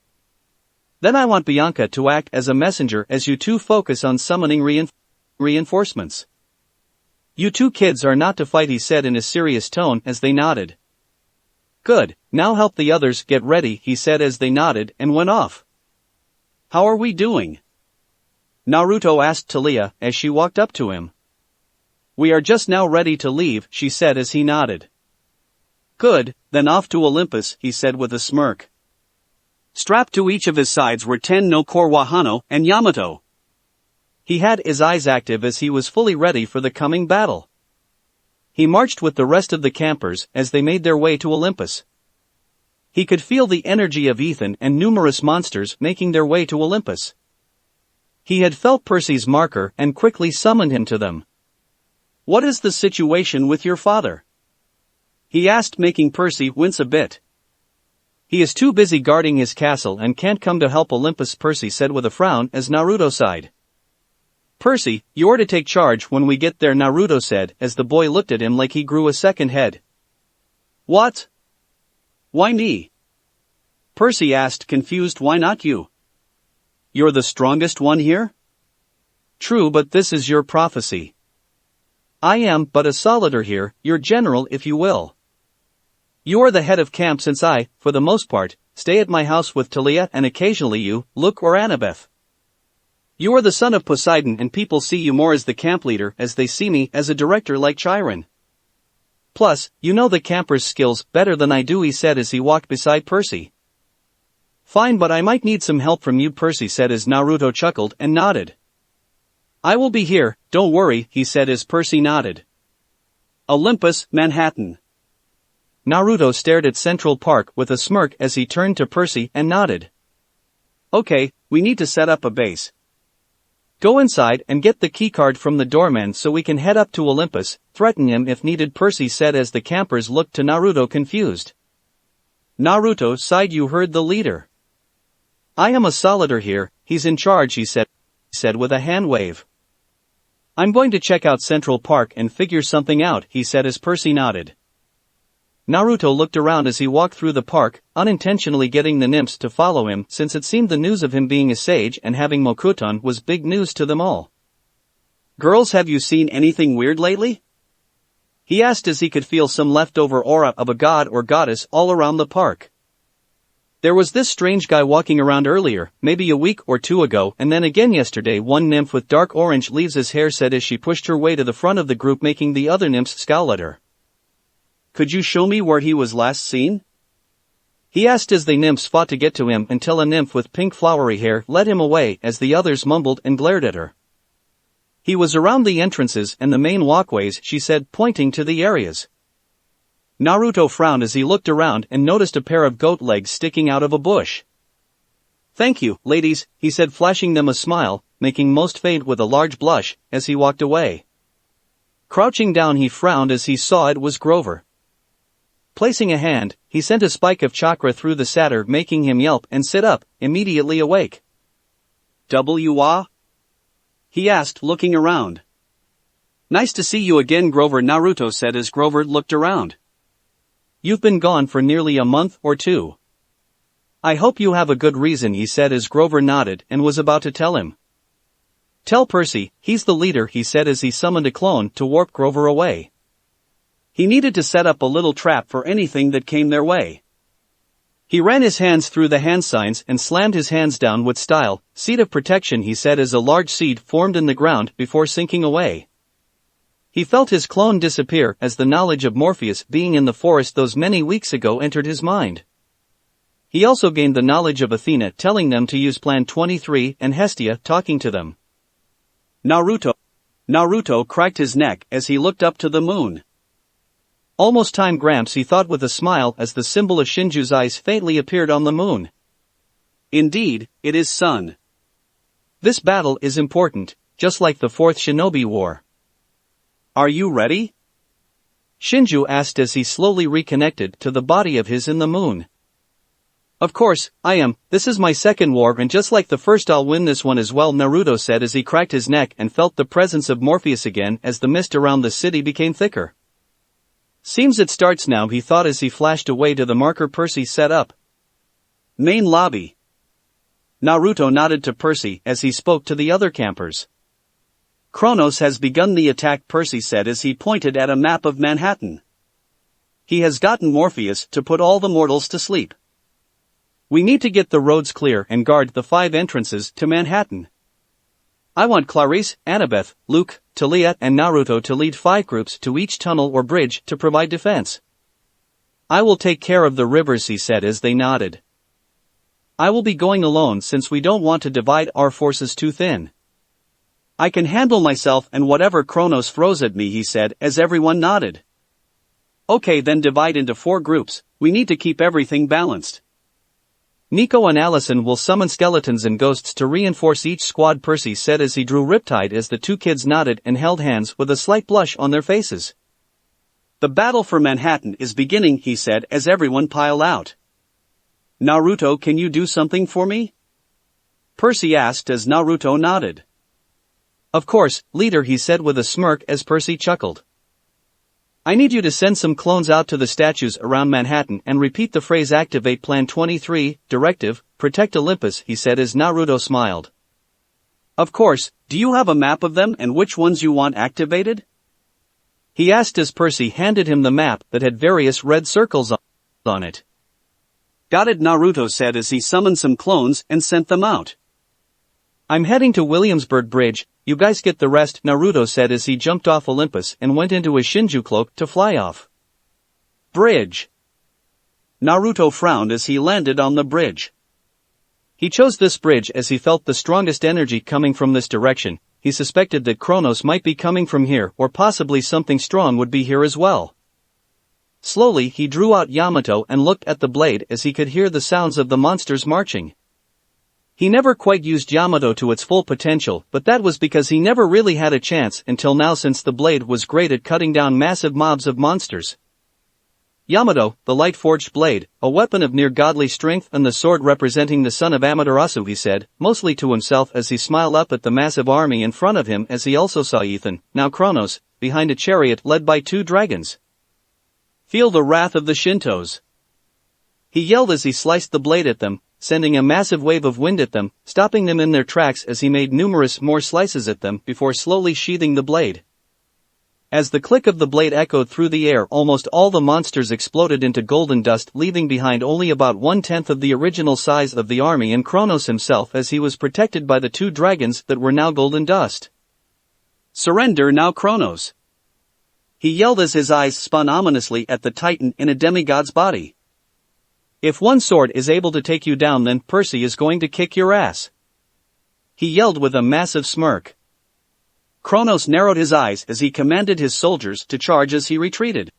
Then I want Bianca to act as a messenger as you two focus on summoning reinforcements. You two kids are not to fight, he said in a serious tone as they nodded. Good, now help the others get ready, he said as they nodded and went off. How are we doing? Naruto asked Taliah as she walked up to him. We are just now ready to leave, she said as he nodded. Good, then off to Olympus, he said with a smirk. Strapped to each of his sides were 10 no Core Wahano and Yamato. He had his eyes active as he was fully ready for the coming battle. He marched with the rest of the campers as they made their way to Olympus. He could feel the energy of Ethan and numerous monsters making their way to Olympus. He had felt Percy's marker and quickly summoned him to them. What is the situation with your father? He asked, making Percy wince a bit. He is too busy guarding his castle and can't come to help Olympus, Percy said with a frown as Naruto sighed. Percy, you're to take charge when we get there, Naruto said as the boy looked at him like he grew a second head. What? Why me? Percy asked, confused. Why not you? You're the strongest one here? True, but this is your prophecy. I am but a soldier here, your general if you will. You are the head of camp since I, for the most part, stay at my house with Taliah and occasionally you, Luke or Annabeth. You are the son of Poseidon and people see you more as the camp leader as they see me as a director like Chiron. Plus, you know the campers' skills better than I do, he said as he walked beside Percy. Fine, but I might need some help from you, Percy said as Naruto chuckled and nodded. I will be here, don't worry, he said as Percy nodded. Olympus, Manhattan. Naruto stared at Central Park with a smirk as he turned to Percy and nodded. Okay, we need to set up a base. Go inside and get the keycard from the doorman so we can head up to Olympus, threaten him if needed, Percy said as the campers looked to Naruto confused. Naruto sighed. You heard the leader. I am a solider here, he's in charge, he said with a hand wave. I'm going to check out Central Park and figure something out, he said as Percy nodded. Naruto looked around as he walked through the park, unintentionally getting the nymphs to follow him since it seemed the news of him being a sage and having Mokuton was big news to them all. Girls, have you seen anything weird lately? He asked as he could feel some leftover aura of a god or goddess all around the park. There was this strange guy walking around earlier, maybe a week or two ago, and then again yesterday. One nymph with dark orange leaves hair said as she pushed her way to the front of the group, making the other nymphs scowl at her. Could you show me where he was last seen? He asked as the nymphs fought to get to him until a nymph with pink flowery hair led him away as the others mumbled and glared at her. He was around the entrances and the main walkways, she said, pointing to the areas. Naruto frowned as he looked around and noticed a pair of goat legs sticking out of a bush. Thank you, ladies, he said, flashing them a smile, making most fade with a large blush, as he walked away. Crouching down, he frowned as he saw it was Grover. Placing a hand, he sent a spike of chakra through the satyr, making him yelp and sit up, immediately awake. "Wa?" he asked, looking around. Nice to see you again, Grover, Naruto said as Grover looked around. You've been gone for nearly a month or two. I hope you have a good reason, he said as Grover nodded and was about to tell him. Tell Percy, he's the leader, he said as he summoned a clone to warp Grover away. He needed to set up a little trap for anything that came their way. He ran his hands through the hand signs and slammed his hands down with style. Seed of protection, he said as a large seed formed in the ground before sinking away. He felt his clone disappear as the knowledge of Morpheus being in the forest those many weeks ago entered his mind. He also gained the knowledge of Athena telling them to use Plan 23 and Hestia talking to them. Naruto cracked his neck as he looked up to the moon. Almost time, Gramps, he thought with a smile as the symbol of Shinju's eyes faintly appeared on the moon. Indeed, it is sun. This battle is important, just like the Fourth Shinobi War. Are you ready? Shinju asked as he slowly reconnected to the body of his in the moon. Of course, I am. This is my second war and just like the first I'll win this one as well, Naruto said as he cracked his neck and felt the presence of Morpheus again as the mist around the city became thicker. Seems it starts now, he thought as he flashed away to the marker Percy set up. Main lobby. Naruto nodded to Percy as he spoke to the other campers. Kronos has begun the attack, Percy said as he pointed at a map of Manhattan. He has gotten Morpheus to put all the mortals to sleep. We need to get the roads clear and guard the 5 entrances to Manhattan. I want Clarice, Annabeth, Luke, Talia and Naruto to lead 5 groups to each tunnel or bridge to provide defense. I will take care of the rivers, he said as they nodded. I will be going alone since we don't want to divide our forces too thin. I can handle myself and whatever Kronos throws at me, he said as everyone nodded. Okay, then divide into 4 groups, we need to keep everything balanced. Nico and Allison will summon skeletons and ghosts to reinforce each squad, Percy said as he drew Riptide as the 2 kids nodded and held hands with a slight blush on their faces. The battle for Manhattan is beginning, he said as everyone piled out. Naruto, can you do something for me? Percy asked as Naruto nodded. Of course, leader, he said with a smirk as Percy chuckled. I need you to send some clones out to the statues around Manhattan and repeat the phrase activate Plan 23, directive, protect Olympus, he said as Naruto smiled. Of course, do you have a map of them and which ones you want activated? He asked as Percy handed him the map that had various red circles on it. Got it, Naruto said as he summoned some clones and sent them out. I'm heading to Williamsburg Bridge, you guys get the rest, Naruto said as he jumped off Olympus and went into a Shinju cloak to fly off. Bridge. Naruto frowned as he landed on the bridge. He chose this bridge as he felt the strongest energy coming from this direction. He suspected that Kronos might be coming from here, or possibly something strong would be here as well. Slowly he drew out Yamato and looked at the blade as he could hear the sounds of the monsters marching. He never quite used Yamato to its full potential, but that was because he never really had a chance until now, since the blade was great at cutting down massive mobs of monsters. Yamato, the light-forged blade, a weapon of near-godly strength, and the sword representing the son of Amaterasu, he said, mostly to himself as he smiled up at the massive army in front of him, as he also saw Ethan, now Kronos, behind a chariot led by 2 dragons. Feel the wrath of the Shintos. He yelled as he sliced the blade at them, sending a massive wave of wind at them, stopping them in their tracks as he made numerous more slices at them before slowly sheathing the blade. As the click of the blade echoed through the air, almost all the monsters exploded into golden dust, leaving behind only about 1/10 of the original size of the army and Kronos himself, as he was protected by the 2 dragons that were now golden dust. Surrender now, Kronos! He yelled as his eyes spun ominously at the titan in a demigod's body. If one sword is able to take you down, then Percy is going to kick your ass. He yelled with a massive smirk. Kronos narrowed his eyes as he commanded his soldiers to charge as he retreated.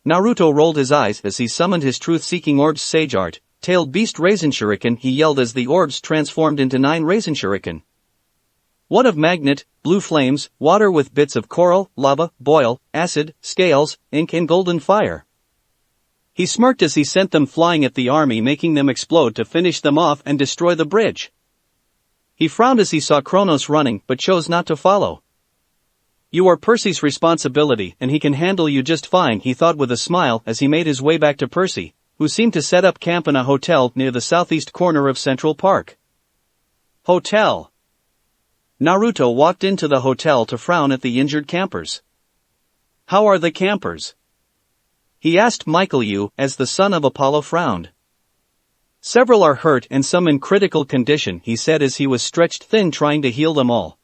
Naruto rolled his eyes as he summoned his truth-seeking orbs. Sage Art, Tailed Beast Raisin Shuriken, he yelled as the orbs transformed into 9 Raisin Shuriken. One of magnet, blue flames, water with bits of coral, lava, boil, acid, scales, ink and golden fire. He smirked as he sent them flying at the army, making them explode to finish them off and destroy the bridge. He frowned as he saw Kronos running, but chose not to follow. You are Percy's responsibility, and he can handle you just fine, he thought with a smile as he made his way back to Percy, who seemed to set up camp in a hotel near the southeast corner of Central Park. Hotel. Naruto walked into the hotel to frown at the injured campers. How are the campers? He asked Michael Yu, as the son of Apollo frowned. Several are hurt and some in critical condition, he said as he was stretched thin trying to heal them all.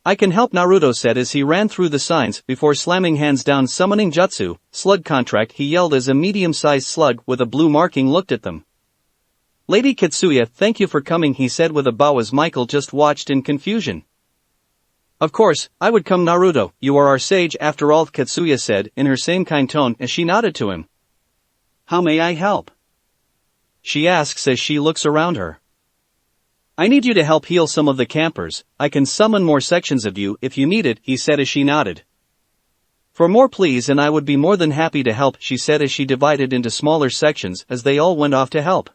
I can help, Naruto said as he ran through the signs before slamming hands down. Summoning Jutsu, Slug Contract, he yelled as a medium-sized slug with a blue marking looked at them. Lady Katsuya, thank you for coming, he said with a bow as Michael just watched in confusion. Of course, I would come, Naruto, you are our sage after all, Katsuya said in her same kind tone as she nodded to him. How may I help? She asks as she looks around her. I need you to help heal some of the campers. I can summon more sections of you if you need it, he said as she nodded. For more please, and I would be more than happy to help, she said as she divided into smaller sections as they all went off to help.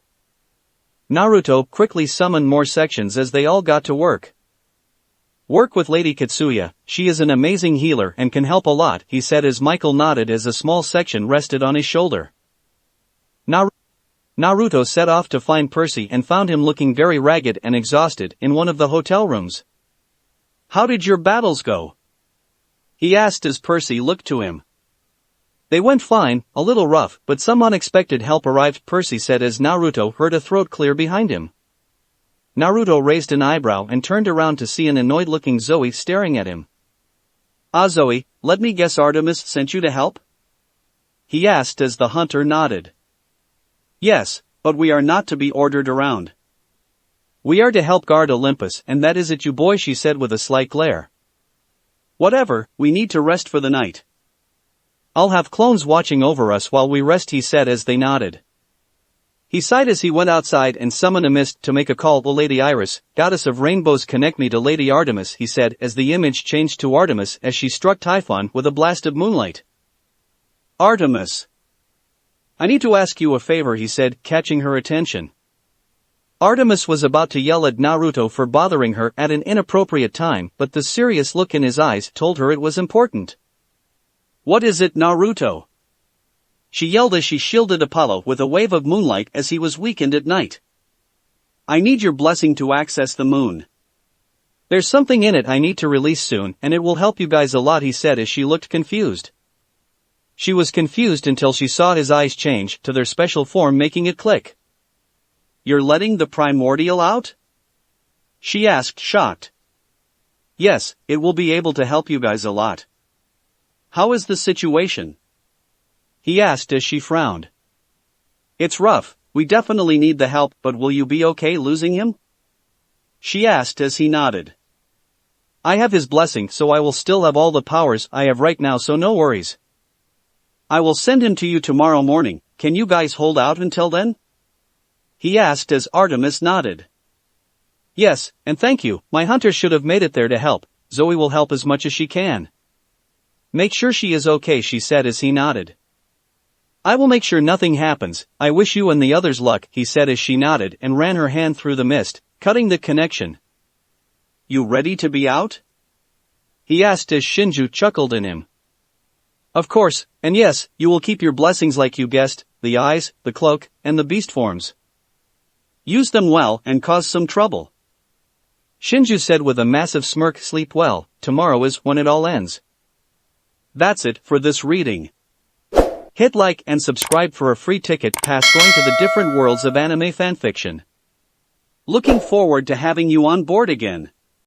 Naruto quickly summoned more sections as they all got to work. Work with Lady Katsuya, she is an amazing healer and can help a lot, he said as Michael nodded as a small section rested on his shoulder. Naruto set off to find Percy and found him looking very ragged and exhausted in one of the hotel rooms. How did your battles go? He asked as Percy looked to him. They went fine, a little rough, but some unexpected help arrived, Percy said as Naruto heard a throat clear behind him. Naruto raised an eyebrow and turned around to see an annoyed-looking Zoe staring at him. Ah, Zoe, let me guess, Artemis sent you to help? He asked as the hunter nodded. Yes, but we are not to be ordered around. We are to help guard Olympus, and that is it, you boy, she said with a slight glare. Whatever, we need to rest for the night. I'll have clones watching over us while we rest, he said as they nodded. He sighed as he went outside and summoned a mist to make a call. Oh, Lady Iris, goddess of rainbows, connect me to Lady Artemis, he said as the image changed to Artemis as she struck Typhon with a blast of moonlight. Artemis. I need to ask you a favor, he said, catching her attention. Artemis was about to yell at Naruto for bothering her at an inappropriate time, but the serious look in his eyes told her it was important. What is it, Naruto? She yelled as she shielded Apollo with a wave of moonlight as he was weakened at night. I need your blessing to access the moon. There's something in it I need to release soon, and it will help you guys a lot, he said as she looked confused. She was confused until she saw his eyes change to their special form, making it click. You're letting the primordial out? She asked, shocked. Yes, it will be able to help you guys a lot. How is the situation? He asked as she frowned. It's rough, We definitely need the help, but will you be okay losing him? She asked as he nodded. I have his blessing, so I will still have all the powers I have right now, so no worries. I will send him to you tomorrow morning. Can you guys hold out until then? He asked as Artemis nodded. Yes, and thank you, my hunter should have made it there to help. Zoe will help as much as she can. Make sure she is okay, she said as he nodded. I will make sure nothing happens. I wish you and the others luck, he said as she nodded and ran her hand through the mist, cutting the connection. You ready to be out? He asked as Shinju chuckled in him. Of course, and yes, you will keep your blessings like you guessed, the eyes, the cloak, and the beast forms. Use them well and cause some trouble. Shinju said with a massive smirk. Sleep well, tomorrow is when it all ends. That's it for this reading. Hit like and subscribe for a free ticket pass going to the different worlds of anime fanfiction. Looking forward to having you on board again.